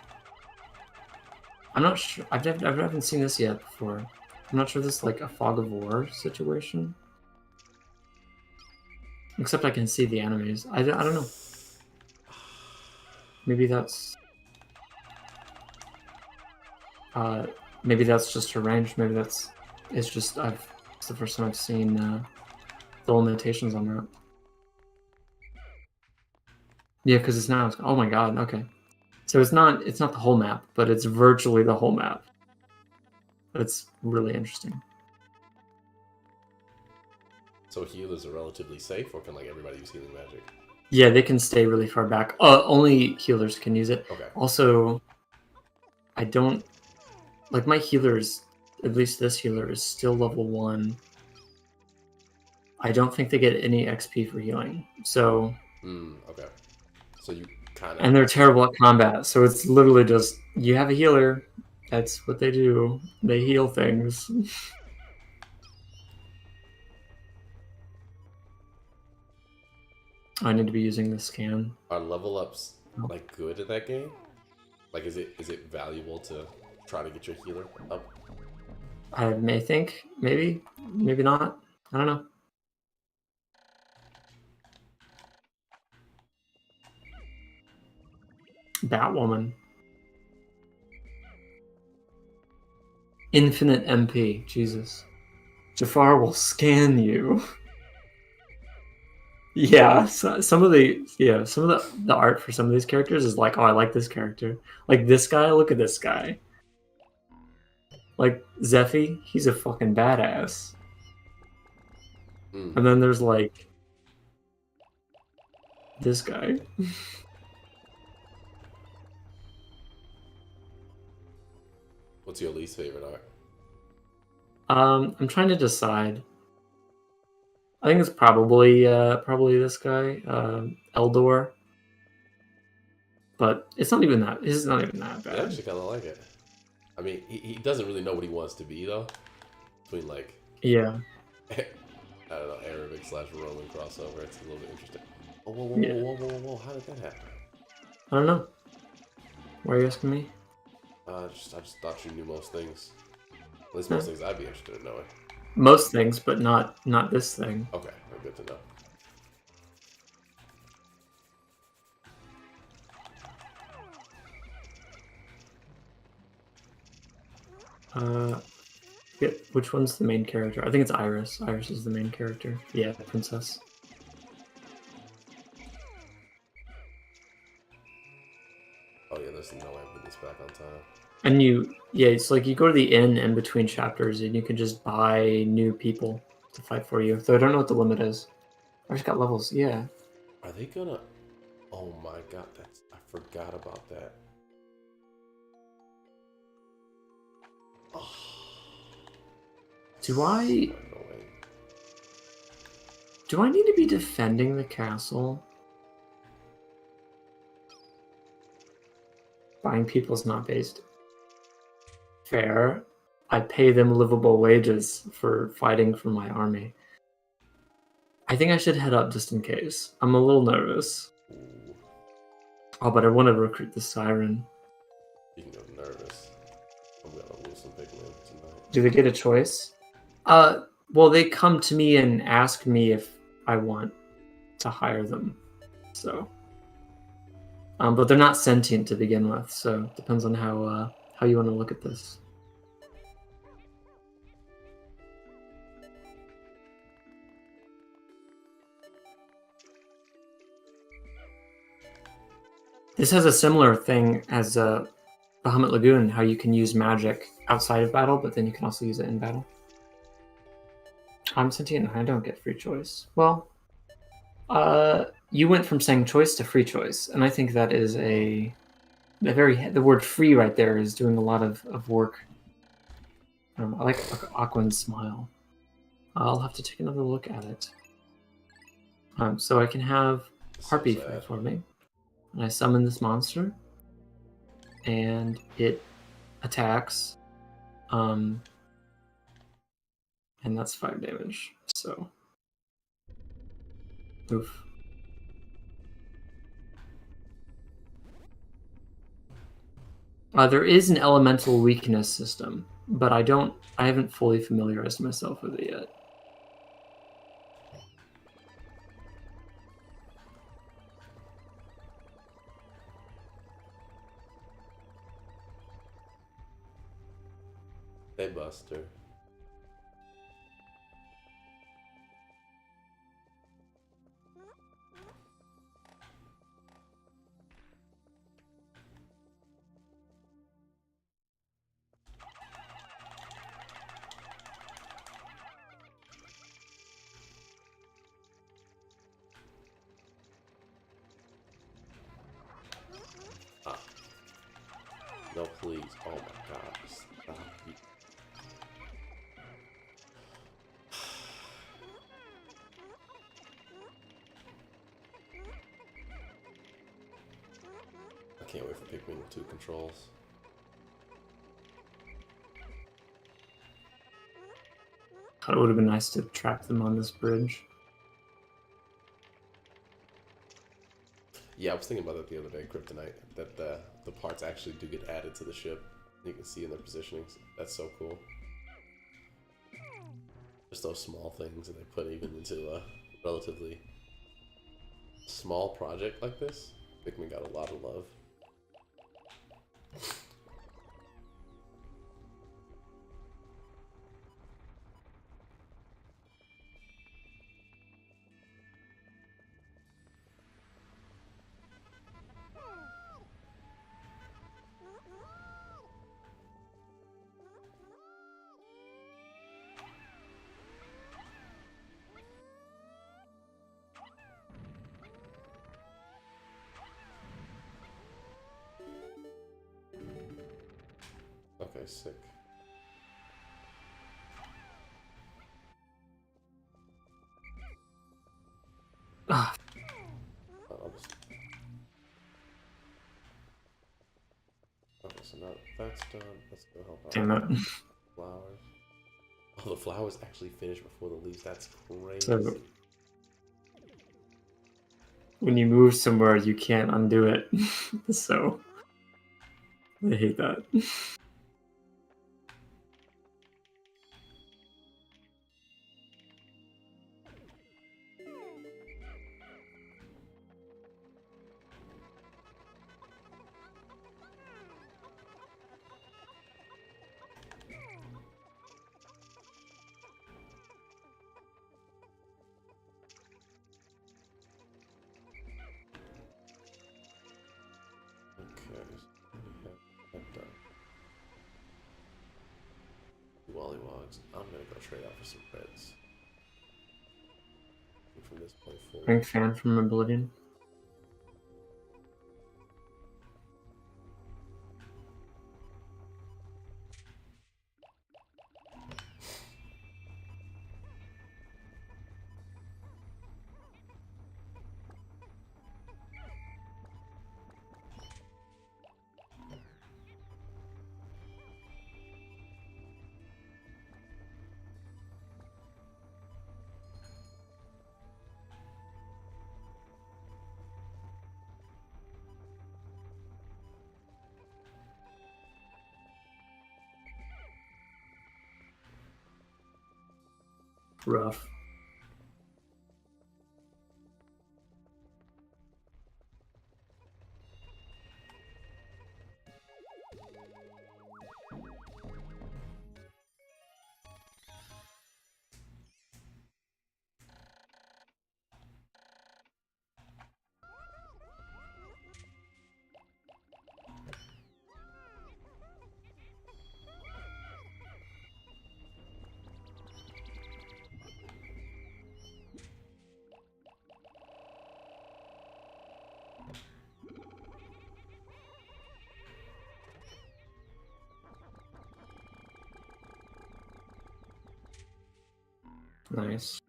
I'm not sure. I haven't seen this yet before. I'm not sure this is like a Fog of War situation. Except I can see the enemies. I don't know. Maybe that's... maybe that's just her range. Maybe it's the first time I've seen the limitations on that. Yeah, because it's now. Oh my god. Okay, so it's not the whole map, but it's virtually the whole map. That's really interesting. So healers are relatively safe, or can like everybody use healing magic? Yeah, they can stay really far back. Only healers can use it. Okay. Also, I don't like my healers. At least this healer is still level 1. I don't think they get any XP for healing. So. Okay. So you kind of. And they're terrible at combat. So it's literally just you have a healer. That's what they do. They heal things. I need to be using the scan. Are level ups like good at that game? Like, is it valuable to try to get your healer up? I may think, maybe not. I don't know. Batwoman. Infinite MP. Jesus. Jafar will scan you. Yeah, some of the art for some of these characters is like, oh, I like this character. Like this guy, look at this guy. Like Zephy, he's a fucking badass. And then there's like this guy. What's your least favorite art? I'm trying to decide. I think it's probably this guy, Eldor. But it's not even that. It's not even that bad. I actually kind of like it. I mean, he doesn't really know what he wants to be though. Between like, yeah, I don't know, Arabic / Roman crossover. It's a little bit interesting. Oh, whoa! How did that happen? I don't know. Why are you asking me? I just thought you knew most things. At least most things I'd be interested in knowing. Most things, but not this thing. Okay, good to know. Which one's the main character? I think it's Iris. Iris is the main character. Yeah, the princess. Oh yeah, there's no way I'm putting this back on time. And it's like you go to the inn in between chapters and you can just buy new people to fight for you. Though I don't know what the limit is. I just got levels, yeah. Are they gonna... Oh my god, I forgot about that. Oh. Do I need to be defending the castle? Buying people's not based. Fair. I pay them livable wages for fighting for my army. I think I should head up just in case. I'm a little nervous. Ooh. Oh, but I want to recruit the siren. You can go nervous. I'm gonna lose some Pikmin tonight. Do they get a choice? Well, they come to me and ask me if I want to hire them. So, but they're not sentient to begin with, so it depends on how you want to look at this. This has a similar thing as Bahamut Lagoon, how you can use magic outside of battle, but then you can also use it in battle. I'm sentient and I don't get free choice. Well, you went from saying choice to free choice, and I think that is the word free right there is doing a lot of work. I like Aquan's smile. I'll have to take another look at it. So I can have So Harpy sad. fight for me. And I summon this monster, and it attacks. And that's 5 damage. So, oof. There is an elemental weakness system, but I haven't fully familiarized myself with it yet. Hey, Buster. Ah. No, please. Oh my God. Stop. I can't wait for Pikmin 2 controls. Thought it would have been nice to trap them on this bridge. Yeah, I was thinking about that the other day, Kryptonite, that the parts actually do get added to the ship. You can see in their positionings. That's so cool. Just those small things that they put even into a relatively small project like this. Pikmin got a lot of love. Okay, sick. Ah, I'll just... Okay, so now that's done. Let's go help out. damn it. Flowers. Oh, the flowers actually finish before the leaves. That's crazy. So, when you move somewhere, you can't undo it. So, I hate that. Okay, so we have that done. Wallywogs. I'm gonna go trade out for some reds. And from this point forward. Bring fan from Oblivion. Rough. Nice.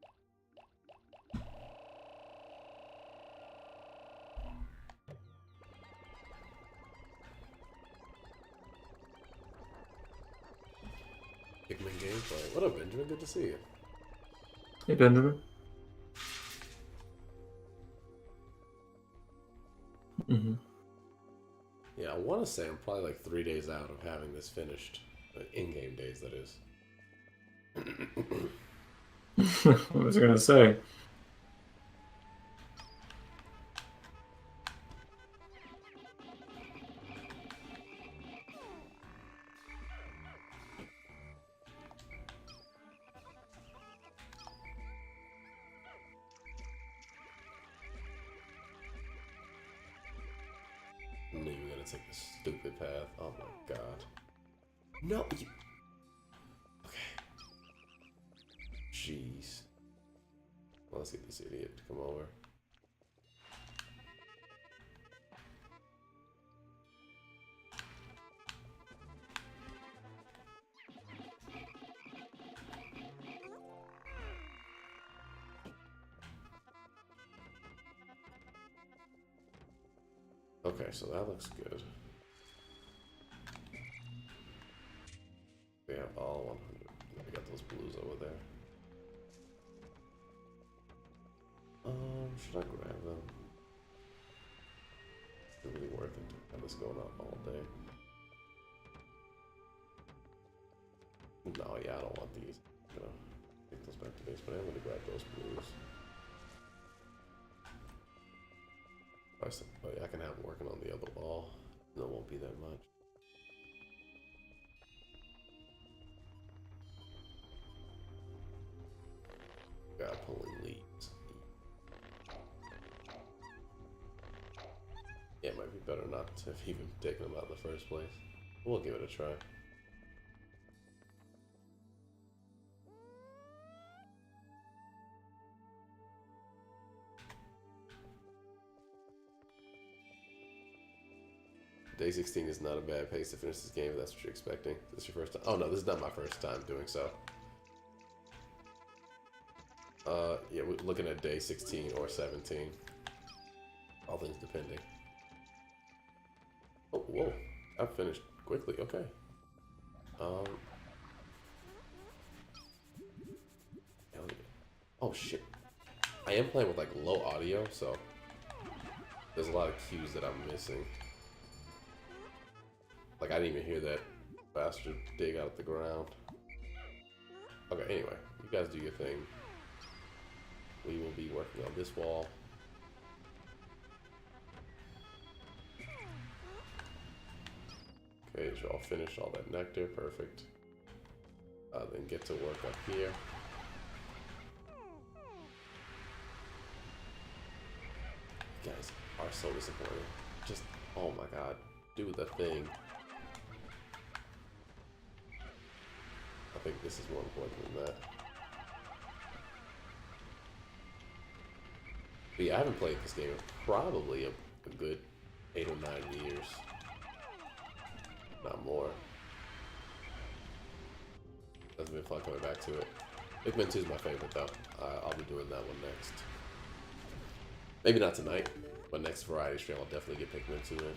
Pikmin gameplay. What up, Benjamin? Good to see you. Hey, Benjamin. Mm-hmm. Yeah, I want to say I'm probably like 3 days out of having this finished. In-game days, that is. What was I gonna say? I knew you were gonna take this stupid path. Oh my god. No, you... Okay. Jeez. Well, let's get this idiot to come over. Okay, so that looks good. We have all 100. We got those blues over there. Should I grab them? Is it really worth it to have this going on all day? No, yeah, I don't want these. I'm gonna take those back to base, but I'm gonna grab those blues. Oh yeah, I can have them working on the other wall. That won't be that much. Got pulling leads. Yeah, it might be better not to have even taken them out in the first place. We'll give it a try. Day 16 is not a bad pace to finish this game if that's what you're expecting. This is your first time? Oh no, this is not my first time doing so. Yeah, we're looking at day 16 or 17. All things depending. Oh, whoa. I finished quickly, okay. Hell yeah. Oh shit. I am playing with like low audio, so there's a lot of cues that I'm missing. Like, I didn't even hear that bastard dig out of the ground. Okay, anyway, you guys do your thing. We will be working on this wall. Okay, so I'll finish all that nectar, perfect. Then get to work up here. You guys are so disappointing. Just, oh my god, do the thing. I think this is more important than that. But yeah, I haven't played this game in probably a good 8 or 9 years. Not more. It's been fun coming back to it. Pikmin 2 is my favorite though. I'll be doing that one next. Maybe not tonight, but next variety stream I'll definitely get Pikmin 2 in.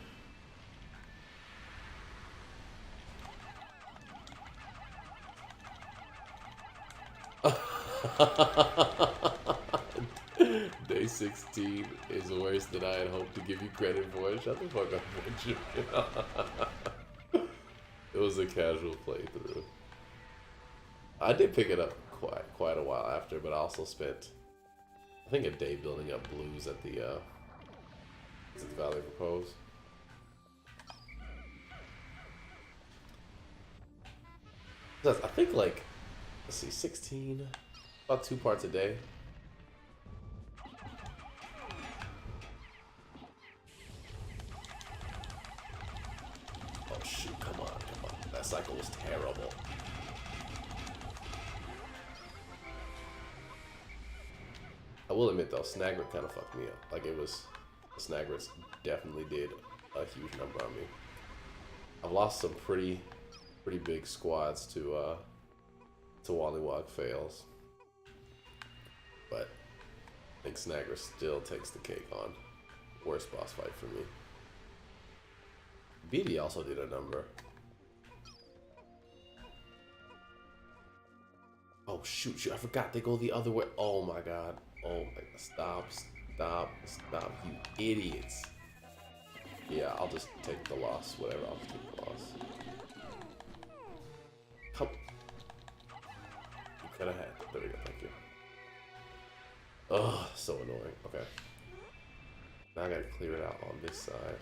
Day 16 is worse than I had hoped to give you credit for. Shut the fuck up, Benjamin. It was a casual playthrough. I did pick it up quite a while after, but I also spent, I think, a day building up blues at the Valley of Repose. I think, like, let's see, 16, about 2 parts a day. Oh shoot, come on. That cycle was terrible. I will admit though, Snagrit kind of fucked me up. Like, it was, Snagrits definitely did a huge number on me. I've lost some pretty big squads to Wollywog fails. But I think Snagger still takes the cake on. Worst boss fight for me. BD also did a number. Oh shoot, I forgot they go the other way. Oh my god. Oh my god. Stop, you idiots. Yeah, I'll just take the loss. Whatever, I'll just take the loss. Come. You could have had. There we go, thank you. Ugh, so annoying. Okay. Now I gotta clear it out on this side.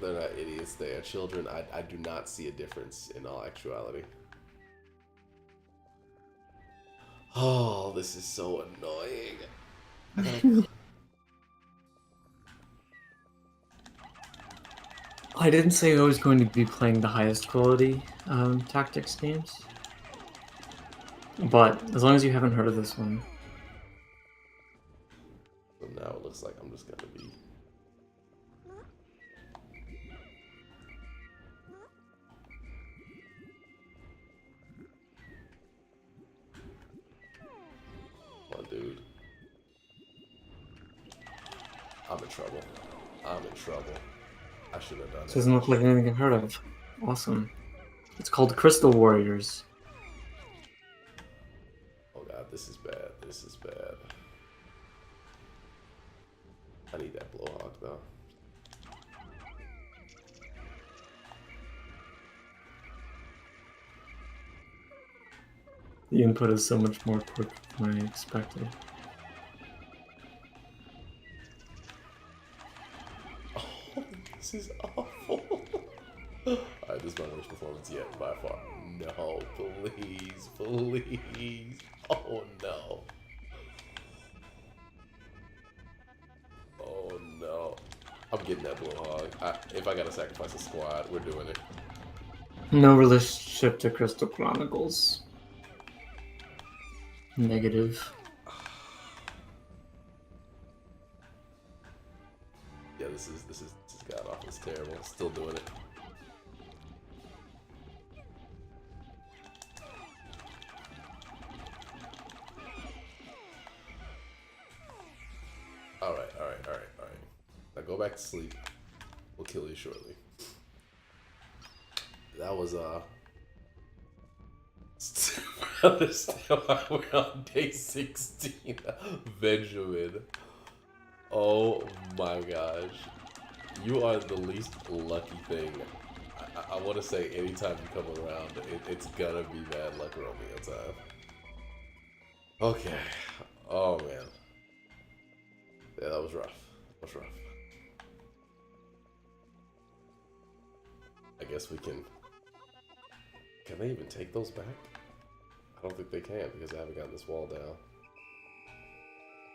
They're not idiots, they are children. I do not see a difference in all actuality. Oh, this is so annoying. I didn't say I was going to be playing the highest quality tactics games. But as long as you haven't heard of this one. So now it looks like I'm just gonna be... Come on, dude. I'm in trouble. I'm in trouble. I should have done This it. doesn't look like anything I've heard of. Awesome. It's called Crystal Warriors. Oh god, this is bad. This is bad. I need that blowhawk though. The input is so much more quick than I expected. Oh, this is awful. Alright, this is my worst performance yet by far. No, please, please. Oh no. Oh no. I'm getting that blowhog. If I gotta sacrifice a squad, we're doing it. No relationship to Crystal Chronicles. Negative. Yeah, this is god awful. It's terrible. Still doing it. Alright. Now go back to sleep. We'll kill you shortly. That was I understand why we're on day 16. Benjamin. Oh my gosh. You are the least lucky thing. I want to say anytime you come around, it's gonna be bad luck Romeo time. Okay. Oh man. Yeah, that was rough. That was rough. I guess we can... Can they even take those back? I don't think they can because I haven't gotten this wall down.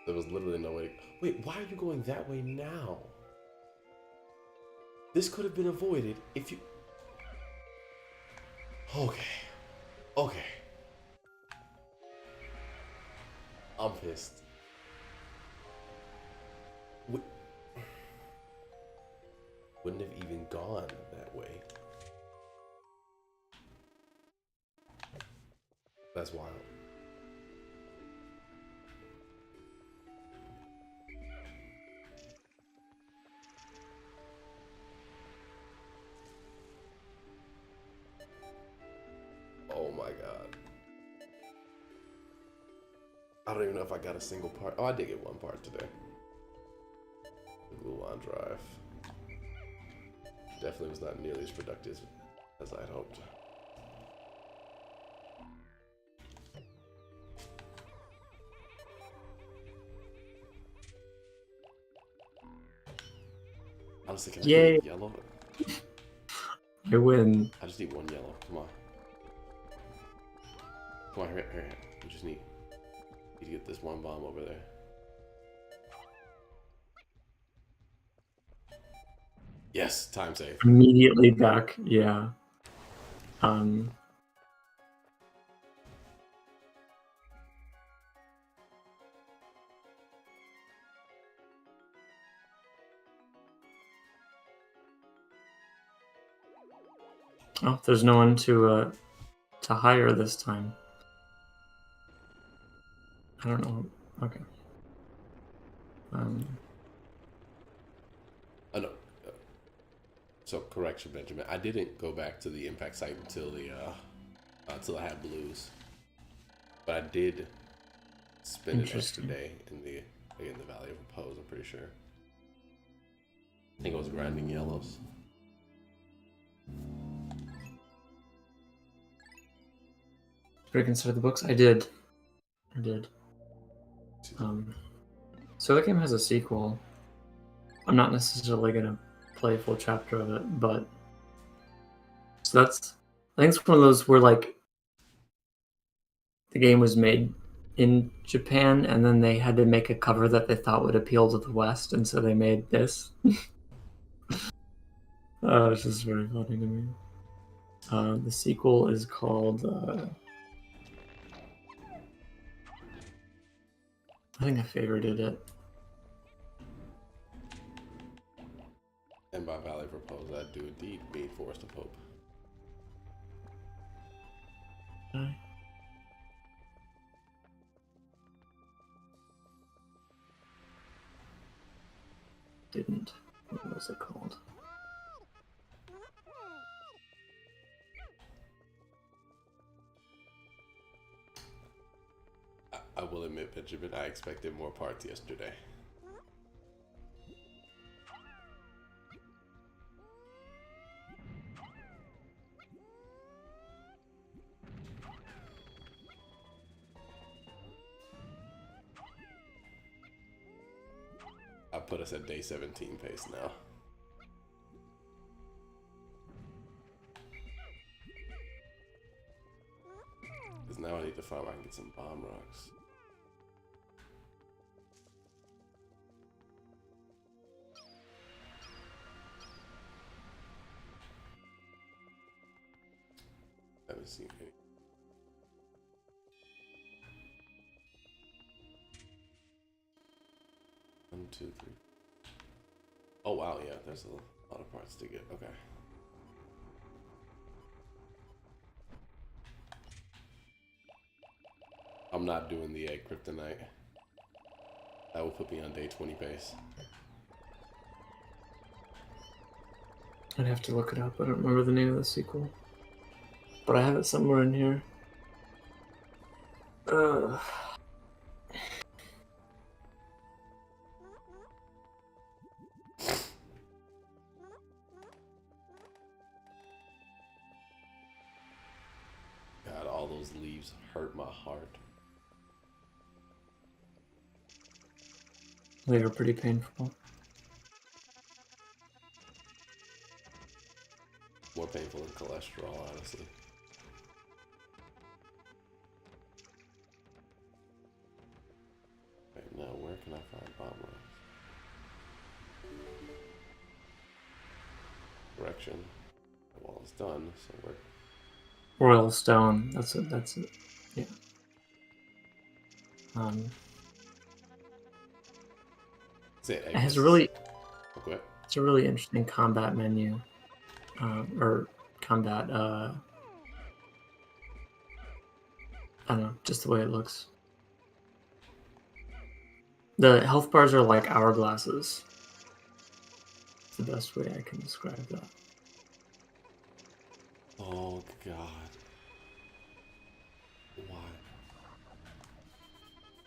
There was literally no way... Wait, why are you going that way now? This could have been avoided if you... Okay. I'm pissed. Wouldn't have even gone that way. That's wild. Oh my god. I don't even know if I got a single part. Oh, I did get one part today. The Mulan Drive. Definitely was not nearly as productive as I'd hoped. Honestly, can I Yay. get yellow? I win. I just need one yellow. Come on. Come on, hurry. We just need to get this one bomb over there. Yes, time save. Immediately back, yeah. Oh, there's no one to hire this time. I don't know. Okay. Oh no. So correction, Benjamin. I didn't go back to the impact site until I had blues, but I did spend an extra day in the Valley of Repose. I'm pretty sure. I think I was grinding yellows. Reconsider the books. I did. So the game has a sequel. I'm not necessarily gonna play a full chapter of it, but so that's. I think it's one of those where like the game was made in Japan, and then they had to make a cover that they thought would appeal to the West, and so they made this. It's just very funny to me. The sequel is called. I think I favorited it. And by Valley of Repose, I do indeed mean Forest of Hope. Okay. Didn't. What was it called? I will admit, Benjamin, I expected more parts yesterday. I put us at day 17 pace now. Because now I need to find where I can get some bomb rocks. Haven't seen any. One, two, three. Oh wow, yeah, there's a lot of parts to get. Okay. I'm not doing the egg kryptonite. That will put me on day 20 pace. I'd have to look it up. I don't remember the name of the sequel. But I have it somewhere in here. God, all those leaves hurt my heart. They were pretty painful. More painful than cholesterol, honestly. Right now, where can I find bomb rocks? Correction. The wall is done, so we're... Royal Stone. That's it. Yeah. It has a really. Okay. It's a really interesting combat menu, or combat. I don't know, just the way it looks. The health bars are like hourglasses. It's the best way I can describe that. Oh God. Why?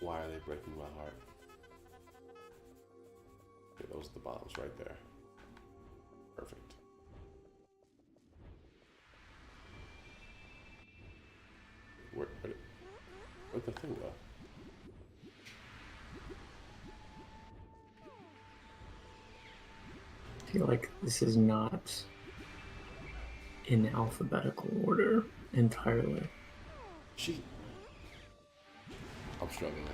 Why are they breaking my heart? Okay, those are the bombs right there. Perfect. Where'd the thing go? I feel like this is not in alphabetical order entirely. Gee. I'm struggling.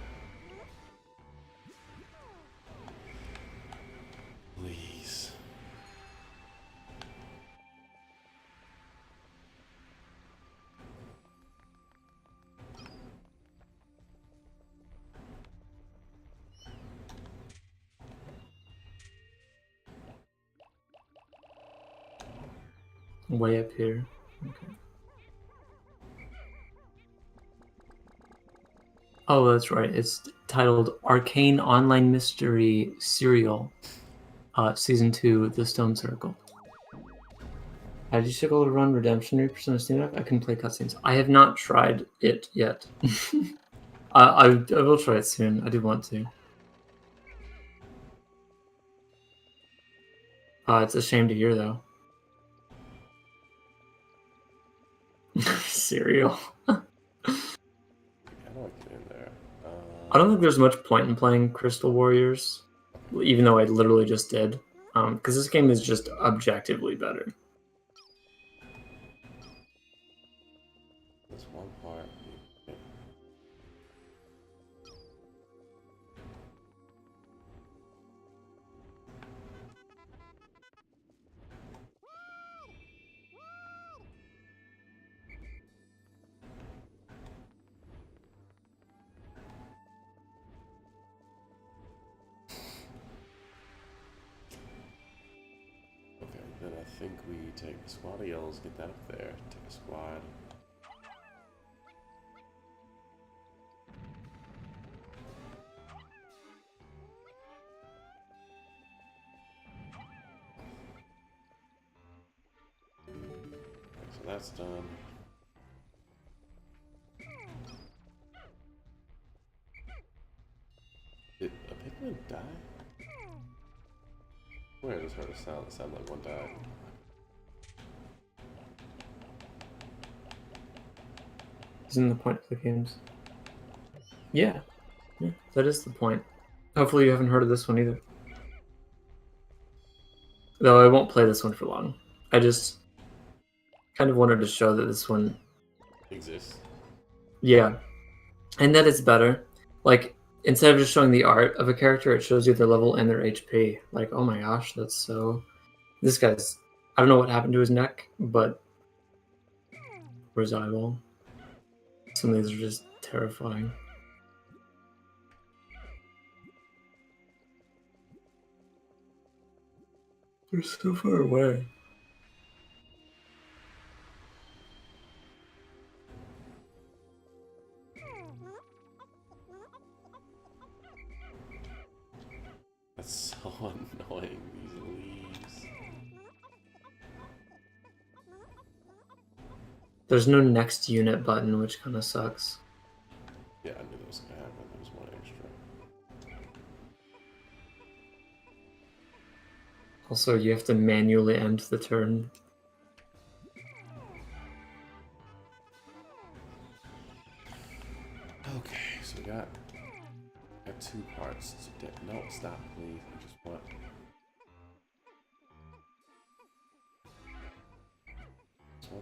Please. Way up here. Okay. Oh, that's right. It's titled Arcane Online Mystery Serial, Season 2, The Stone Circle. Did you still to run Redemption Reapers on a Steam Deck? I can play cutscenes. I have not tried it yet. I will try it soon. I do want to. It's a shame to hear, though. Serial. How do I get in there? I don't think there's much point in playing Crystal Warriors, even though I literally just did. Because this game is just objectively better. This one part. Okay, then I think we take the squad of yellows, get that up there. Take a squad. So that's done. Did a pigment die? Where I just heard a sound that sounded like one died. Isn't the point of the games? Yeah. That is the point. Hopefully you haven't heard of this one either. Though I won't play this one for long. I just kind of wanted to show that this one... Exists. Yeah. And that it's better. Like, instead of just showing the art of a character, it shows you their level and their HP. Like, oh my gosh, that's so... This guy's... I don't know what happened to his neck, but... Or his eyeball. Some of these are just terrifying. They're so far away. That's so annoying, these leaves. There's no next unit button, which kind of sucks. Yeah, I knew that was gonna happen. There was one extra. Also, you have to manually end the turn. Okay, so we got two parts. No, stop, please. I just want.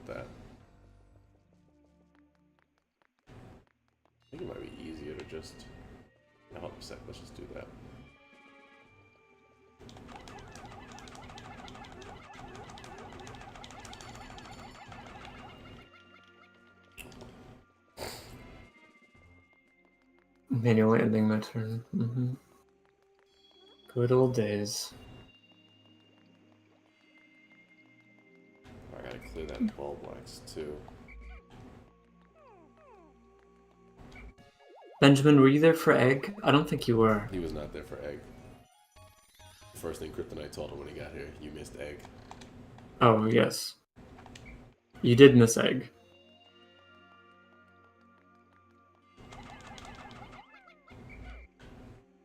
That. I think it might be easier to just. No, let's just do that. Manually ending my turn. Good old days. I gotta clear that 12 blacks too. Benjamin, were you there for Egg? I don't think you were. He was not there for Egg. The first thing Kryptonite told him when he got here, you missed Egg. Oh, yes. You did miss Egg.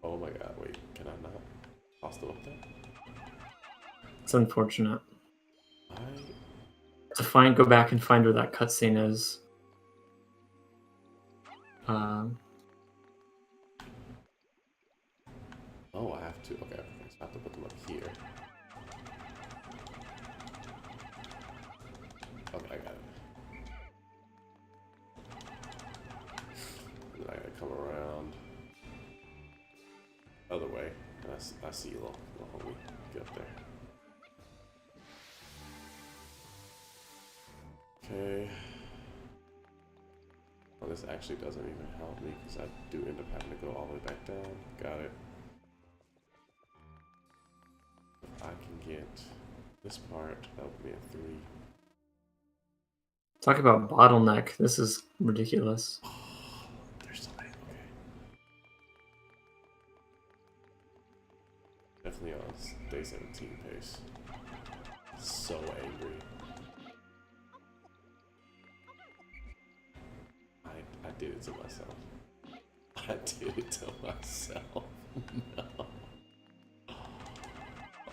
Oh my god, wait, can I not toss them up there? It's unfortunate. I... Go back and find where that cutscene is. Oh, I have to. Okay, so I have to put them up here. Okay, I got it. And then I gotta come around other way. And I see you, little homie. Get up there. Okay. Well, this actually doesn't even help me because I do end up having to go all the way back down. Got it. If I can get this part, that would be a 3. Talk about bottleneck. This is ridiculous. There's so many. Okay. Definitely on day 17 pace. So angry. I did it to myself. I did it to myself. No.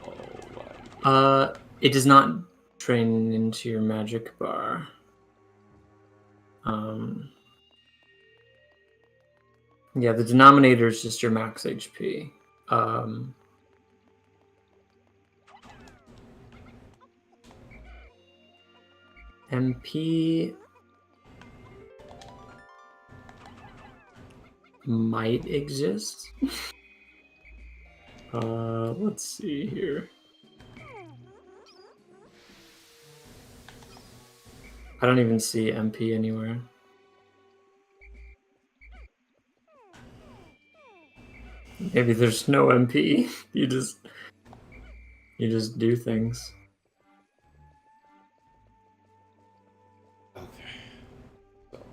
Oh my god. It does not drain into your magic bar. Yeah, the denominator is just your max HP. MP might exist. Let's see here. I don't even see MP anywhere. Maybe there's no MP. You just do things. Okay. So.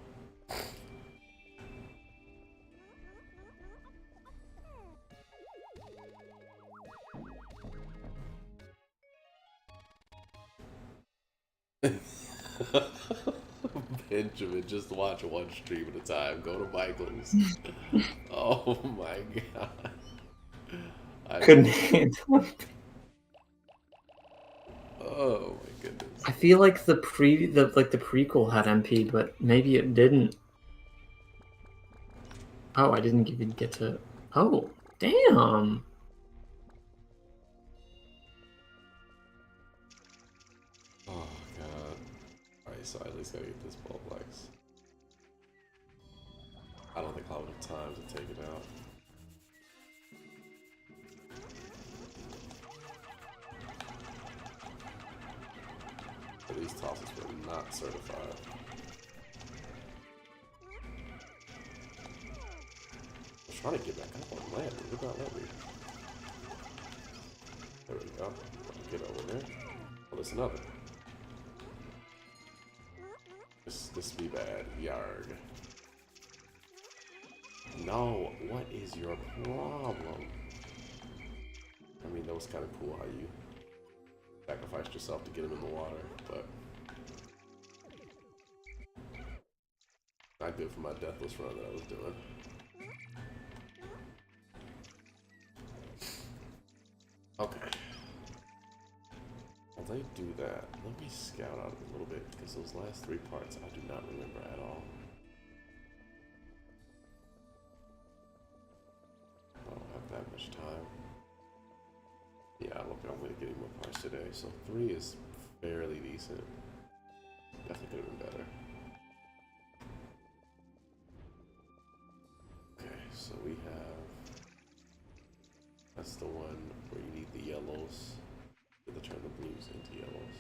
Benjamin, just watch one stream at a time. Go to Michael's. Oh my god. Couldn't handle it. Oh my goodness. I feel like the prequel had MP, but maybe it didn't. Oh, I didn't even get to. Oh, damn. Oh god. Alright, so I at least gotta get this Bulblex. I don't think I'll have time to take it out. These tosses were not certified. I'm trying to get back up on land, but it would not let me. There we go. Get over there. Oh, there's another. This be bad. Yarg. No, what is your problem? I mean, that was kind of cool how you sacrificed yourself to get him in the water, but not good for my deathless run that I was doing. Okay. While they do that, let me scout out a little bit, because those last 3 parts I do not remember at all. I don't have that much time. Yeah, I don't think I'm going to get any more parts today, so 3 is fairly decent. Definitely could have been better. Okay, so we have... That's the one where you need the yellows. To turn the blues into yellows.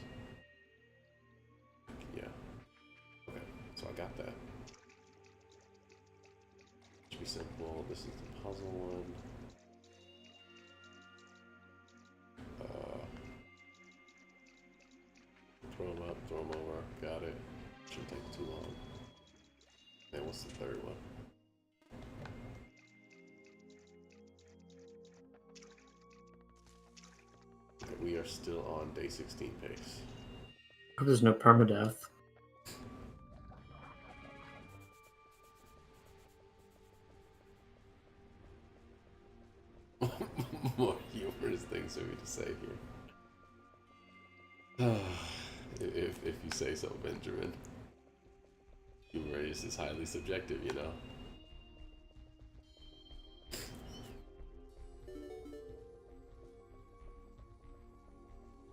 Yeah. Okay, so I got that. Should be simple. This is the puzzle one. Throw them up, throw them over. Got it. Shouldn't take too long. And what's the third one? Okay, we are still on day 16 pace. Oh, there's no permadeath. More humorous things for me to say here. if you say so, Benjamin. Humor is highly subjective, you know.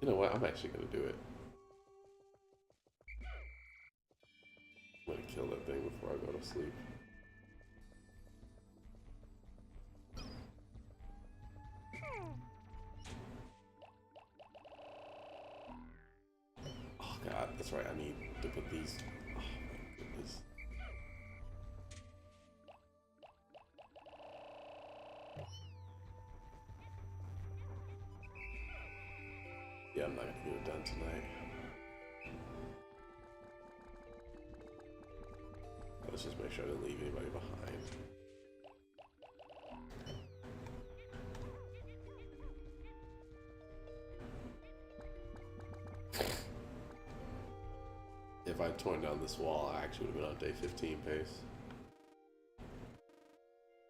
You know what? I'm actually gonna do it. I'm gonna kill that thing before I go to sleep. Oh god, that's right. I need to put these. Oh my goodness. Yeah, I'm not gonna get it done tonight. let's just make sure I didn't leave anybody behind. If I'd torn down this wall, I actually would have been on day 15 pace.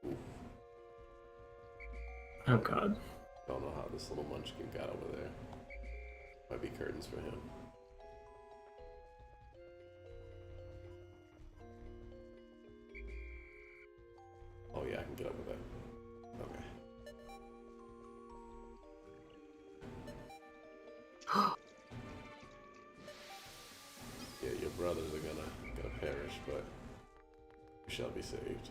Oof. Oh god. Don't know how this little munchkin got over there. Might be curtains for him. Oh yeah, I can get over there. Okay. Yeah, your brothers are gonna perish, but you shall be saved.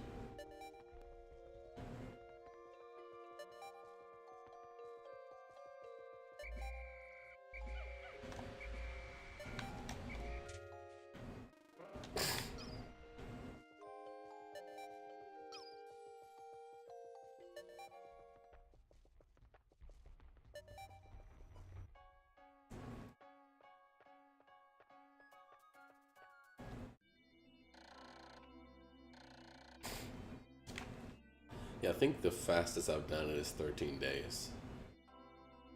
Yeah, I think the fastest I've done it is 13 days.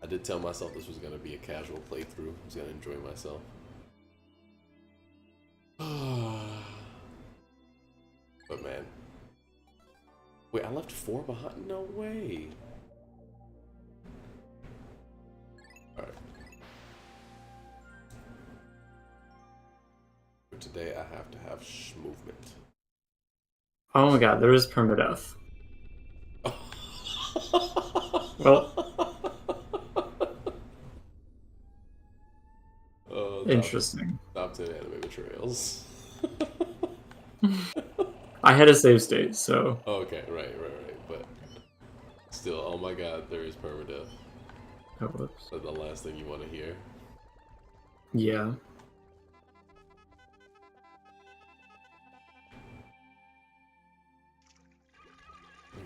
I did tell myself this was going to be a casual playthrough. I was going to enjoy myself. But man. Wait, I left 4 behind? No way. Alright. For today, I have to have movement. Oh my god, there is permadeath. Well, interesting. Top 10 anime betrayals. I had a save state, so. Okay, right. But still, oh my god, there is permadeath. Oh, whoops. That's the last thing you want to hear. Yeah.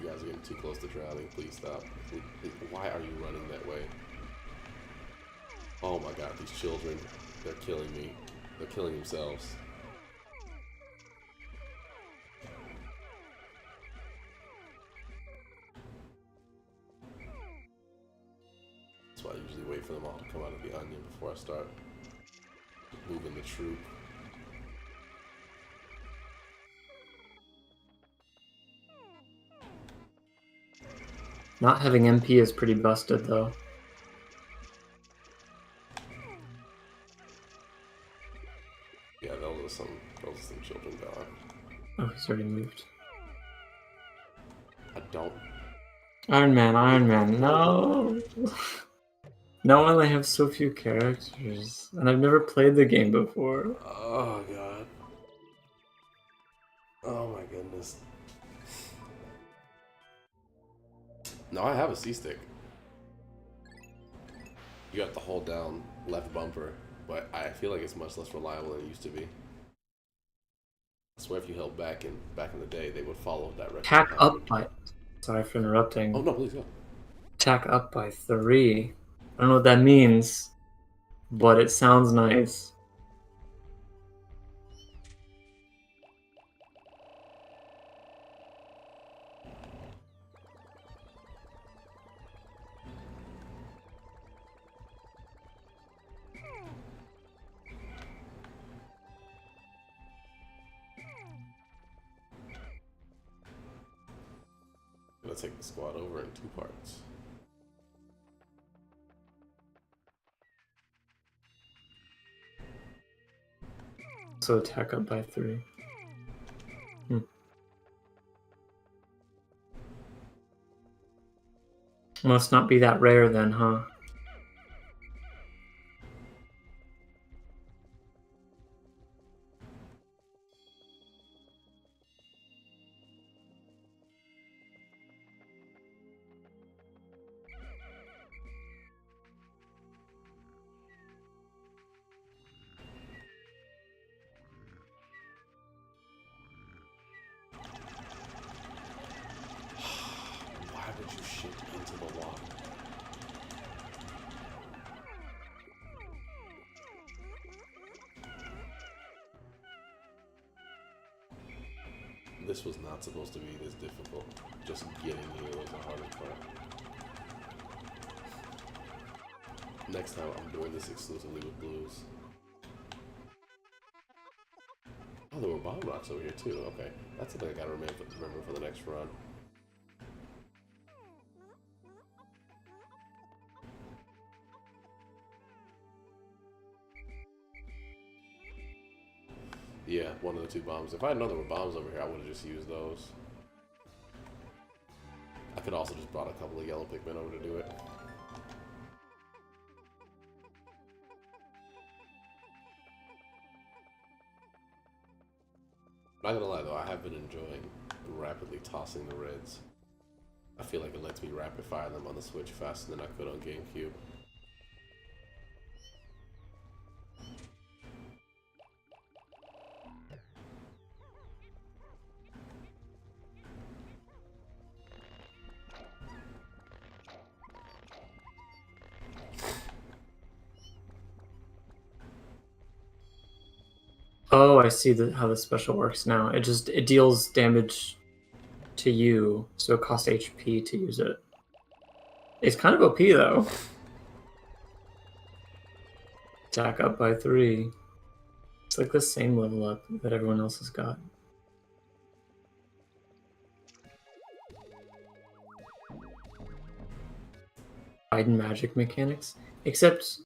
You guys are getting too close to drowning. Please stop. Please. Why are you running that way? Oh my god, these children. They're killing me. They're killing themselves. That's why I usually wait for them all to come out of the onion before I start moving the troop. Not having MP is pretty busted, though. Yeah, those are some children gone. Oh, he's already moved. I don't. Iron Man, no! No, I only have so few characters, and I've never played the game before. Oh god. Oh my goodness. No, I have a C-stick. You have to hold down left bumper, but I feel like it's much less reliable than it used to be. I swear if you held back in the day, they would follow directly. Tack up by... Sorry for interrupting. Oh no, please go. Tack up by 3. I don't know what that means, but it sounds nice. Gonna take the squad over in 2 parts. So attack up by 3. Must not be that rare then, huh? Why would you shit into the water? This was not supposed to be this difficult. Just getting here was the hardest part. Next time I'm doing this exclusively with blues. Oh, there were bomb rocks over here too. Okay, that's something I gotta remember for the next run. Yeah, one of the two bombs. If I had known there were bombs over here, I would have just used those. I could also just brought a couple of yellow Pikmin over to do it. Not gonna lie though, I have been enjoying rapidly tossing the reds. I feel like it lets me rapid fire them on the Switch faster than I could on GameCube. Oh, I see how the special works now. It deals damage to you, so it costs HP to use it. It's kind of OP though. Attack up by 3. It's like the same level up that everyone else has got. Hidden magic mechanics, except.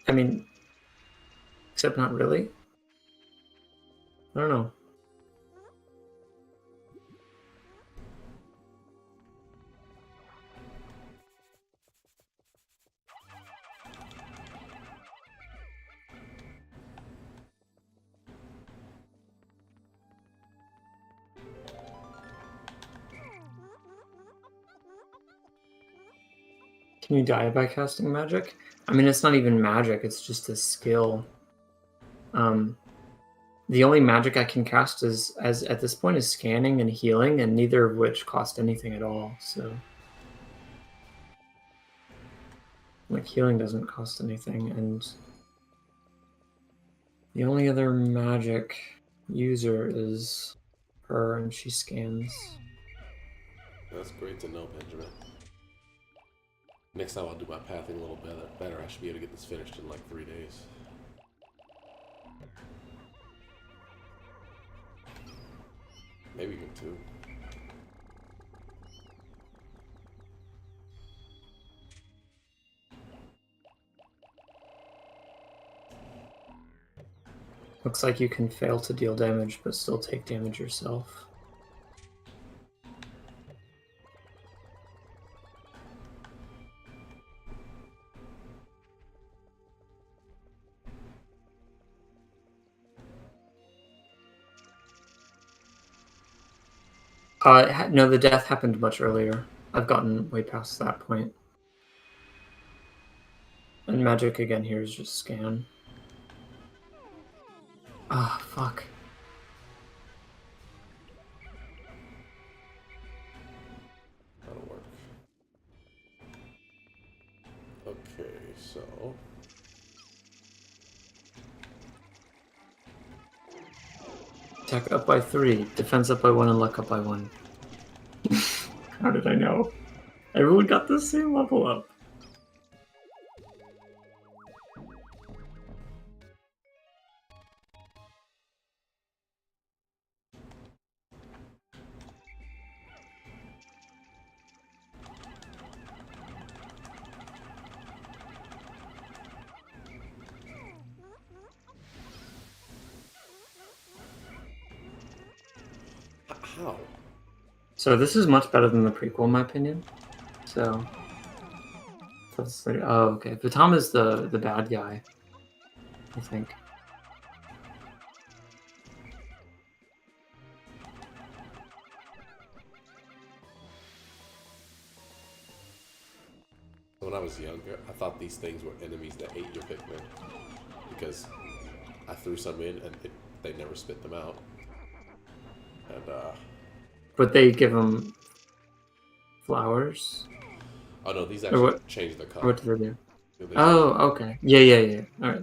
I mean, except not really. I don't know. Can you die by casting magic? I mean, it's not even magic, it's just a skill. The only magic I can cast at this point is scanning and healing, and neither of which cost anything at all, so. Like, healing doesn't cost anything, and the only other magic user is her, and she scans. That's great to know, Benjamin. Next time I'll do my pathing a little better. I should be able to get this finished in like 3 days. Maybe even 2. Looks like you can fail to deal damage, but still take damage yourself. No, the death happened much earlier. I've gotten way past that point. And magic again here is just scan. Ah, fuck. That'll work. Okay, so... Attack up by 3, defense up by 1, and luck up by 1. How did I know? Everyone got the same level up. How? So this is much better than the prequel, in my opinion. So, oh, okay. Vitam is the bad guy, I think. When I was younger, I thought these things were enemies that ate your Pikmin. Because I threw some in and they never spit them out. And, But they give them flowers? oh no, these actually change their color. What do they do? Oh, okay. Yeah. Alright.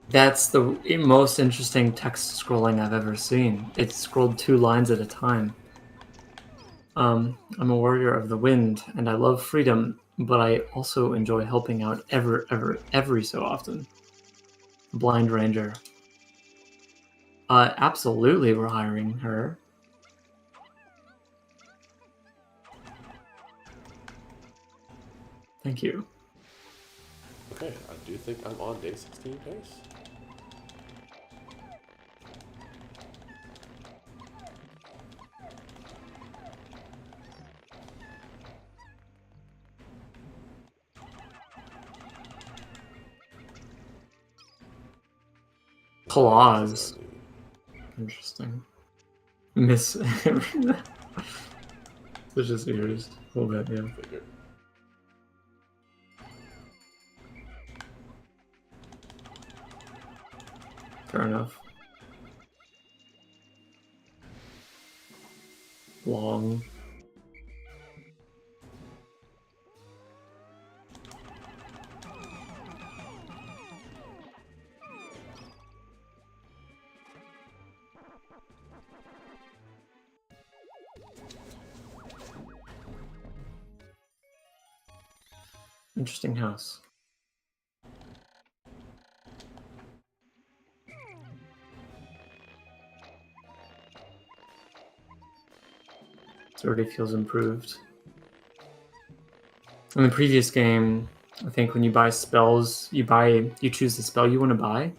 That's the most interesting text scrolling I've ever seen. It scrolled 2 lines at a time. I'm a warrior of the wind, and I love freedom, but I also enjoy helping out every so often. Blind Ranger. Absolutely, we're hiring her. Thank you. Okay, I do think I'm on day 16 pace. Claws. Interesting. Miss. Suspicious ears. A little bit, yeah. Figured. Fair enough. Long. Interesting house. It already feels improved. In the previous game, I think when you buy spells, you choose the spell you want to buy,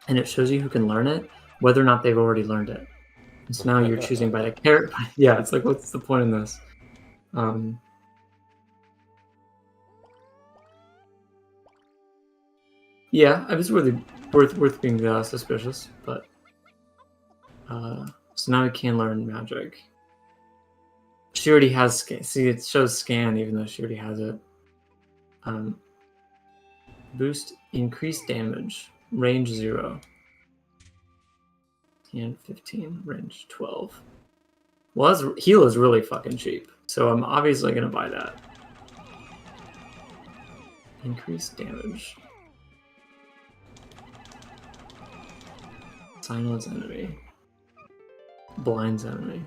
and it shows you who can learn it, whether or not they've already learned it. And so now you're choosing by the character. Yeah, it's like, what's the point in this? Yeah, it was really worth being suspicious, but so now we can learn magic. She already has scan. See, it shows scan even though she already has it. Boost increased damage, range 0. And 15, range 12. Well, heal is really fucking cheap, so I'm obviously gonna buy that. Increased damage. Silence enemy. Blinds enemy.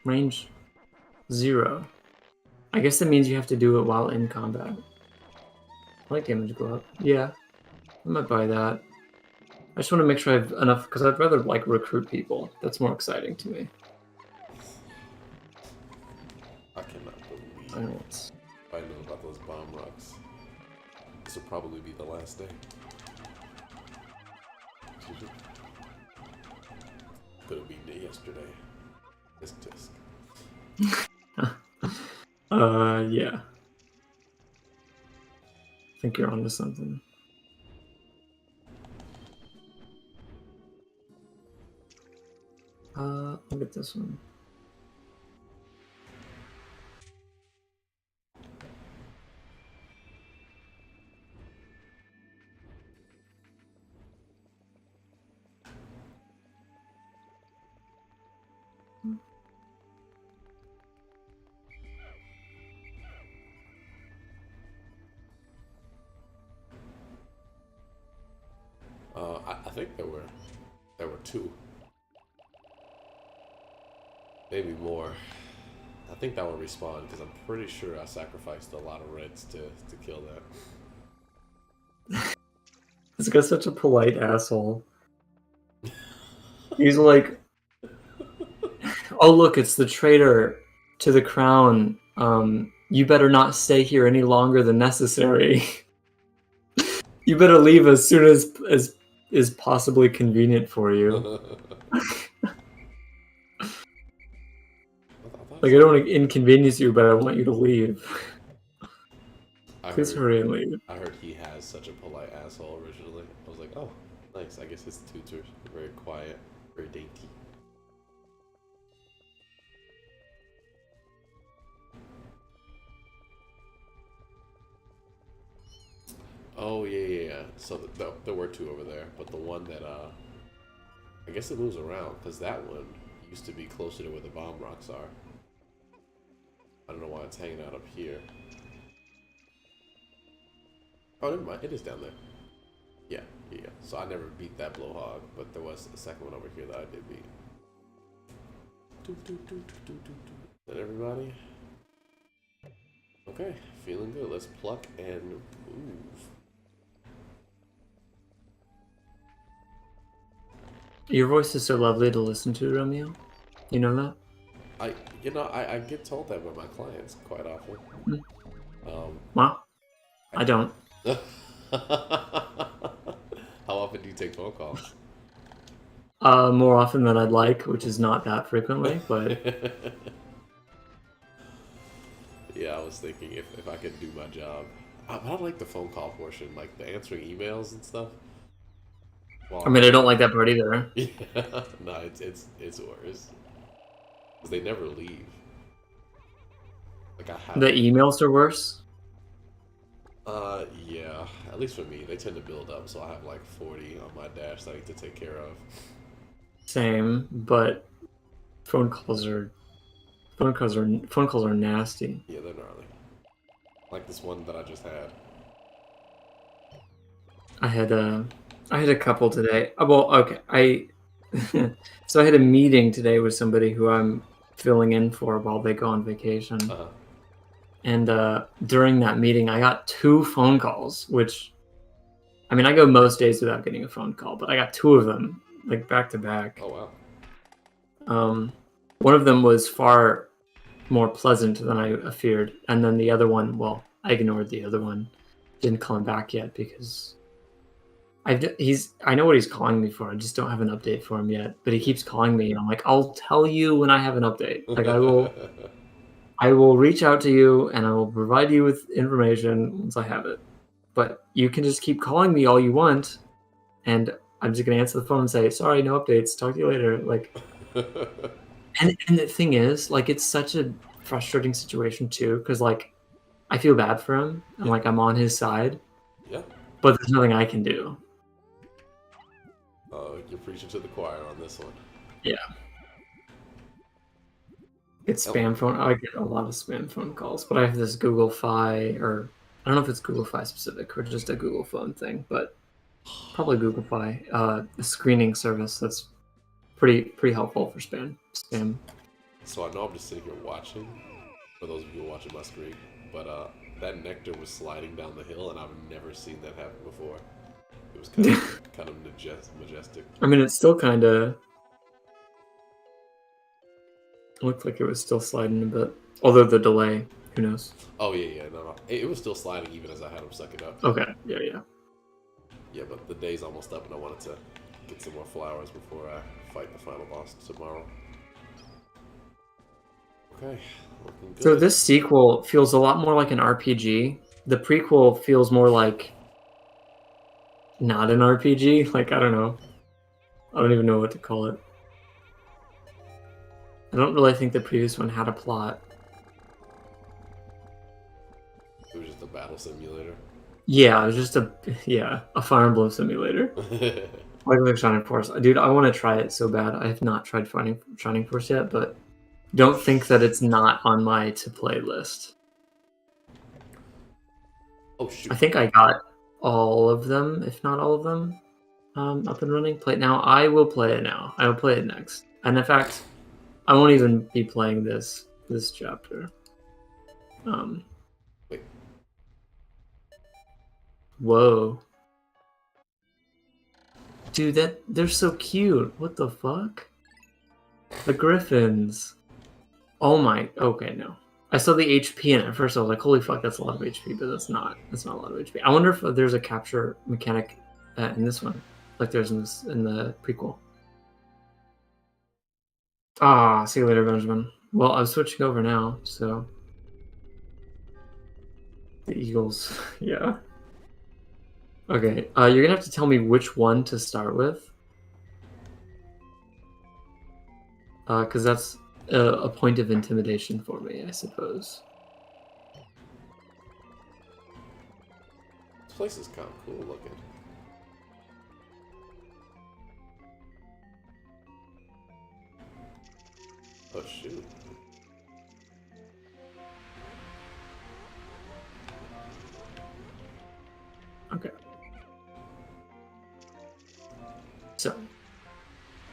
Range 0. I guess that means you have to do it while in combat. I like damage go up. Yeah, I might buy that. I just want to make sure I have enough, because I'd rather like recruit people. That's more exciting to me. I cannot believe I know it's... I know about those bomb rocks. This will probably be the last day. Could have been yesterday. Tisk tisk. Yeah. I think you're onto something. Look at this one. I think there were 2. Maybe more. I think that will respawn because I'm pretty sure I sacrificed a lot of reds to kill that. This guy's such a polite asshole. He's like, oh look, it's the traitor to the crown. You better not stay here any longer than necessary. You better leave as soon as is possibly convenient for you. Like, I don't want to inconvenience you, but I want you to leave. Please hurry and leave. I heard he has such a polite asshole originally. I was like, oh, nice. I guess his tutors are very quiet, very dainty. Oh, yeah. So there were 2 over there, but the one that, I guess it moves around, because that one used to be closer to where the bomb rocks are. I don't know why it's hanging out up here. Oh, never mind. It is down there. Yeah, yeah. So I never beat that blowhog, but there was a second one over here that I did beat. Is that everybody? Okay, feeling good. Let's pluck and move. Your voice is so lovely to listen to, Romeo. You know that? I get told that by my clients quite often. Well, I don't. How often do you take phone calls? More often than I'd like, which is not that frequently, but Yeah, I was thinking if I could do my job. But I like the phone call portion, like the answering emails and stuff. Well, I mean, I don't like that part either. yeah, no, it's worse. Because they never leave. Like I have. The emails are worse. Yeah. At least for me, they tend to build up, so I have like 40 on my dash that I need to take care of. Same, but phone calls are nasty. Yeah, they're gnarly. Like this one that I just had. I had a couple today. Well, okay, so I had a meeting today with somebody who I'm filling in for while they go on vacation. Uh-huh. And during that meeting, I got 2 phone calls, which, I mean, I go most days without getting a phone call, but I got 2 of them, like back to back. Oh wow. One of them was far more pleasant than I feared, and then the other one, well, I ignored the other one. Didn't call him back yet because I know what he's calling me for. I just don't have an update for him yet. But he keeps calling me, and I'm like, I'll tell you when I have an update. Like I will reach out to you and I will provide you with information once I have it. But you can just keep calling me all you want, and I'm just gonna answer the phone and say, sorry, no updates, talk to you later. Like and the thing is, like, it's such a frustrating situation too, because like I feel bad for him and like I'm on his side. Yeah. But there's nothing I can do. You're preaching to the choir on this one. Yeah. It's spam phone. I get a lot of spam phone calls, but I have this Google Fi, or I don't know if it's Google Fi specific or just a Google phone thing, but probably Google Fi, a screening service that's pretty helpful for spam. So I know I'm just sitting here watching, for those of you who are watching my screen, but that nectar was sliding down the hill, and I've never seen that happen before. It was kind of majestic. I mean, it's still kind of looked like it was still sliding a bit, although the delay, who knows? Oh yeah, no. It was still sliding even as I had him suck it up. Okay, yeah. Yeah, but the day's almost up, and I wanted to get some more flowers before I fight the final boss tomorrow. Okay, looking good. So this sequel feels a lot more like an RPG. The prequel feels more like not an RPG. Like, I don't know. I don't even know what to call it. I don't really think the previous one had a plot. It was just a battle simulator. Yeah, it was just a Fire Emblem simulator. Like Shining Force. Dude, I want to try it so bad. I have not tried Shining Force yet, but don't think that it's not on my to-play list. Oh shoot. I think I got all of them, if not all of them, up and running. Play it now. I will play it now. I will play it next. And in fact, I won't even be playing this chapter. Wait. Whoa. Dude, they're so cute. What the fuck? The griffins. Oh my. Okay, no. I saw the HP in it. At first I was like, holy fuck, that's a lot of HP, but that's not a lot of HP. I wonder if there's a capture mechanic in this one, like there's in the prequel. Ah, see you later, Benjamin. Well, I'm switching over now, so the Eagles, yeah. Okay, you're gonna have to tell me which one to start with, because that's a point of intimidation for me, I suppose. This place is kind of cool looking. Oh shoot.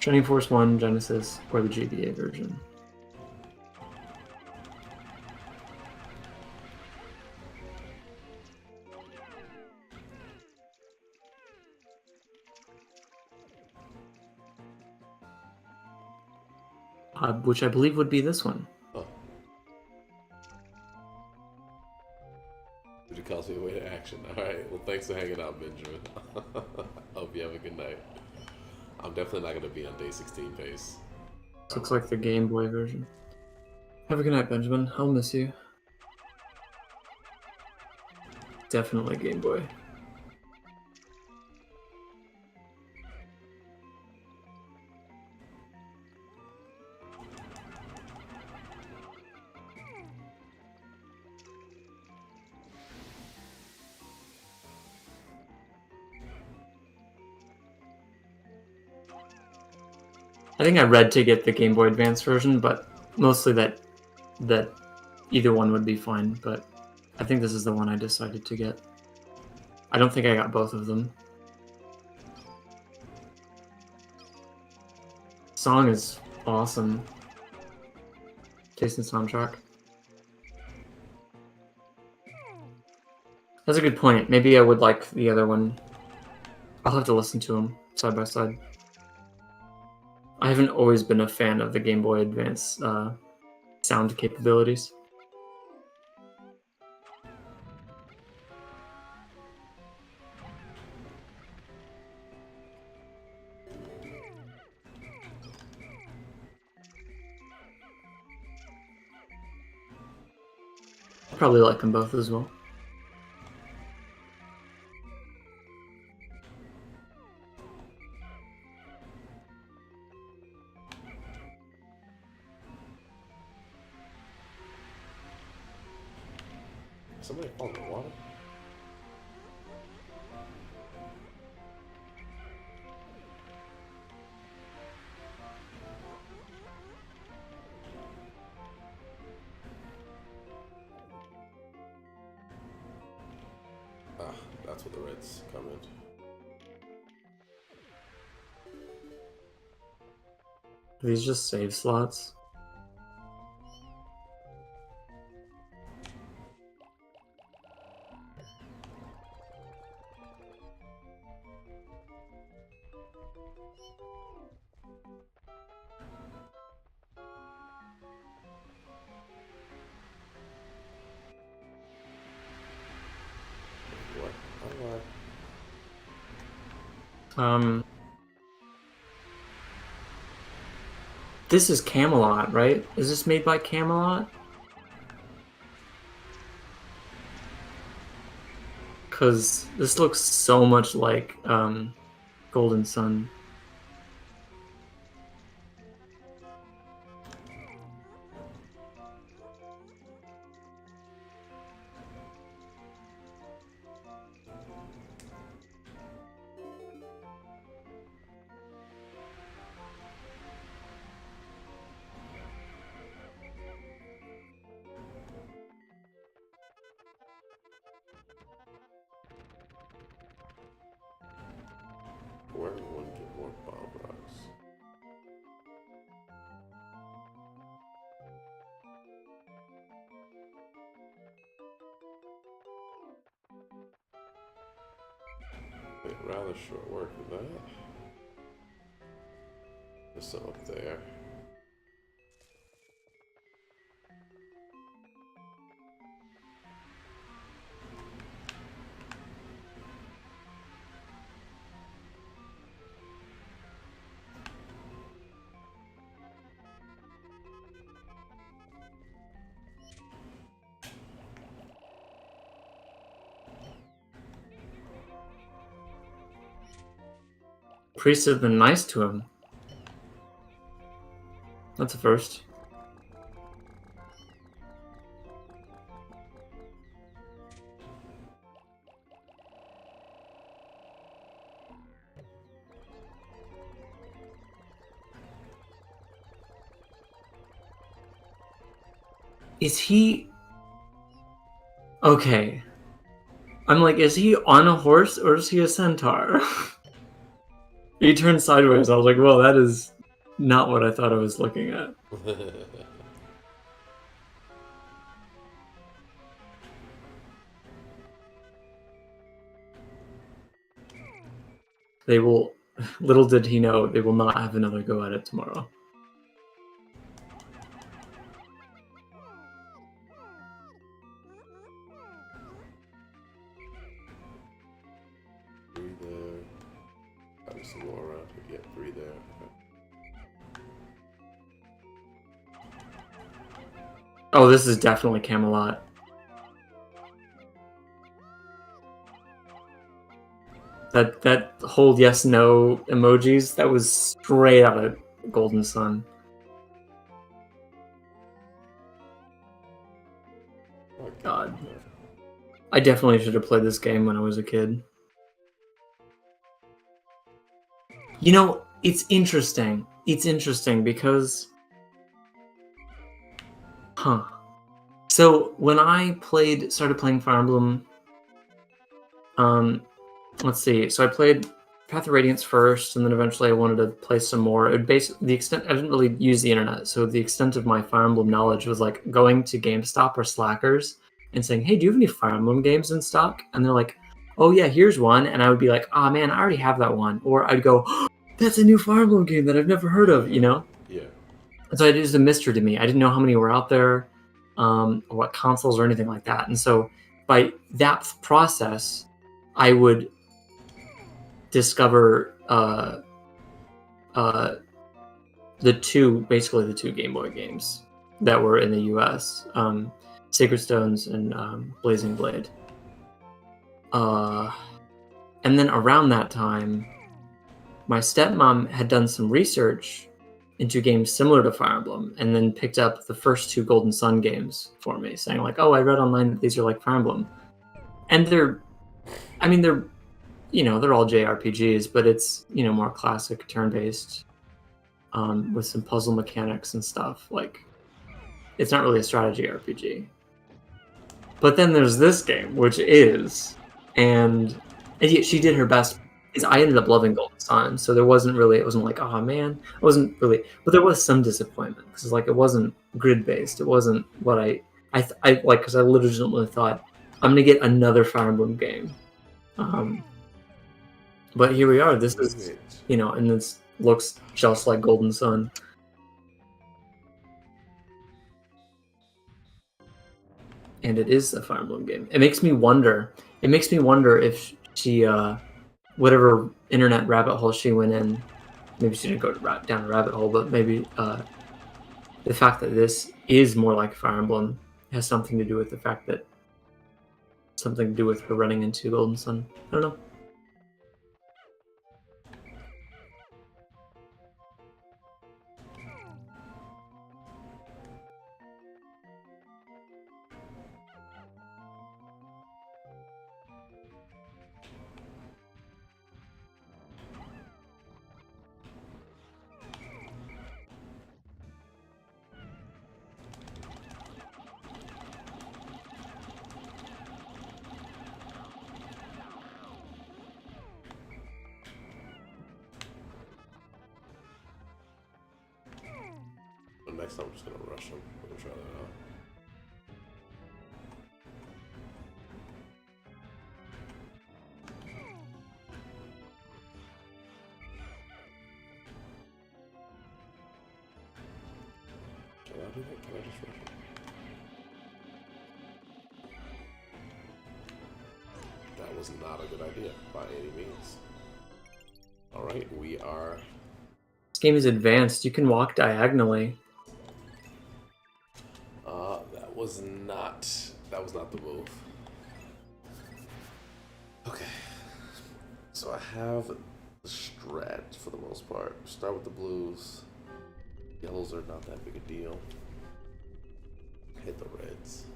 Shining Force 1, Genesis, or the GBA version. Which I believe would be this one. Oh. Did you cause me away to action? Alright, well thanks for hanging out, Benjamin. Hope you have a good night. I'm definitely not going to be on day 16 pace. This looks like the Game Boy version. Have a good night, Benjamin. I'll miss you. Definitely Game Boy. I think I read to get the Game Boy Advance version, but mostly that either one would be fine, but I think this is the one I decided to get. I don't think I got both of them. Song is awesome. Jason soundtrack. That's a good point. Maybe I would like the other one. I'll have to listen to them side by side. I haven't always been a fan of the Game Boy Advance sound capabilities. Probably like them both as well. Somebody fall in the water? Ah, that's what the Reds come in. Are these just save slots? What? Oh, This is Camelot, right? Is this made by Camelot? Because this looks so much like Golden Sun. where would one get more bomb rocks? Wait, rather short work with that. There's some up there. Priest has been nice to him. That's a first. Is he... Okay. I'm like, is he on a horse or is he a centaur? He turned sideways. I was like, well, that is not what I thought I was looking at. They will. Little did he know, they will not have another go at it tomorrow. Three there. Probably some more around here. Yeah, three there. Okay. Oh, this is definitely Camelot. That whole yes no emojis, that was straight out of Golden Sun. Oh, God. I definitely should have played this game when I was a kid. You know, it's interesting. It's interesting because... Huh. So, when I started playing Fire Emblem... let's see. So I played Path of Radiance first, and then eventually I wanted to play some more. It basically, the extent I didn't really use the internet, so the extent of my Fire Emblem knowledge was like going to GameStop or Slackers and saying, "Hey, do you have any Fire Emblem games in stock?" And they're like, "Oh yeah, here's one." And I would be like, "Ah, man, I already have that one." Or I'd go, oh, "That's a new Fire Emblem game that I've never heard of," you know? Yeah. And so it was a mystery to me. I didn't know how many were out there, or what consoles or anything like that. And so by that process, I would discover basically the two Game Boy games that were in the US, Sacred Stones and Blazing Blade. And then around that time, my stepmom had done some research into games similar to Fire Emblem, and then picked up the first two Golden Sun games for me, saying like, "Oh, I read online that these are like Fire Emblem," and they're all JRPGs, but it's more classic turn-based, with some puzzle mechanics and stuff. Like, it's not really a strategy RPG. But then there's this game, which is, and yet she did her best. I ended up loving Golden Sun, so it wasn't like, oh man, it wasn't really, but there was some disappointment because like it wasn't grid-based. It wasn't what I like, because I legitimately thought I'm gonna get another Fire Emblem game. But here we are. This is, and this looks just like Golden Sun. And it is a Fire Emblem game. It makes me wonder if she, whatever internet rabbit hole she went in, maybe she didn't go down a rabbit hole, but maybe the fact that this is more like Fire Emblem has something to do with her running into Golden Sun. I don't know. Next time I'm just gonna rush them. We're gonna try that out. Can I do that? Can I just rush them? That was not a good idea by any means. Alright, we are... This game is advanced. You can walk diagonally. That was not the move. Okay. So I have the strat for the most part. Start with the blues. Yellows are not that big a deal. Hit the reds.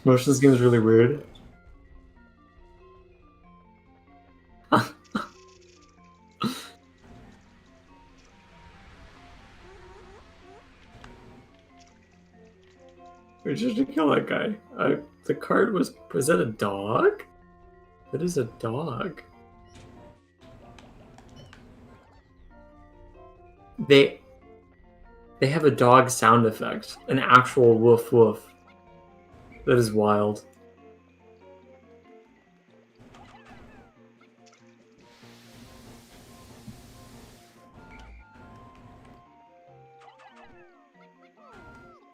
Motion this game is really weird. We're just to kill that guy. The card was that a dog? That is a dog. They have a dog sound effect, an actual woof woof. That is wild.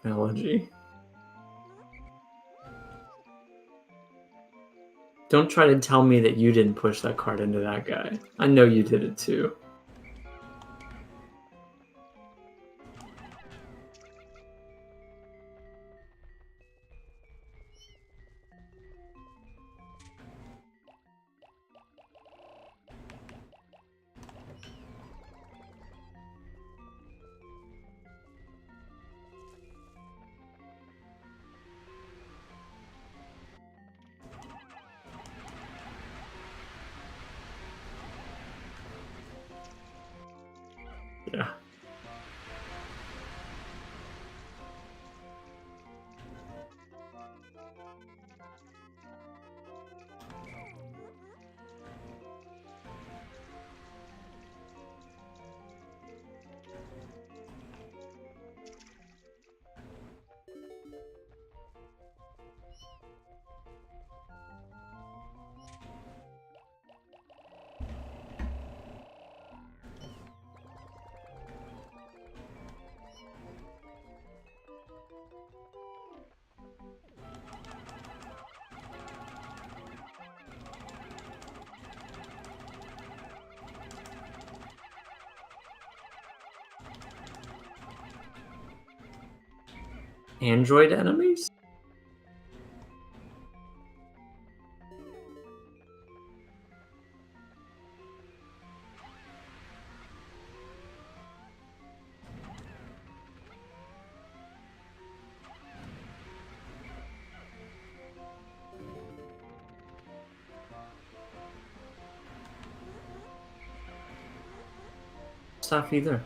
Analogy. Don't try to tell me that you didn't push that card into that guy. I know you did it too. Yeah. Android enemies? Stuff either.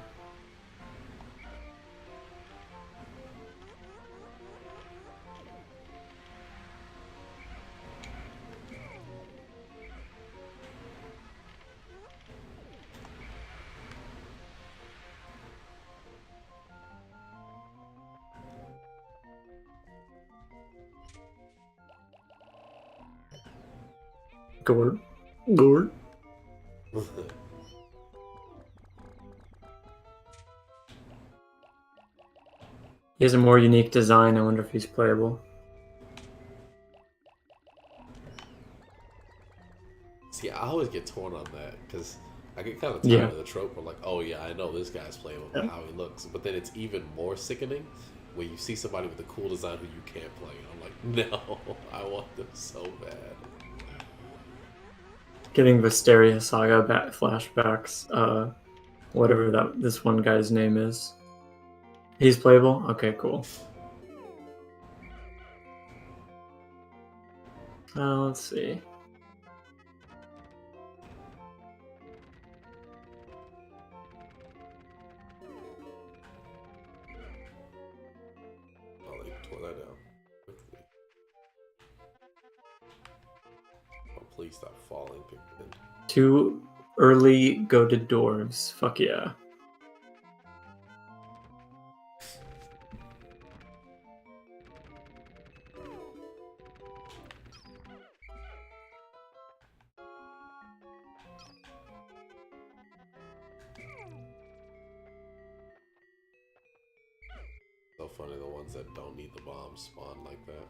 Gord. Gord. He has a more unique design. I wonder if he's playable. See, I always get torn on that because I get kind of tired Yeah. of the trope of like, oh yeah, I know this guy's playable by how he looks, but then it's even more sickening when you see somebody with a cool design who you can't play. I'm like, no, I want them so bad. Getting Visteria Saga back flashbacks. Whatever this one guy's name is. He's playable? Okay, cool. Let's see. Oh, they tore that down quickly. Oh, please stop falling, Pikmin. 2 early goated dwarves. Fuck yeah. So funny, the ones that don't need the bombs spawn like that.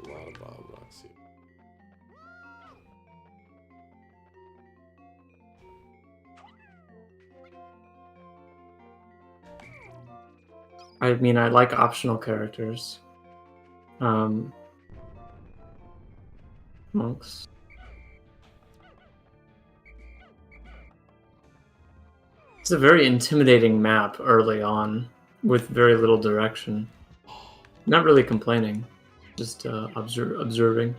A lot of bomb rocks here. I mean, I like optional characters. Monks. It's a very intimidating map early on with very little direction. Not really complaining, just observing.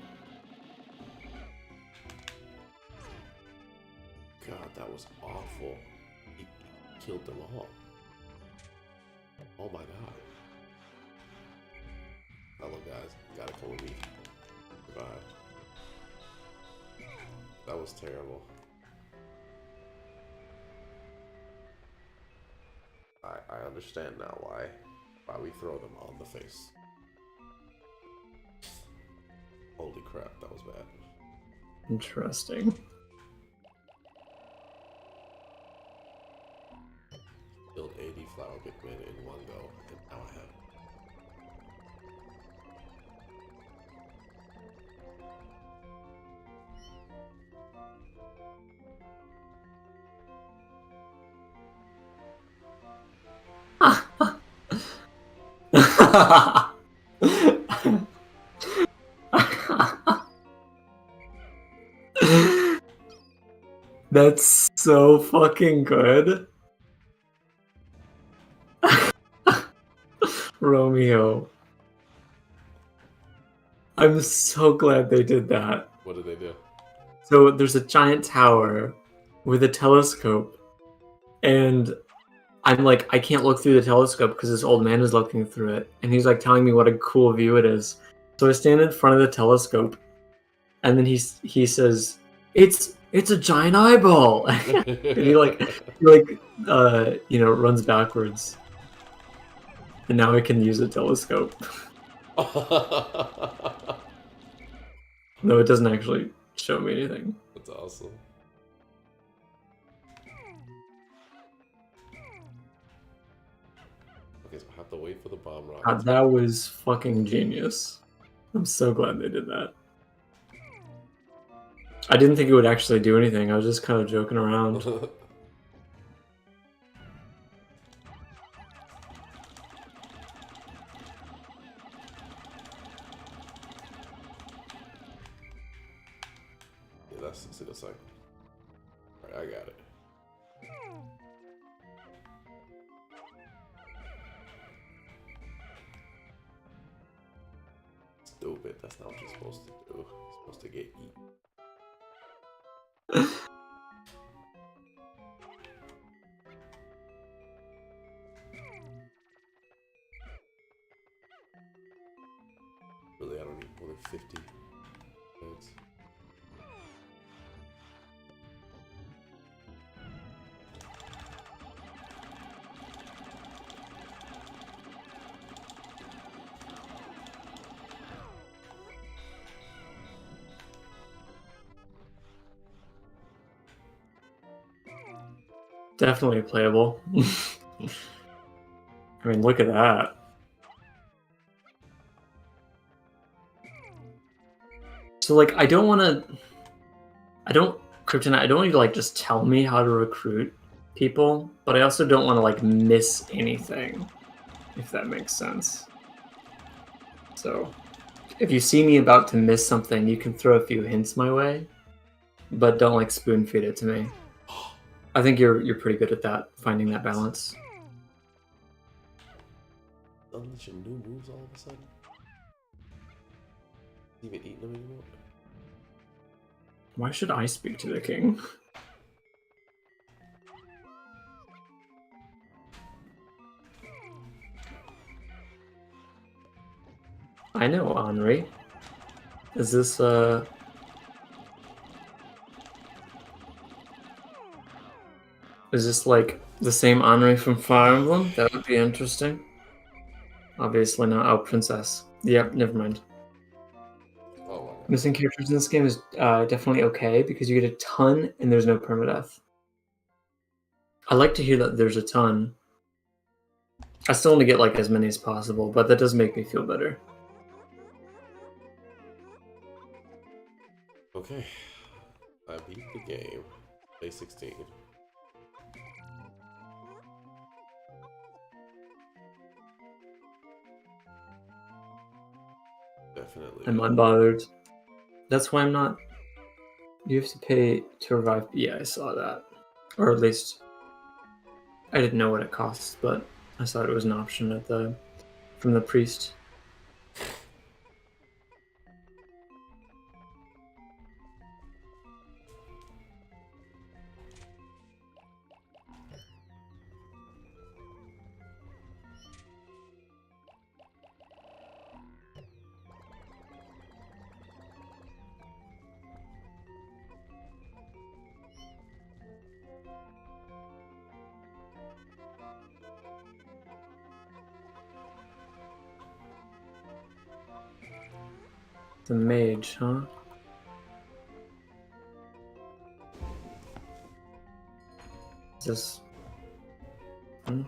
That was awful. He killed them all. Oh my god. Hello guys, you gotta come with me. Survive. That was terrible. I understand now why we throw them on the face. Holy crap, that was bad. Interesting. Killed 80 flower Pikmin in one go, and now I have. That's so fucking good. Romeo. I'm so glad they did that. What did they do? So there's a giant tower with a telescope, and I'm like, I can't look through the telescope because this old man is looking through it, and he's like telling me what a cool view it is. So I stand in front of the telescope, and then he says, "It's a giant eyeball," and he runs backwards, and now I can use a telescope. No, it doesn't actually show me anything. That's awesome. Okay, so I have to wait for the bomb rocket. God, that was fucking genius. I'm so glad they did that. I didn't think it would actually do anything. I was just kind of joking around. Yeah, that's a good sign. Alright, I got it. Stupid, that's not what you're supposed to do. You're supposed to get eaten. Really, I don't need more than 50 heads. Definitely playable. I mean, look at that. So, like, Kryptonite, I don't want you to, like, just tell me how to recruit people, but I also don't want to, like, miss anything, if that makes sense. So, if you see me about to miss something, you can throw a few hints my way, but don't, like, spoon feed it to me. I think you're pretty good at that, finding that balance. Unleashing new moves all of a sudden? Even eating them anymore? Why should I speak to the king? I know, Henri. Is this, Is this like the same Henri from Fire Emblem? That would be interesting. Obviously not. Oh, Princess. Yep, never mind. Oh my god. Missing characters in this game is definitely okay because you get a ton and there's no permadeath. I like to hear that there's a ton. I still want to get like as many as possible, but that does make me feel better. Okay. I beat the game. Day 16. Definitely. I'm unbothered. That's why I'm not. You have to pay to revive. Yeah, I saw that. Or at least I didn't know what it costs, but I thought it was an option at from the priest. The mage, huh? Is this... Hmm?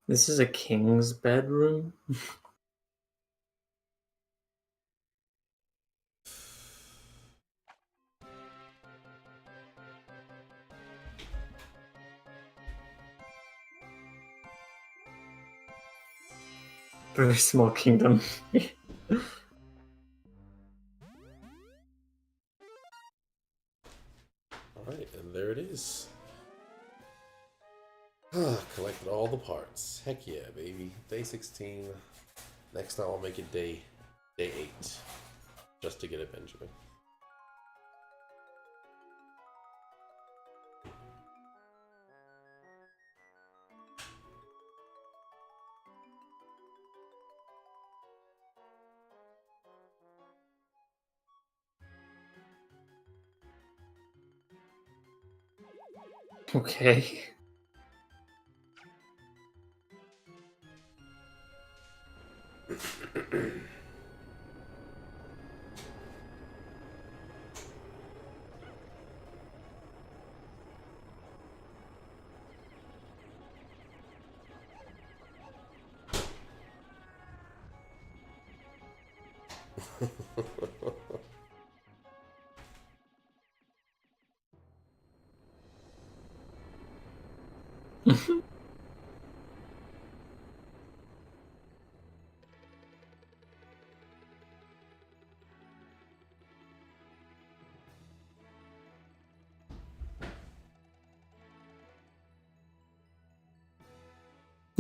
This is a king's bedroom? Very small kingdom. Alright, and there it is. Collected all the parts. Heck yeah, baby. Day 16. Next time I'll make it day 8. Just to get a Benjamin. Okay.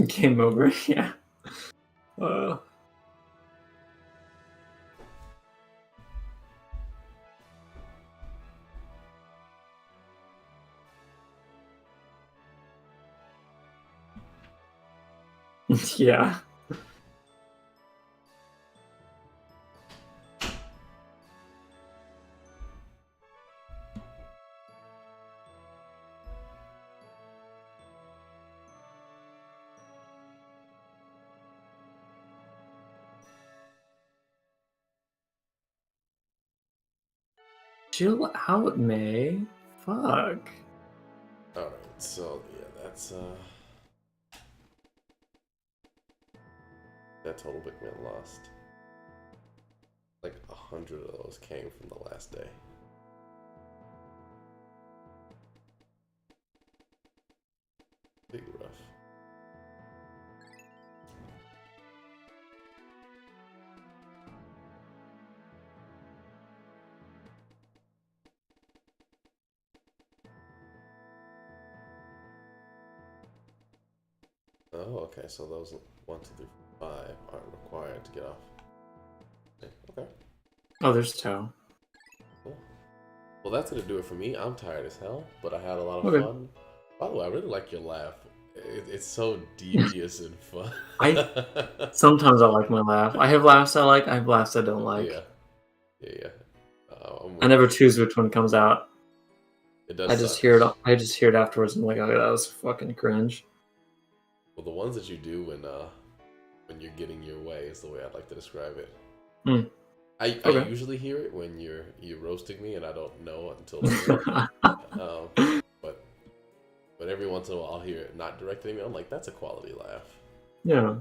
Game over, yeah. Yeah. Chill out, May. Fuck. Alright, so yeah, that's that total big man lost. Like 100 of those came from the last day. Big rough. Oh, okay, so those 1, 2, 3, 4, 5 aren't required to get off. Okay. Oh, there's Toe. Cool. Well, that's gonna do it for me. I'm tired as hell, but I had a lot of Okay. fun. By the way, I really like your laugh. It's so devious and fun. Sometimes I like my laugh. I have laughs I like, I have laughs I don't like. Yeah. I never choose which one comes out. It does. I just suck. hear it. I just hear it afterwards. And I'm like, oh, that was fucking cringe. Well, the ones that you do when you're getting your way is the way I'd like to describe it. Hmm. I Okay. usually hear it when you're roasting me and I don't know until later. But every once in a while I'll hear it not directed at me. I'm like, that's a quality laugh. Yeah.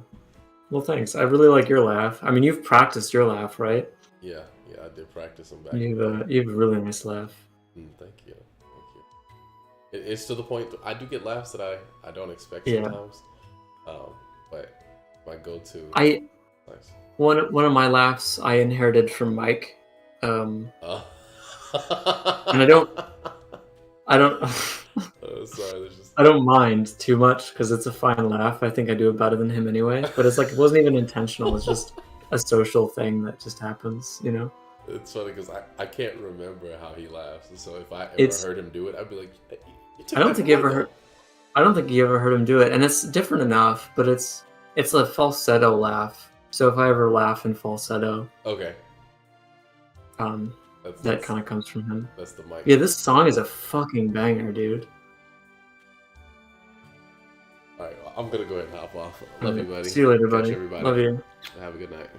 Well, thanks. I really like your laugh. I mean, you've practiced your laugh, right? Yeah, I did practice them back. You have a really nice laugh. Thank you. It's to the point I do get laughs that I don't expect Yeah. sometimes. But my go-to. Nice. One One of my laughs I inherited from Mike. And I don't. Oh, sorry, there's just. I don't mind too much because it's a fine laugh. I think I do it better than him anyway. But it's like it wasn't even intentional. It's just a social thing that just happens, you know. It's funny because I can't remember how he laughs, and so if I ever It's- heard him do it, I'd be like, I don't think you ever heard. I don't think you ever heard him do it, and it's different enough, but it's a falsetto laugh. So if I ever laugh in falsetto, Okay. that kind of comes from him. That's the mic. Yeah, this song is a fucking banger, dude. All right, well, I'm gonna go ahead and hop off. Love you, buddy. See you later, Catch buddy. everybody. Love you. Have a good night.